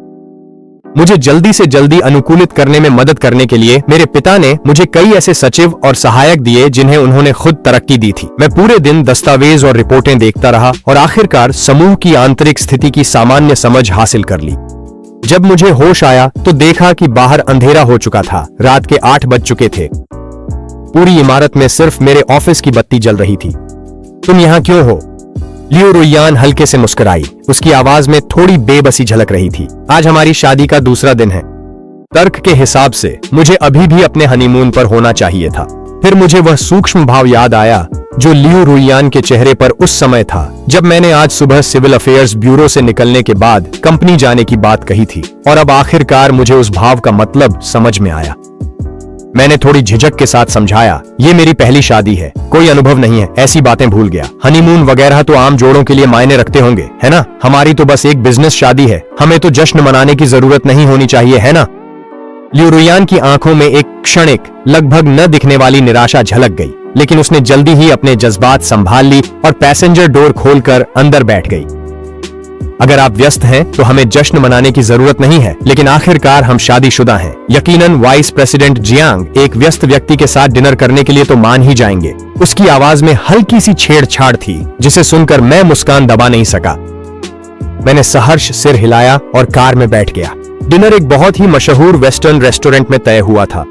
मुझे जल्दी से जल्दी अनुकूलित करने में मदद करने के लिए मेरे पिता ने मुझे कई ऐसे सचिव और सहायक दिए जिन्हें उन्होंने खुद तरक्की दी थी। मैं पूरे दिन दस्तावेज और रिपोर्टें देखता रहा और आखिरकार समूह की आंतरिक स्थिति की सामान्य समझ हासिल कर ली। जब मुझे होश आया तो देखा कि बाहर अंधेरा हो चुका था। रात के 8 बज चुके थे। पूरी इमारत में सिर्फ मेरे ऑफिस की बत्ती जल रही थी। तुम यहाँ क्यों हो? लियू रुयान हल्के से मुस्कुराई। उसकी आवाज में थोड़ी बेबसी झलक रही थी। आज हमारी शादी का दूसरा दिन है। तर्क के हिसाब से मुझे अभी भी अपने हनीमून पर होना चाहिए था। फिर मुझे वह सूक्ष्म भाव याद आया जो लियू रुयान के चेहरे पर उस समय था जब मैंने आज सुबह सिविल अफेयर्स ब्यूरो से निकलने के बाद कंपनी जाने की बात कही थी। और अब आखिरकार मुझे उस भाव का मतलब समझ में आया। मैंने थोड़ी झिझक के साथ समझाया, ये मेरी पहली शादी है, कोई अनुभव नहीं है, ऐसी बातें भूल गया। हनीमून वगैरह तो आम जोड़ों के लिए मायने रखते होंगे, है ना? हमारी तो बस एक बिजनेस शादी है, हमें तो जश्न मनाने की जरूरत नहीं होनी चाहिए, है ना? लियू रुयान की आंखों में एक क्षणिक, लगभग न दिखने वाली निराशा झलक गई, लेकिन उसने जल्दी ही अपने जज्बात संभाल ली और पैसेंजर डोर खोलकर अंदर बैठ गई। अगर आप व्यस्त हैं तो हमें जश्न मनाने की जरूरत नहीं है, लेकिन आखिरकार हम शादीशुदा हैं। यकीनन वाइस प्रेसिडेंट जियांग एक व्यस्त व्यक्ति के साथ डिनर करने के लिए तो मान ही जाएंगे। उसकी आवाज में हल्की सी छेड़छाड़ थी जिसे सुनकर मैं मुस्कान दबा नहीं सका। मैंने सहर्ष सिर हिलाया और कार में बैठ गया। डिनर एक बहुत ही मशहूर वेस्टर्न रेस्टोरेंट में तय हुआ था।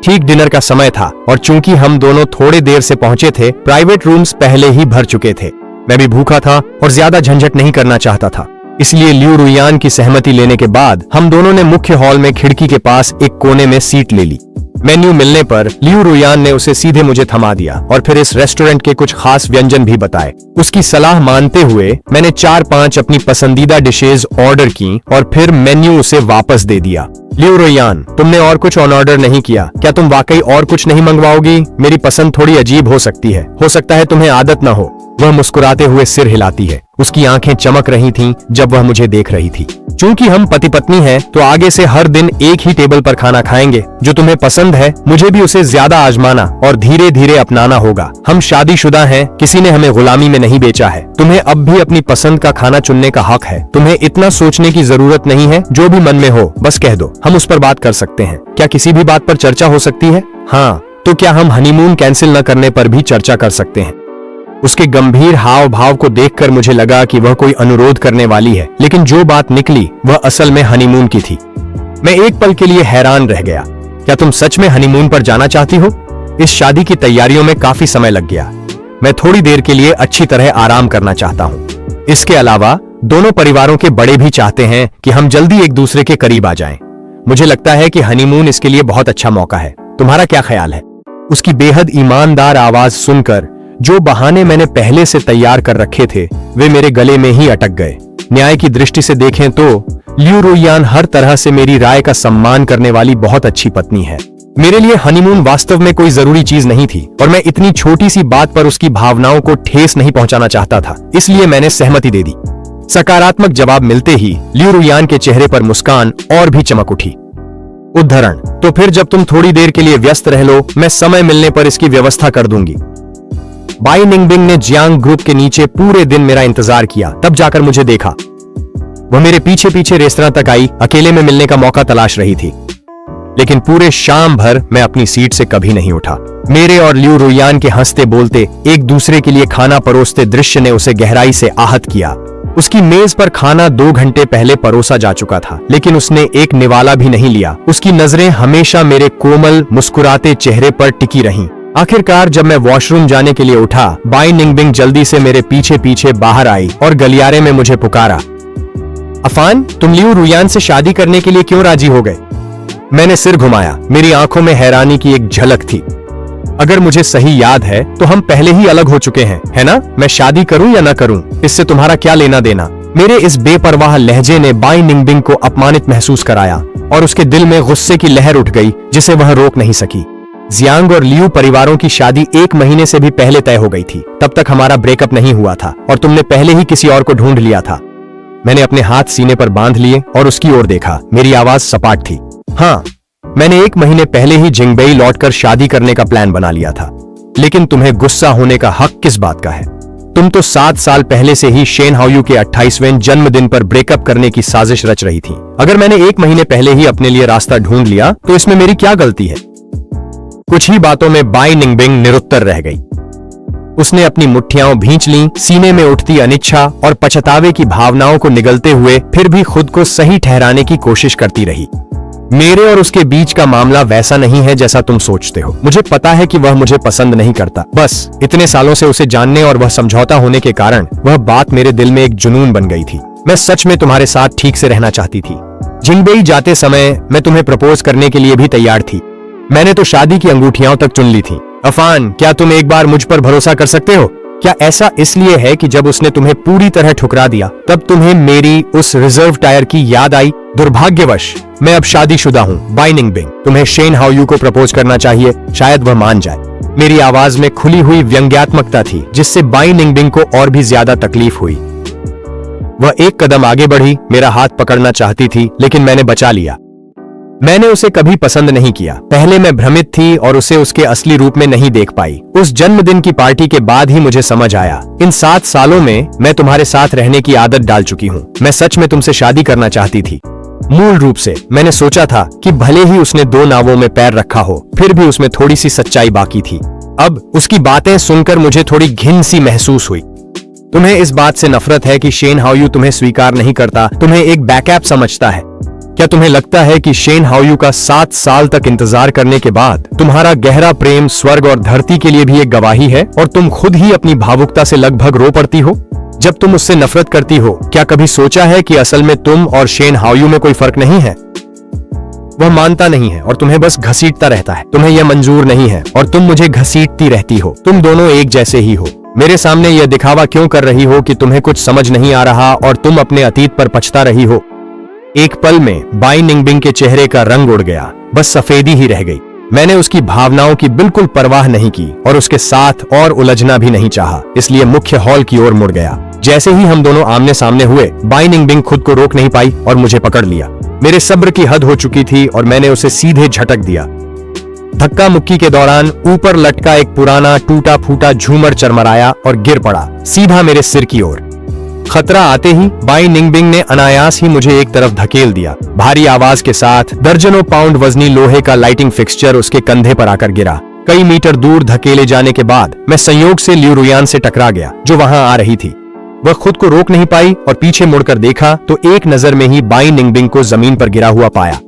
ठीक डिनर का समय था और चूंकि हम दोनों थोड़े देर से पहुंचे थे, प्राइवेट रूम्स पहले ही भर चुके थे। मैं भी भूखा था और ज्यादा झंझट नहीं करना चाहता था, इसलिए लियू रुयान की सहमति लेने के बाद हम दोनों ने मुख्य हॉल में खिड़की के पास एक कोने में सीट ले ली। मेन्यू मिलने पर लियू रुयान ने उसे सीधे मुझे थमा दिया और फिर इस रेस्टोरेंट के कुछ खास व्यंजन भी बताए। उसकी सलाह मानते हुए मैंने 4-5 अपनी पसंदीदा डिशेज ऑर्डर की और फिर मेन्यू उसे वापस दे दिया। लियू रुयान, तुमने और कुछ ऑन ऑर्डर नहीं किया, क्या तुम वाकई और कुछ नहीं मंगवाओगी? मेरी पसंद थोड़ी अजीब हो सकती है, हो सकता है तुम्हें आदत न हो। वह मुस्कुराते हुए सिर हिलाती है। उसकी आंखें चमक रही थीं जब वह मुझे देख रही थी। चूंकि हम पति पत्नी हैं, तो आगे से हर दिन एक ही टेबल पर खाना खाएंगे। जो तुम्हें पसंद है, मुझे भी उसे ज्यादा आजमाना और धीरे धीरे अपनाना होगा। हम शादीशुदा हैं, किसी ने हमें गुलामी में नहीं बेचा है। तुम्हें अब भी अपनी पसंद का खाना चुनने का हक है। तुम्हें इतना सोचने की जरूरत नहीं है, जो भी मन में हो बस कह दो, हम उस पर बात कर सकते हैं। क्या किसी भी बात पर चर्चा हो सकती है? हाँ, तो क्या हम हनीमून कैंसिल न करने पर भी चर्चा कर सकते हैं? उसके गंभीर हाव भाव को देखकर मुझे लगा कि वह कोई अनुरोध करने वाली है, लेकिन जो बात निकली वह असल में हनीमून की थी। मैं एक पल के लिए हैरान रह गया। क्या तुम सच में हनीमून पर जाना चाहती हो? इस शादी की तैयारियों में काफी समय लग गया। मैं थोड़ी देर के लिए अच्छी तरह आराम करना चाहता हूँ। इसके अलावा दोनों परिवारों के बड़े भी चाहते हैं कि हम जल्दी एक दूसरे के करीब आ जाएं। मुझे लगता है कि हनीमून इसके लिए बहुत अच्छा मौका है। तुम्हारा क्या ख्याल है? उसकी बेहद ईमानदार आवाज सुनकर जो बहाने मैंने पहले से तैयार कर रखे थे वे मेरे गले में ही अटक गए। न्याय की दृष्टि से देखें तो लियू रुयान हर तरह से मेरी राय का सम्मान करने वाली बहुत अच्छी पत्नी है। मेरे लिए हनीमून वास्तव में कोई जरूरी चीज नहीं थी और मैं इतनी छोटी सी बात पर उसकी भावनाओं को ठेस नहीं पहुंचाना चाहता था, इसलिए मैंने सहमति दे दी। सकारात्मक जवाब मिलते ही लियू रुयान के चेहरे पर मुस्कान और भी चमक उठी। उद्धरण, तो फिर जब तुम थोड़ी देर के लिए व्यस्त रह लो, मैं समय मिलने पर इसकी व्यवस्था कर दूंगी। बाई निंगबिंग ने जियांग ग्रुप के नीचे पूरे दिन मेरा इंतजार किया, तब जाकर मुझे देखा। वह मेरे पीछे पीछे रेस्तरां तक आई, अकेले में मिलने का मौका तलाश रही थी, लेकिन पूरे शाम भर मैं अपनी सीट से कभी नहीं उठा। मेरे और लियू रुयान के हंसते बोलते एक दूसरे के लिए खाना परोसते दृश्य ने उसे गहराई से आहत किया। उसकी मेज पर खाना 2 घंटे पहले परोसा जा चुका था, लेकिन उसने एक निवाला भी नहीं लिया। उसकी नजरें हमेशा मेरे कोमल मुस्कुराते चेहरे पर टिकी रहीं। आखिरकार जब मैं वॉशरूम जाने के लिए उठा, बाई निंगबिंग जल्दी से मेरे पीछे पीछे बाहर आई और गलियारे में मुझे पुकारा, अफान, तुम लियू रुयान से शादी करने के लिए क्यों राजी हो गए? मैंने सिर घुमाया। मेरी आंखों में हैरानी की एक झलक थी। अगर मुझे सही याद है तो हम पहले ही अलग हो चुके हैं, है ना? मैं शादी करूं या ना करूं, इससे तुम्हारा क्या लेना देना? मेरे इस बेपरवाह लहजे ने बाई निंगबिंग को अपमानित महसूस कराया और उसके दिल में गुस्से की लहर उठ गई जिसे वह रोक नहीं सकी। जियांग और लियू परिवारों की शादी 1 महीने से भी पहले तय हो गई थी। तब तक हमारा ब्रेकअप नहीं हुआ था और तुमने पहले ही किसी और को ढूंढ लिया था। मैंने अपने हाथ सीने पर बांध लिए और उसकी ओर देखा। मेरी आवाज सपाट थी। हाँ, मैंने 1 महीने पहले ही जिंगबेई लौटकर शादी करने का प्लान बना लिया था, लेकिन तुम्हें गुस्सा होने का हक किस बात का है? तुम तो 7 साल पहले से ही शेन हाओयू के 28वें जन्मदिन पर ब्रेकअप करने की साजिश रच रही थी। अगर मैंने 1 महीने पहले ही अपने लिए रास्ता ढूंढ लिया तो इसमें मेरी क्या गलती है? कुछ ही बातों में बाई निंगबिंग निरुत्तर रह गई। उसने अपनी मुट्ठियां भींच लीं, सीने में उठती अनिच्छा और पछतावे की भावनाओं को निगलते हुए फिर भी खुद को सही ठहराने की कोशिश करती रही। मेरे और उसके बीच का मामला वैसा नहीं है जैसा तुम सोचते हो। मुझे पता है कि वह मुझे पसंद नहीं करता। बस इतने सालों से उसे जानने और वह समझौता होने के कारण वह बात मेरे दिल में एक जुनून बन गई थी। मैं सच में तुम्हारे साथ ठीक से रहना चाहती थी। जिंगबेई जाते समय मैं तुम्हें प्रपोज करने के लिए भी तैयार थी। मैंने तो शादी की अंगूठियां तक चुन ली थी। अफान, क्या तुम एक बार मुझ पर भरोसा कर सकते हो? क्या ऐसा इसलिए है कि जब उसने तुम्हें पूरी तरह ठुकरा दिया तब तुम्हें मेरी उस रिजर्व टायर की याद आई? दुर्भाग्यवश मैं अब शादीशुदा हूँ। बाई निंगबिंग, तुम्हें शेन हाओयू को प्रपोज करना चाहिए, शायद वह मान जाए। मेरी आवाज में खुली हुई व्यंग्यात्मकता थी जिससे बाई निंगबिंग को और भी ज्यादा तकलीफ हुई। वह एक कदम आगे बढ़ी, मेरा हाथ पकड़ना चाहती थी, लेकिन मैंने बचा लिया। मैंने उसे कभी पसंद नहीं किया। पहले मैं भ्रमित थी और उसे उसके असली रूप में नहीं देख पाई। उस जन्मदिन की पार्टी के बाद ही मुझे समझ आया, इन 7 सालों में मैं तुम्हारे साथ रहने की आदत डाल चुकी हूँ। मैं सच में तुमसे शादी करना चाहती थी। मूल रूप से मैंने सोचा था कि भले ही उसने 2 नावों में पैर रखा हो, फिर भी उसमें थोड़ी सी सच्चाई बाकी थी। अब उसकी बातें सुनकर मुझे थोड़ी घिन सी महसूस हुई। तुम्हें इस बात से नफरत है कि शेन हाओयू तुम्हें स्वीकार नहीं करता, तुम्हें एक बैकअप समझता है। क्या तुम्हें लगता है कि शेन हाओयू का 7 साल तक इंतजार करने के बाद तुम्हारा गहरा प्रेम स्वर्ग और धरती के लिए भी एक गवाही है और तुम खुद ही अपनी भावुकता से लगभग रो पड़ती हो? जब तुम उससे नफरत करती हो, क्या कभी सोचा है कि असल में तुम और शेन हाओयू में कोई फर्क नहीं है? वह मानता नहीं है और तुम्हें बस घसीटता रहता है। तुम्हें यह मंजूर नहीं है और तुम मुझे घसीटती रहती हो। तुम दोनों एक जैसे ही हो। मेरे सामने यह दिखावा क्यों कर रही हो कि तुम्हें कुछ समझ नहीं आ रहा और तुम अपने अतीत पर पछता रही हो? एक पल में बाई निंगबिंग के चेहरे का रंग उड़ गया, बस सफेदी ही रह गई। मैंने उसकी भावनाओं की बिल्कुल परवाह नहीं की और उसके साथ और उलझना भी नहीं चाहा, इसलिए मुख्य हॉल की ओर मुड़ गया। जैसे ही हम दोनों आमने सामने हुए, बाई निंगबिंग खुद को रोक नहीं पाई और मुझे पकड़ लिया। मेरे सब्र की हद हो चुकी थी और मैंने उसे सीधे झटक दिया। धक्का मुक्की के दौरान ऊपर लटका एक पुराना टूटा फूटा झूमर चरमराया और गिर पड़ा, सीधा मेरे सिर की ओर। खतरा आते ही बाई निंगबिंग ने अनायास ही मुझे एक तरफ धकेल दिया। भारी आवाज के साथ दर्जनों पाउंड वजनी लोहे का लाइटिंग फिक्सचर उसके कंधे पर आकर गिरा। कई मीटर दूर धकेले जाने के बाद मैं संयोग से लियू रुयान से टकरा गया, जो वहां आ रही थी। वह खुद को रोक नहीं पाई और पीछे मुड़कर देखा तो एक नजर में ही बाई निंगबिंग को जमीन पर गिरा हुआ पाया।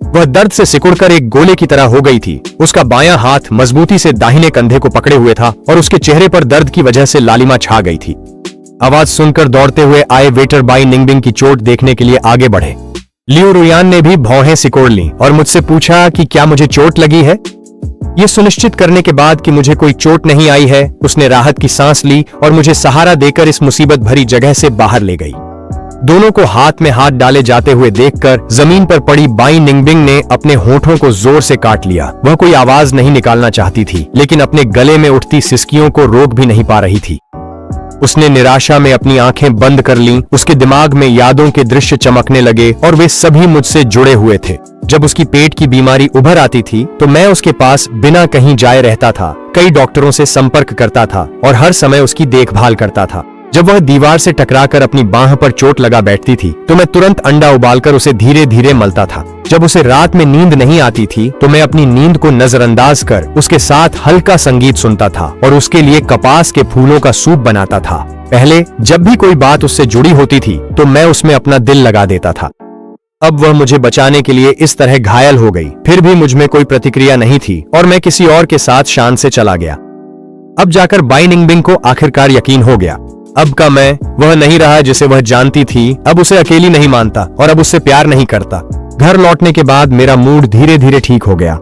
वह दर्द से सिकुड़कर एक गोले की तरह हो गई थी। उसका बायां हाथ मजबूती से दाहिने कंधे को पकड़े हुए था और उसके चेहरे पर दर्द की वजह से लालिमा छा गई थी। आवाज सुनकर दौड़ते हुए आए वेटर बाई निंगबिंग की चोट देखने के लिए आगे बढ़े। लियू रुयान ने भी भौहें सिकोड़ ली और मुझसे पूछा कि क्या मुझे चोट लगी है। ये सुनिश्चित करने के बाद कि मुझे कोई चोट नहीं आई है, उसने राहत की सांस ली और मुझे सहारा देकर इस मुसीबत भरी जगह से बाहर ले गई। दोनों को हाथ में हाथ डाले जाते हुए देखकर जमीन पर पड़ी बाई निंगबिंग ने अपने होठों को जोर से काट लिया। वह कोई आवाज नहीं निकालना चाहती थी, लेकिन अपने गले में उठती सिसकियों को रोक भी नहीं पा रही थी। उसने निराशा में अपनी आंखें बंद कर लीं। उसके दिमाग में यादों के दृश्य चमकने लगे और वे सभी मुझसे जुड़े हुए थे। जब उसकी पेट की बीमारी उभर आती थी तो मैं उसके पास बिना कहीं जाए रहता था, कई डॉक्टरों से संपर्क करता था और हर समय उसकी देखभाल करता था। जब वह दीवार से टकराकर अपनी बांह पर चोट लगा बैठती थी तो मैं तुरंत अंडा उबालकर उसे धीरे धीरे मलता था। जब उसे रात में नींद नहीं आती थी तो मैं अपनी नींद को नजरअंदाज कर उसके साथ हल्का संगीत सुनता था और उसके लिए कपास के फूलों का सूप बनाता था। पहले जब भी कोई बात उससे जुड़ी होती थी तो मैं उसमें अपना दिल लगा देता था। अब वह मुझे बचाने के लिए इस तरह घायल हो गई, फिर भी मुझ में कोई प्रतिक्रिया नहीं थी और मैं किसी और के साथ शान से चला गया। अब जाकर बाई निंगबिंग को आखिरकार यकीन हो गया। अब का मैं वह नहीं रहा जिसे वह जानती थी। अब उसे अकेली नहीं मानता और अब उससे प्यार नहीं करता। घर लौटने के बाद मेरा मूड धीरे धीरे ठीक हो गया।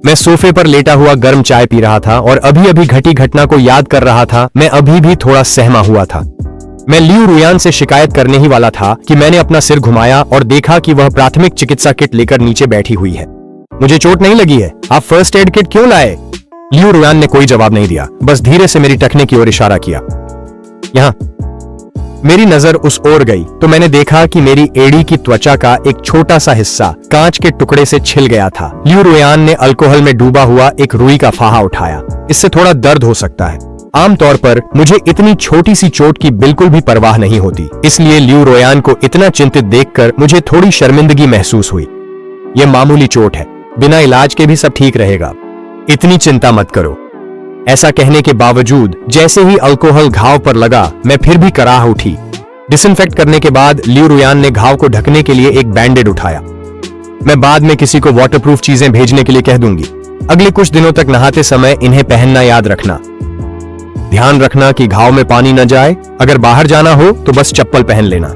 मैं सोफे पर लेटा हुआ गर्म चाय पी रहा था और अभी अभी घटी घटना को याद कर रहा था। मैं अभी भी थोड़ा सहमा हुआ था। मैं लियू रुयान से शिकायत करने ही वाला था कि मैंने अपना सिर घुमाया और देखा कि वह प्राथमिक चिकित्सा किट लेकर नीचे बैठी हुई है। मुझे चोट नहीं लगी है, आप फर्स्ट एड किट क्यों लाए? लियू रुयान ने कोई जवाब नहीं दिया, बस धीरे से मेरी टखने की ओर इशारा किया। यहाँ मेरी नजर उस ओर गई तो मैंने देखा कि मेरी एड़ी की त्वचा का एक छोटा सा हिस्सा कांच के टुकड़े से छिल गया था। लियू रुयान ने अल्कोहल में डूबा हुआ एक रुई का फाहा उठाया। इससे थोड़ा दर्द हो सकता है। आमतौर पर मुझे इतनी छोटी सी चोट की बिल्कुल भी परवाह नहीं होती, इसलिए लियू रुयान को इतना चिंतित देखकर मुझे थोड़ी शर्मिंदगी महसूस हुई। यह मामूली चोट है, बिना इलाज के भी सब ठीक रहेगा, इतनी चिंता मत करो। ऐसा कहने के बावजूद जैसे ही अल्कोहल घाव पर लगा मैं फिर भी कराह उठी। डिसइंफेक्ट करने के बाद लियू रुयान ने घाव को ढकने के लिए एक बैंडेड उठाया। मैं बाद में किसी को वाटरप्रूफ चीजें भेजने के लिए कह दूंगी। अगले कुछ दिनों तक नहाते समय इन्हें पहनना याद रखना। ध्यान रखना कि घाव में पानी न जाए। अगर बाहर जाना हो तो बस चप्पल पहन लेना।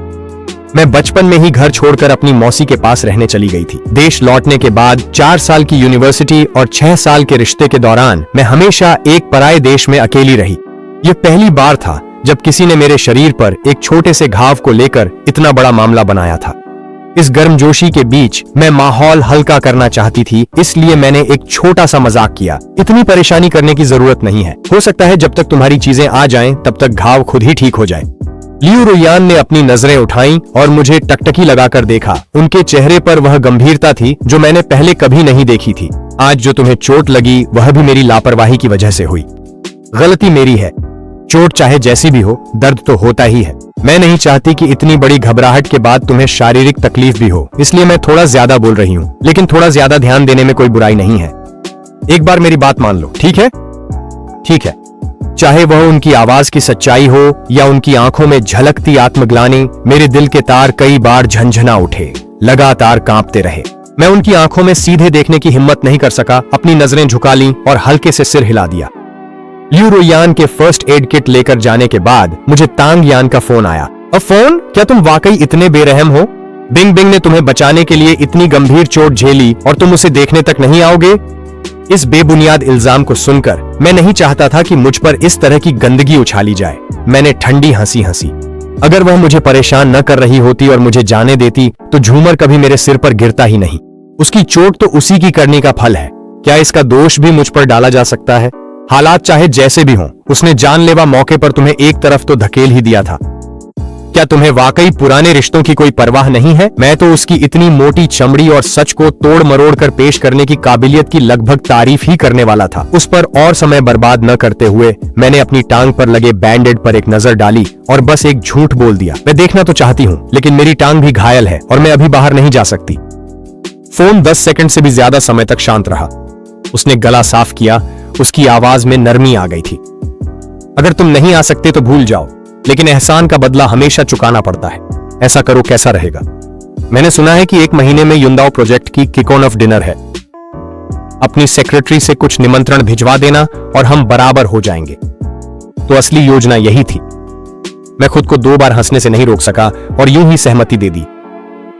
मैं बचपन में ही घर छोड़कर अपनी मौसी के पास रहने चली गई थी। देश लौटने के बाद 4 साल की यूनिवर्सिटी और 6 साल के रिश्ते के दौरान मैं हमेशा एक पराये देश में अकेली रही। यह पहली बार था जब किसी ने मेरे शरीर पर एक छोटे से घाव को लेकर इतना बड़ा मामला बनाया था। इस गर्मजोशी के बीच मैं माहौल हल्का करना चाहती थी, इसलिए मैंने एक छोटा सा मजाक किया। इतनी परेशानी करने की जरूरत नहीं है, हो सकता है जब तक तुम्हारी चीजें आ जाएं तब तक घाव खुद ही ठीक हो जाए। लियू रुयान ने अपनी नजरें उठाईं और मुझे टकटकी लगाकर देखा। उनके चेहरे पर वह गंभीरता थी जो मैंने पहले कभी नहीं देखी थी। आज जो तुम्हें चोट लगी वह भी मेरी लापरवाही की वजह से हुई। गलती मेरी है। चोट चाहे जैसी भी हो, दर्द तो होता ही है। मैं नहीं चाहती कि इतनी बड़ी घबराहट के बाद तुम्हें शारीरिक तकलीफ भी हो, इसलिए मैं थोड़ा ज्यादा बोल रही हूँ, लेकिन थोड़ा ज्यादा ध्यान देने में कोई बुराई नहीं है। एक बार मेरी बात मान लो, ठीक है? ठीक है। चाहे वह उनकी आवाज की सच्चाई हो या उनकी आंखों में झलकती आत्मग्लानि, मेरे दिल के तार कई बार झंझना उठे, लगातार कांपते रहे। मैं उनकी आंखों में सीधे देखने की हिम्मत नहीं कर सका। अपनी नजरें झुका लीं और हल्के से सिर हिला दिया। लियू रुयान के फर्स्ट एड किट लेकर जाने के बाद मुझे तांग यान का फोन आया। अब फोन, क्या तुम वाकई इतने बेरहम हो? बिंग बिंग ने तुम्हें बचाने के लिए इतनी गंभीर चोट झेली और तुम उसे देखने तक नहीं आओगे? इस बेबुनियाद इल्जाम को सुनकर मैं नहीं चाहता था कि मुझ पर इस तरह की गंदगी उछाली जाए। मैंने ठंडी हंसी हंसी। अगर वह मुझे परेशान न कर रही होती और मुझे जाने देती तो झूमर कभी मेरे सिर पर गिरता ही नहीं। उसकी चोट तो उसी की करनी का फल है। क्या इसका दोष भी मुझ पर डाला जा सकता है? हालात चाहे जैसे भी हों, उसने जानलेवा मौके पर तुम्हें एक तरफ तो धकेल ही दिया था। क्या तुम्हें वाकई पुराने रिश्तों की कोई परवाह नहीं है? मैं तो उसकी इतनी मोटी चमड़ी और सच को तोड़ मरोड़ कर पेश करने की काबिलियत की लगभग तारीफ ही करने वाला था। उस पर और समय बर्बाद न करते हुए मैंने अपनी टांग पर लगे बैंडेड पर एक नजर डाली और बस एक झूठ बोल दिया। मैं देखना तो चाहती हूँ, लेकिन मेरी टांग भी घायल है और मैं अभी बाहर नहीं जा सकती। फोन 10 सेकंड से भी ज्यादा समय तक शांत रहा। उसने गला साफ किया, उसकी आवाज में नरमी आ गई थी। अगर तुम नहीं आ सकते तो भूल जाओ, लेकिन एहसान का बदला हमेशा चुकाना पड़ता है। ऐसा करो, कैसा रहेगा? मैंने सुना है कि 1 महीने में युंदाओ प्रोजेक्ट की किक ऑन ऑफ डिनर है। अपनी सेक्रेटरी से कुछ निमंत्रण भिजवा देना और हम बराबर हो जाएंगे। तो असली योजना यही थी। मैं खुद को 2 बार हंसने से नहीं रोक सका और यूं ही सहमति दे दी।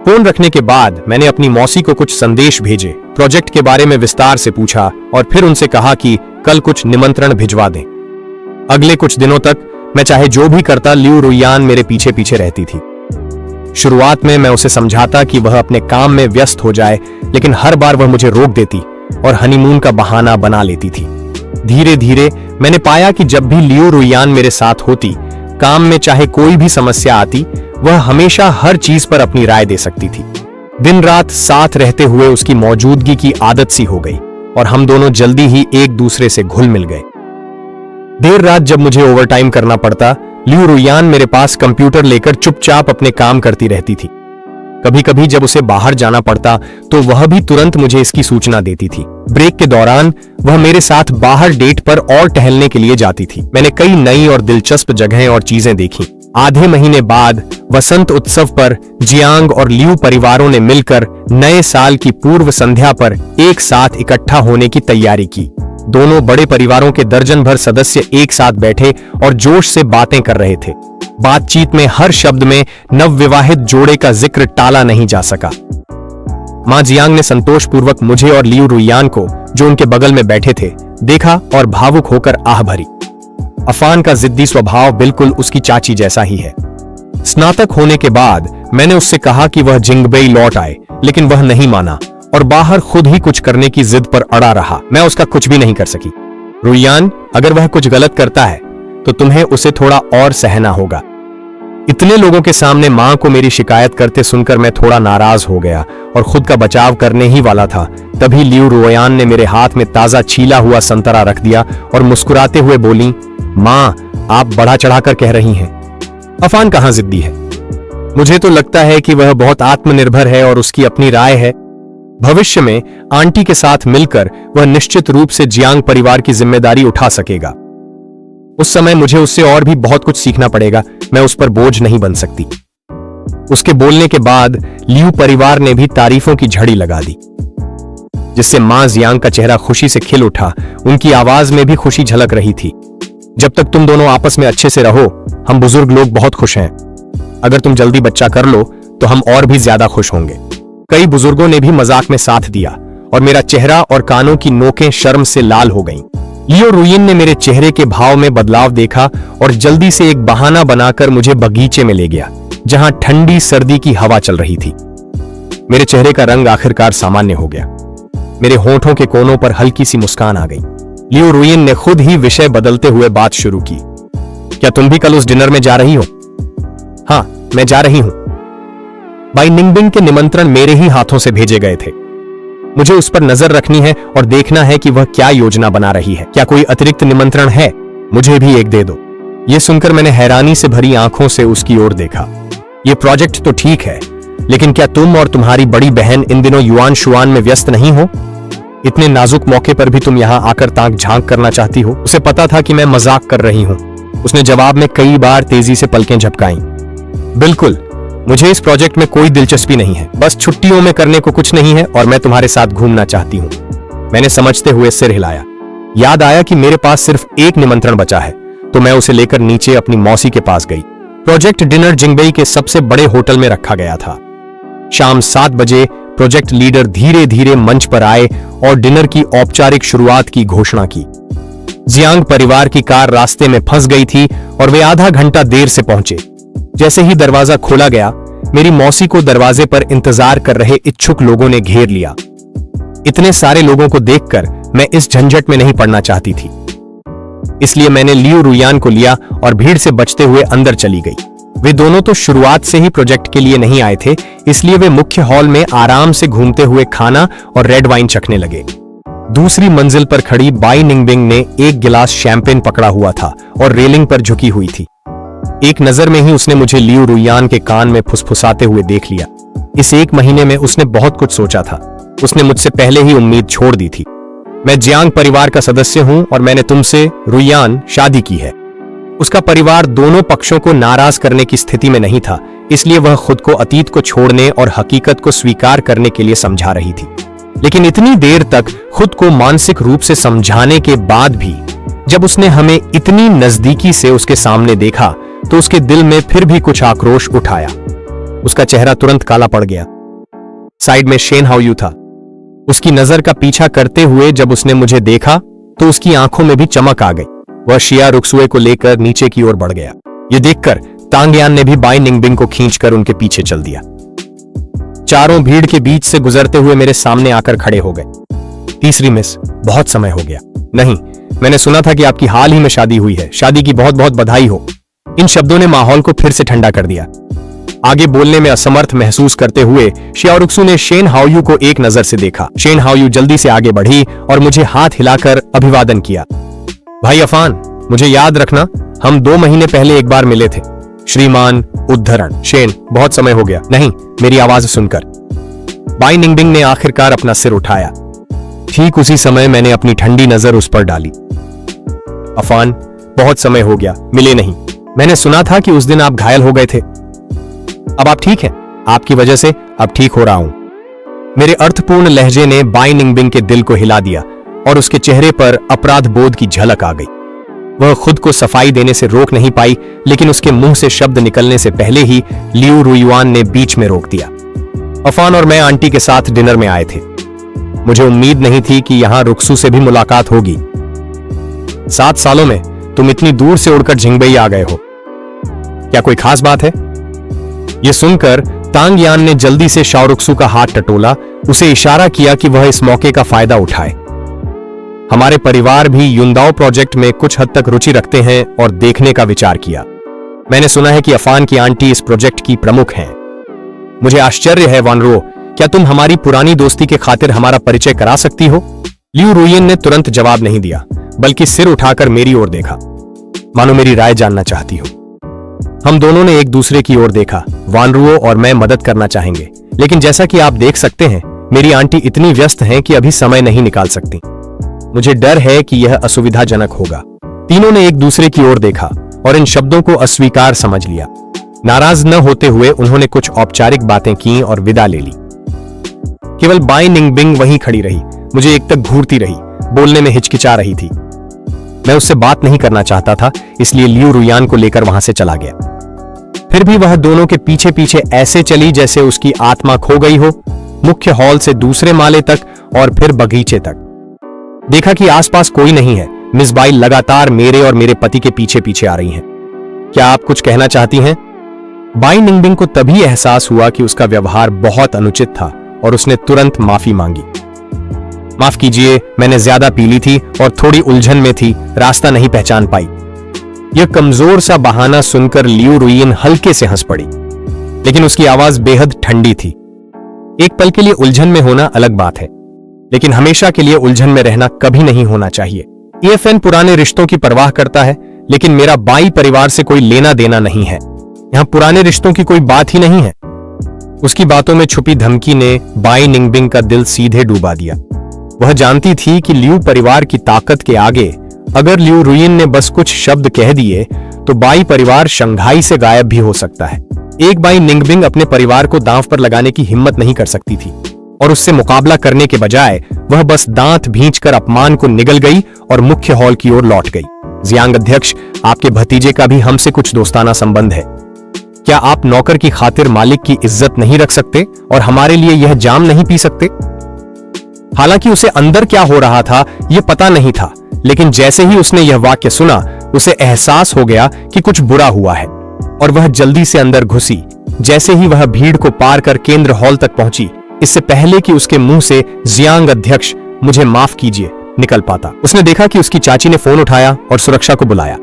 फोन रखने के बाद मैंने अपनी मौसी को कुछ संदेश भेजे, प्रोजेक्ट के बारे में विस्तार से पूछा और फिर उनसे कहा कि कल कुछ निमंत्रण भिजवा दें। अगले कुछ दिनों तक मैं चाहे जो भी करता, लियू रुइयान मेरे पीछे पीछे रहती थी। शुरुआत में मैं उसे समझाता कि वह अपने काम में व्यस्त हो जाए, लेकिन हर बार वह मुझे रोक देती और हनीमून का बहाना बना लेती थी। धीरे धीरे मैंने पाया कि जब भी लियू रुइयान मेरे साथ होती, काम में चाहे कोई भी समस्या आती, वह हमेशा हर चीज पर अपनी राय दे सकती थी। दिन रात साथ रहते हुए उसकी मौजूदगी की आदत सी हो गई और हम दोनों जल्दी ही एक दूसरे से घुल मिल गए। देर रात जब मुझे ओवरटाइम करना पड़ता, लियू रुइयान मेरे पास कंप्यूटर लेकर चुपचाप अपने काम करती रहती थी। कभी कभी जब उसे बाहर जाना पड़ता तो वह भी तुरंत मुझे इसकी सूचना देती थी। ब्रेक के दौरान वह मेरे साथ बाहर डेट पर और टहलने के लिए जाती थी। मैंने कई नई और दिलचस्प जगहें और चीजें देखी। आधे महीने बाद वसंत उत्सव पर जियांग और लियू परिवारों ने मिलकर नए साल की पूर्व संध्या पर एक साथ इकट्ठा होने की तैयारी की। दोनों बड़े परिवारों के दर्जन भर सदस्य एक साथ बैठे और जोश से बातें कर रहे थे। बातचीत में हर शब्द में नवविवाहित जोड़े का जिक्र टाला नहीं जा सका। मां जियांग ने संतोषपूर्वक मुझे और लियू रुइयान को, जो उनके बगल में बैठे थे, देखा और भावुक होकर आह भरी। अफान का जिद्दी स्वभाव बिल्कुल उसकी चाची जैसा ही है। स्नातक होने के बाद मैंने उससे कहा कि वह जिंगबेई लौट आए, लेकिन वह नहीं माना और बाहर खुद ही कुछ करने की जिद पर अड़ा रहा। मैं उसका कुछ भी नहीं कर सकी। रुइयान, अगर वह कुछ गलत करता है तो तुम्हें उसे थोड़ा और सहना होगा। इतने लोगों के सामने मां को मेरी शिकायत करते सुनकर मैं थोड़ा नाराज हो गया और खुद का बचाव करने ही वाला था। तभी लियू रुइयान ने मेरे हाथ में ताजा छीला हुआ संतरा रख दिया और मुस्कुराते हुए बोली, मां, आप बढ़ा चढ़ाकर कह रही हैं। अफान कहां जिद्दी है? मुझे तो लगता है कि वह बहुत आत्मनिर्भर है और उसकी अपनी राय है। भविष्य में आंटी के साथ मिलकर वह निश्चित रूप से जियांग परिवार की जिम्मेदारी उठा सकेगा। उस समय मुझे उससे और भी बहुत कुछ सीखना पड़ेगा। मैं उस पर बोझ नहीं बन सकती। उसके बोलने के बाद लियू परिवार ने भी तारीफों की झड़ी लगा दी, जिससे मां जियांग का चेहरा खुशी से खिल उठा। उनकी आवाज में भी खुशी झलक रही थी। जब तक तुम दोनों आपस में अच्छे से रहो, हम बुजुर्ग लोग बहुत खुश हैं। अगर तुम जल्दी बच्चा कर लो तो हम और भी ज्यादा खुश होंगे। कई बुजुर्गों ने भी मजाक में साथ दिया और मेरा चेहरा और कानों की नोकें शर्म से लाल हो गईं। लियू रुइयान ने मेरे चेहरे के भाव में बदलाव देखा और जल्दी से एक बहाना बनाकर मुझे बगीचे में ले गया, जहां ठंडी सर्दी की हवा चल रही थी। मेरे चेहरे का रंग आखिरकार सामान्य हो गया। मेरे होंठों के कोनों पर हल्की सी मुस्कान आ गई। लियू रुइयान ने खुद ही विषय बदलते हुए बात शुरू की। क्या तुम भी कल उस डिनर में जा रही हो? हाँ, मैं जा रही हूं। बाई निंगबिंग के निमंत्रण मेरे ही हाथों से भेजे गए थे। मुझे उस पर नजर रखनी है और देखना है कि वह क्या योजना बना रही है। क्या कोई अतिरिक्त निमंत्रण है? मुझे भी एक दे दो। यह सुनकर मैंने हैरानी से भरी आंखों से उसकी ओर देखा। यह प्रोजेक्ट तो ठीक है, लेकिन क्या तुम और तुम्हारी बड़ी बहन इन दिनों युआन शुआन में व्यस्त नहीं हो? इतने नाजुक मौके पर भी तुम यहां आकर ताक झांक करना चाहती हो? उसे पता था कि मैं मजाक कर रही हूं। उसने जवाब में कई बार तेजी से पलकें झपकाईं। बिल्कुल, मुझे इस प्रोजेक्ट में कोई दिलचस्पी नहीं है। बस छुट्टियों में करने को कुछ नहीं है और मैं तुम्हारे साथ घूमना चाहती हूँ। मैंने समझते हुए सिर हिलाया। याद आया कि मेरे पास सिर्फ एक निमंत्रण बचा है, तो मैं उसे लेकर नीचे अपनी मौसी के पास गई। प्रोजेक्ट डिनर जिंगबेई के सबसे बड़े होटल में रखा गया था। शाम 7 बजे प्रोजेक्ट लीडर धीरे धीरे मंच पर आए और डिनर की औपचारिक शुरुआत की घोषणा की। जियांग परिवार की कार रास्ते में फंस गई थी और वे आधा घंटा देर से पहुंचे। जैसे ही दरवाजा खोला गया, मेरी मौसी को दरवाजे पर इंतजार कर रहे इच्छुक लोगों ने घेर लिया। इतने सारे लोगों को देखकर मैं इस झंझट में नहीं पड़ना चाहती थी, इसलिए मैंने लियू रुइयान को लिया और भीड़ से बचते हुए अंदर चली गई। वे दोनों तो शुरुआत से ही प्रोजेक्ट के लिए नहीं आए थे, इसलिए वे मुख्य हॉल में आराम से घूमते हुए खाना और रेड वाइन चखने लगे। दूसरी मंजिल पर खड़ी बाई निंगबिंग ने एक गिलास शैंपेन पकड़ा हुआ था और रेलिंग पर झुकी हुई थी। एक नजर में ही उसने मुझे लियू रुइयान के कान में फुसफुसाते हुए देख लिया। इस 1 महीने में उसने बहुत कुछ सोचा था। उसने मुझसे पहले ही उम्मीद छोड़ दी थी। मैं जियांग परिवार का सदस्य हूं और मैंने तुमसे रुयान शादी की है। उसका परिवार दोनों पक्षों को नाराज करने की स्थिति में नहीं था, इसलिए वह खुद को अतीत को छोड़ने और हकीकत को स्वीकार करने के लिए समझा रही थी। लेकिन इतनी देर तक खुद को मानसिक रूप से समझाने के बाद भी जब उसने हमें इतनी नजदीकी से उसके सामने देखा तो उसके दिल में फिर भी कुछ आक्रोश उठाया। उसका चेहरा तुरंत काला पड़ गया। साइड में शेन हाओयू था। उसकी नजर का पीछा करते हुए जब उसने मुझे देखा तो उसकी आंखों में भी चमक आ गई। वह शिया रुक्सुए को लेकर नीचे की ओर बढ़ गया। यह देखकर तांग यान ने भी बाई निंगबिंग को खींचकर उनके पीछे चल दिया। चारों भीड़ के बीच से गुजरते हुए मेरे सामने आकर खड़े हो गए। तीसरी मिस, बहुत समय हो गया। नहीं, मैंने सुना था कि आपकी हाल ही में शादी हुई है। शादी की बहुत बहुत बधाई हो। इन शब्दों ने माहौल को फिर से ठंडा कर दिया। आगे बोलने में असमर्थ महसूस करते हुए शियाओरुक्सु ने शेन हाओयू को एक नजर से देखा। शेन हाओयू जल्दी से आगे बढ़ी और मुझे हाथ हिलाकर अभिवादन किया। भाई अफान, मुझे याद रखना, हम 2 महीने पहले एक बार मिले थे। श्रीमान उद्धरण। शेन, बहुत समय हो गया। नहीं, मेरी आवाज सुनकर बाई निंगबिंग ने आखिरकार अपना सिर उठाया। ठीक उसी समय मैंने अपनी ठंडी नजर उस पर डाली। अफान, बहुत समय हो गया, मिले नहीं। मैंने सुना था कि उस दिन आप घायल हो गए थे। अब आप ठीक हैं? आपकी वजह से अब ठीक हो रहा हूं। मेरे अर्थपूर्ण लहजे ने बाई निंगबिंग के दिल को हिला दिया और उसके चेहरे पर अपराध बोध की झलक आ गई। वह खुद को सफाई देने से रोक नहीं पाई, लेकिन उसके मुंह से शब्द निकलने से पहले ही लियू रुयुआन ने बीच में रोक दिया। अफान और मैं आंटी के साथ डिनर में आए थे। मुझे उम्मीद नहीं थी कि यहां रुक्सू से भी मुलाकात होगी। 7 सालों में तुम इतनी दूर से उड़कर झिंगबई आ गए हो। क्या कोई खास बात है? यह सुनकर तांग यान ने जल्दी से शाओरुक्सु का हाथ टटोला, उसे इशारा किया कि वह इस मौके का फायदा उठाए। हमारे परिवार भी युनदाओ प्रोजेक्ट में कुछ हद तक रुचि रखते हैं और देखने का विचार किया। मैंने सुना है कि अफान की आंटी इस प्रोजेक्ट की प्रमुख हैं। मुझे आश्चर्य है वानरो, क्या तुम हमारी पुरानी दोस्ती के खातिर हमारा परिचय करा सकती हो? लियू रुयन ने तुरंत जवाब नहीं दिया, बल्कि सिर उठाकर मेरी ओर देखा, मानो मेरी राय जानना चाहती हो। हम दोनों ने एक दूसरे की ओर देखा। वानरुओ और मैं मदद करना चाहेंगे, लेकिन जैसा कि आप देख सकते हैं, मेरी आंटी इतनी व्यस्त हैं कि अभी समय नहीं निकाल सकती। मुझे डर है कि यह असुविधाजनक होगा। तीनों ने एक दूसरे की ओर देखा और इन शब्दों को अस्वीकार समझ लिया। नाराज न होते हुए उन्होंने कुछ औपचारिक बातें की और विदा ले ली। केवल बाई निंगबिंग वहीं खड़ी रही, मुझे एक तक घूरती रही, बोलने में हिचकिचा रही थी। मैं उससे बात नहीं करना चाहता था, इसलिए लियू रुयान को लेकर वहां से चला गया। फिर भी वह दोनों के पीछे पीछे ऐसे चली जैसे उसकी आत्मा खो गई हो। मुख्य हॉल से दूसरे माले तक और फिर बगीचे तक। देखा कि आसपास कोई नहीं है। मिस बाई लगातार मेरे और मेरे पति के पीछे पीछे आ रही हैं। क्या आप कुछ कहना चाहती हैं? बाई निंगबिंग को तभी एहसास हुआ कि उसका व्यवहार बहुत अनुचित था और उसने तुरंत माफी मांगी। माफ कीजिए, मैंने ज्यादा पी ली थी और थोड़ी उलझन में थी, रास्ता नहीं पहचान पाई। यह कमजोर सा बहाना सुनकर लियू रुयन हल्के से हंस पड़ी, लेकिन उसकी आवाज बेहद ठंडी थी। एक पल के लिए उलझन में होना अलग बात है, लेकिन हमेशा के लिए उलझन में रहना कभी नहीं होना चाहिए। EFN पुराने रिश्तों की परवाह करता है, लेकिन मेरा बाई परिवार से कोई लेना देना नहीं है। यहां पुराने रिश्तों की कोई बात ही नहीं है। उसकी बातों में छुपी धमकी ने बाई निंगबिंग का दिल सीधे डूबा दिया। वह जानती थी कि लियू परिवार की ताकत के आगे अगर लियू रुयन ने बस कुछ शब्द कह दिए तो बाई परिवार शंघाई से गायब भी हो सकता है। एक बाई निंगबिंग अपने परिवार को दांव पर लगाने की हिम्मत नहीं कर सकती थी और उससे मुकाबला करने के बजाय वह बस दांत भींचकर अपमान को निगल गई और मुख्य हॉल की ओर लौट गई। जियांग अध्यक्ष, आपके भतीजे का भी हमसे कुछ दोस्ताना संबंध है। क्या आप नौकर की खातिर मालिक की इज्जत नहीं रख सकते और हमारे लिए यह जाम नहीं पी सकते? हालांकि उसे अंदर क्या हो रहा था यह पता नहीं था, लेकिन जैसे ही उसने यह वाक्य सुना उसे एहसास हो गया कि कुछ बुरा हुआ है और वह जल्दी से अंदर घुसी। जैसे ही वह भीड़ को पार कर केंद्र हॉल तक पहुंची, इससे पहले कि उसके मुंह से जियांग अध्यक्ष मुझे माफ कीजिए निकल पाता, उसने देखा कि उसकी चाची ने फोन उठाया और सुरक्षा को बुलाया।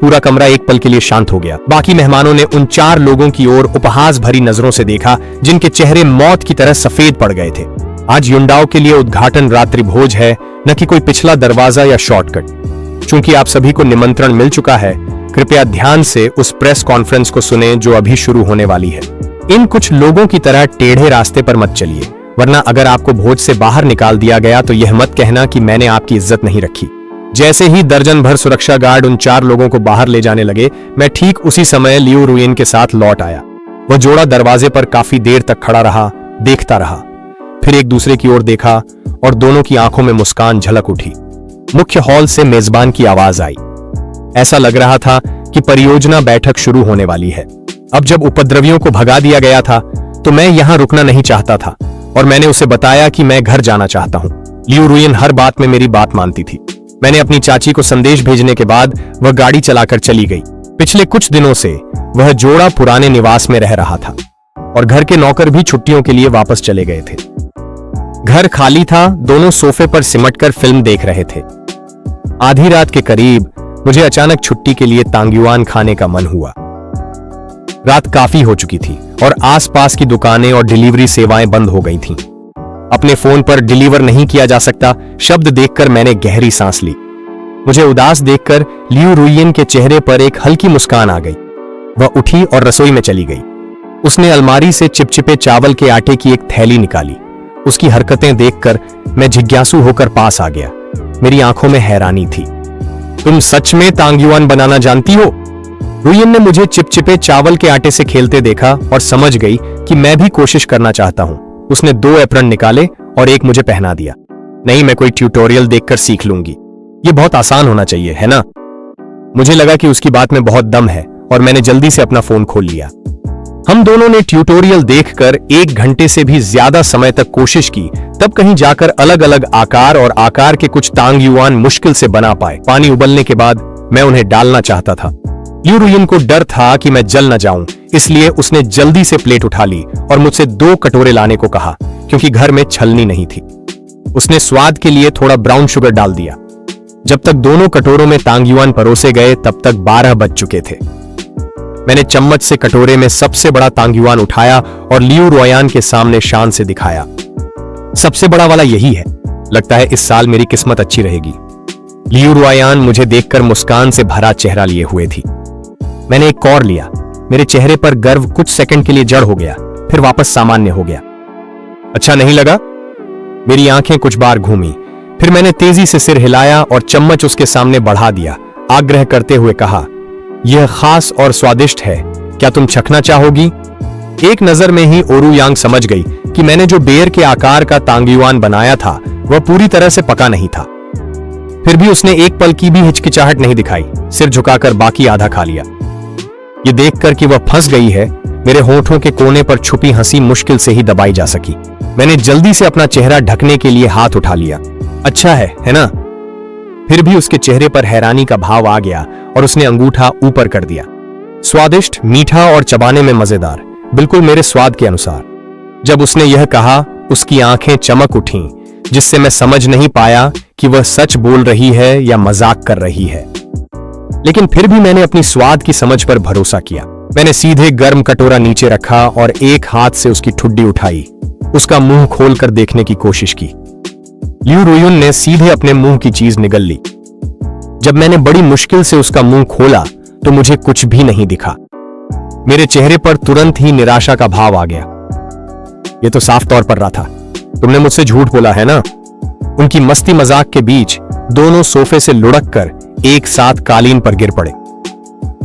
पूरा कमरा एक पल के लिए शांत हो गया। बाकी मेहमानों ने उन 4 लोगों की ओर उपहास भरी नजरों से देखा जिनके चेहरे मौत की तरह सफेद पड़ गए थे। आज युनडाओ के लिए उद्घाटन रात्रि भोज है, न कि कोई पिछला दरवाजा या शॉर्टकट। चूंकि आप सभी को निमंत्रण मिल चुका है, कृपया ध्यान से उस प्रेस कॉन्फ्रेंस को सुने जो अभी शुरू होने वाली है। इन कुछ लोगों की तरह टेढ़े रास्ते पर मत चलिए, वरना अगर आपको भोज से बाहर निकाल दिया गया तो यह मत कहना कि मैंने आपकी इज्जत नहीं रखी। जैसे ही दर्जन भर सुरक्षा गार्ड उन 4 लोगों को बाहर ले जाने लगे, मैं ठीक उसी समय लियू रुयन के साथ लौट आया। वह जोड़ा दरवाजे पर काफी देर तक खड़ा रहा, देखता रहा, फिर एक दूसरे की ओर देखा और दोनों की आंखों में मुस्कान झलक उठी। मुख्य हॉल से मेजबान की आवाज आई। ऐसा लग रहा था कि परियोजना बैठक शुरू होने वाली है। अब जब उपद्रवियों को भगा दिया गया था तो मैं यहां रुकना नहीं चाहता था और मैंने उसे बताया कि मैं घर जाना चाहता हूं। लियू रुयन हर बात में मेरी बात मानती थी। मैंने अपनी चाची को संदेश भेजने के बाद वह गाड़ी चलाकर चली गई। पिछले कुछ दिनों से वह जोड़ा पुराने निवास में रह रहा था और घर के नौकर भी छुट्टियों के लिए वापस चले गए थे। घर खाली था, दोनों सोफे पर सिमटकर फिल्म देख रहे थे। आधी रात के करीब मुझे अचानक छुट्टी के लिए तांग्युआन खाने का मन हुआ। रात काफी हो चुकी थी और आसपास की दुकानें और डिलीवरी सेवाएं बंद हो गई थीं। अपने फोन पर डिलीवर नहीं किया जा सकता शब्द देखकर मैंने गहरी सांस ली। मुझे उदास देखकर लियू रुयन के चेहरे पर एक हल्की मुस्कान आ गई। वह उठी और रसोई में चली गई। उसने अलमारी से चिपचिपे चावल के आटे की एक थैली निकाली। उसकी हरकतें देखकर मैं जिज्ञासु होकर पास आ गया। मेरी आंखों में हैरानी थी। तुम सच में तांग्युआन बनाना जानती हो? रुयन ने मुझे चिपचिपे चावल के आटे से खेलते देखा और समझ गई कि मैं भी कोशिश करना चाहता हूं। उसने 2 एप्रन निकाले और एक मुझे पहना दिया। नहीं, मैं कोई ट्यूटोरियल देखकर सीख लूंगी। ये बहुत आसान होना चाहिए, है ना? मुझे लगा कि उसकी बात में बहुत दम है और मैंने जल्दी से अपना फोन खोल लिया। हम दोनों ने ट्यूटोरियल देखकर 1 घंटे से भी ज्यादा समय तक कोशिश की, तब कहीं जाकर अलग अलग आकार और आकार के कुछ तांग्युआन मुश्किल से बना पाए। पानी उबलने के बाद मैं उन्हें डालना चाहता था। लियू रुयन को डर था कि मैं जल न जाऊं, इसलिए उसने जल्दी से प्लेट उठा ली और मुझसे 2 कटोरे लाने को कहा, क्योंकि घर में छलनी नहीं थी। उसने स्वाद के लिए थोड़ा ब्राउन शुगर डाल दिया। जब तक दोनों कटोरों में तांग्युआन परोसे गए तब तक 12 बज चुके थे। मैंने चम्मच से कटोरे में सबसे बड़ा तांग्युआन उठाया और लियू रुयन के सामने शान से दिखाया। सबसे बड़ा वाला यही है। लगता है इस साल मेरी किस्मत अच्छी रहेगी। लियू रुयन मुझे देखकर मुस्कान से भरा चेहरा लिए हुए थी। मैंने एक और लिया। मेरे चेहरे पर गर्व कुछ सेकंड के लिए जड़ हो गया, फिर वापस सामान्य हो गया। अच्छा नहीं लगा? मेरी आंखें कुछ बार घूमी, फिर मैंने तेजी से सिर हिलाया और चम्मच उसके सामने बढ़ा दिया, आग्रह करते हुए कहा, यह खास और स्वादिष्ट है, क्या तुम चखना चाहोगी? एक नजर में ही ओरू यांग समझ गई कि मैंने जो बेर के आकार का तांग्युआन बनाया था वह पूरी तरह से पका नहीं था। फिर भी उसने एक पल की भी हिचकिचाहट नहीं दिखाई, सिर झुकाकर बाकी आधा खा लिया। ये देखकर कि वह फंस गई है, मेरे होठों के कोने पर छुपी हंसी मुश्किल से ही दबाई जा सकी। मैंने जल्दी से अपना चेहरा ढकने के लिए हाथ उठा लिया। अच्छा है ना? फिर भी उसके चेहरे पर हैरानी का भाव आ गया और उसने अंगूठा ऊपर कर दिया। स्वादिष्ट, मीठा और चबाने में मजेदार, बिल्कुल मेरे स्वाद के अनुसार। जब उसने यह कहा, उसकी आंखें चमक उठीं, जिससे मैं समझ नहीं पाया कि वह सच बोल रही है या मजाक कर रही है। लेकिन फिर भी मैंने अपनी स्वाद की समझ पर भरोसा किया। मैंने सीधे गर्म कटोरा नीचे रखा और एक हाथ से उसकी ठुड्डी उठाई, उसका मुंह खोलकर देखने की कोशिश की। लियू रुयन ने सीधे अपने मुंह की चीज निगल ली। जब मैंने बड़ी मुश्किल से उसका मुंह खोला तो मुझे कुछ भी नहीं दिखा। मेरे चेहरे पर तुरंत ही निराशा का भाव आ गया। यह तो साफ तौर पर रहा था, तुमने मुझसे झूठ बोला है ना? उनकी मस्ती मजाक के बीच दोनों सोफे से लुढ़क कर एक साथ कालीन पर गिर पड़े।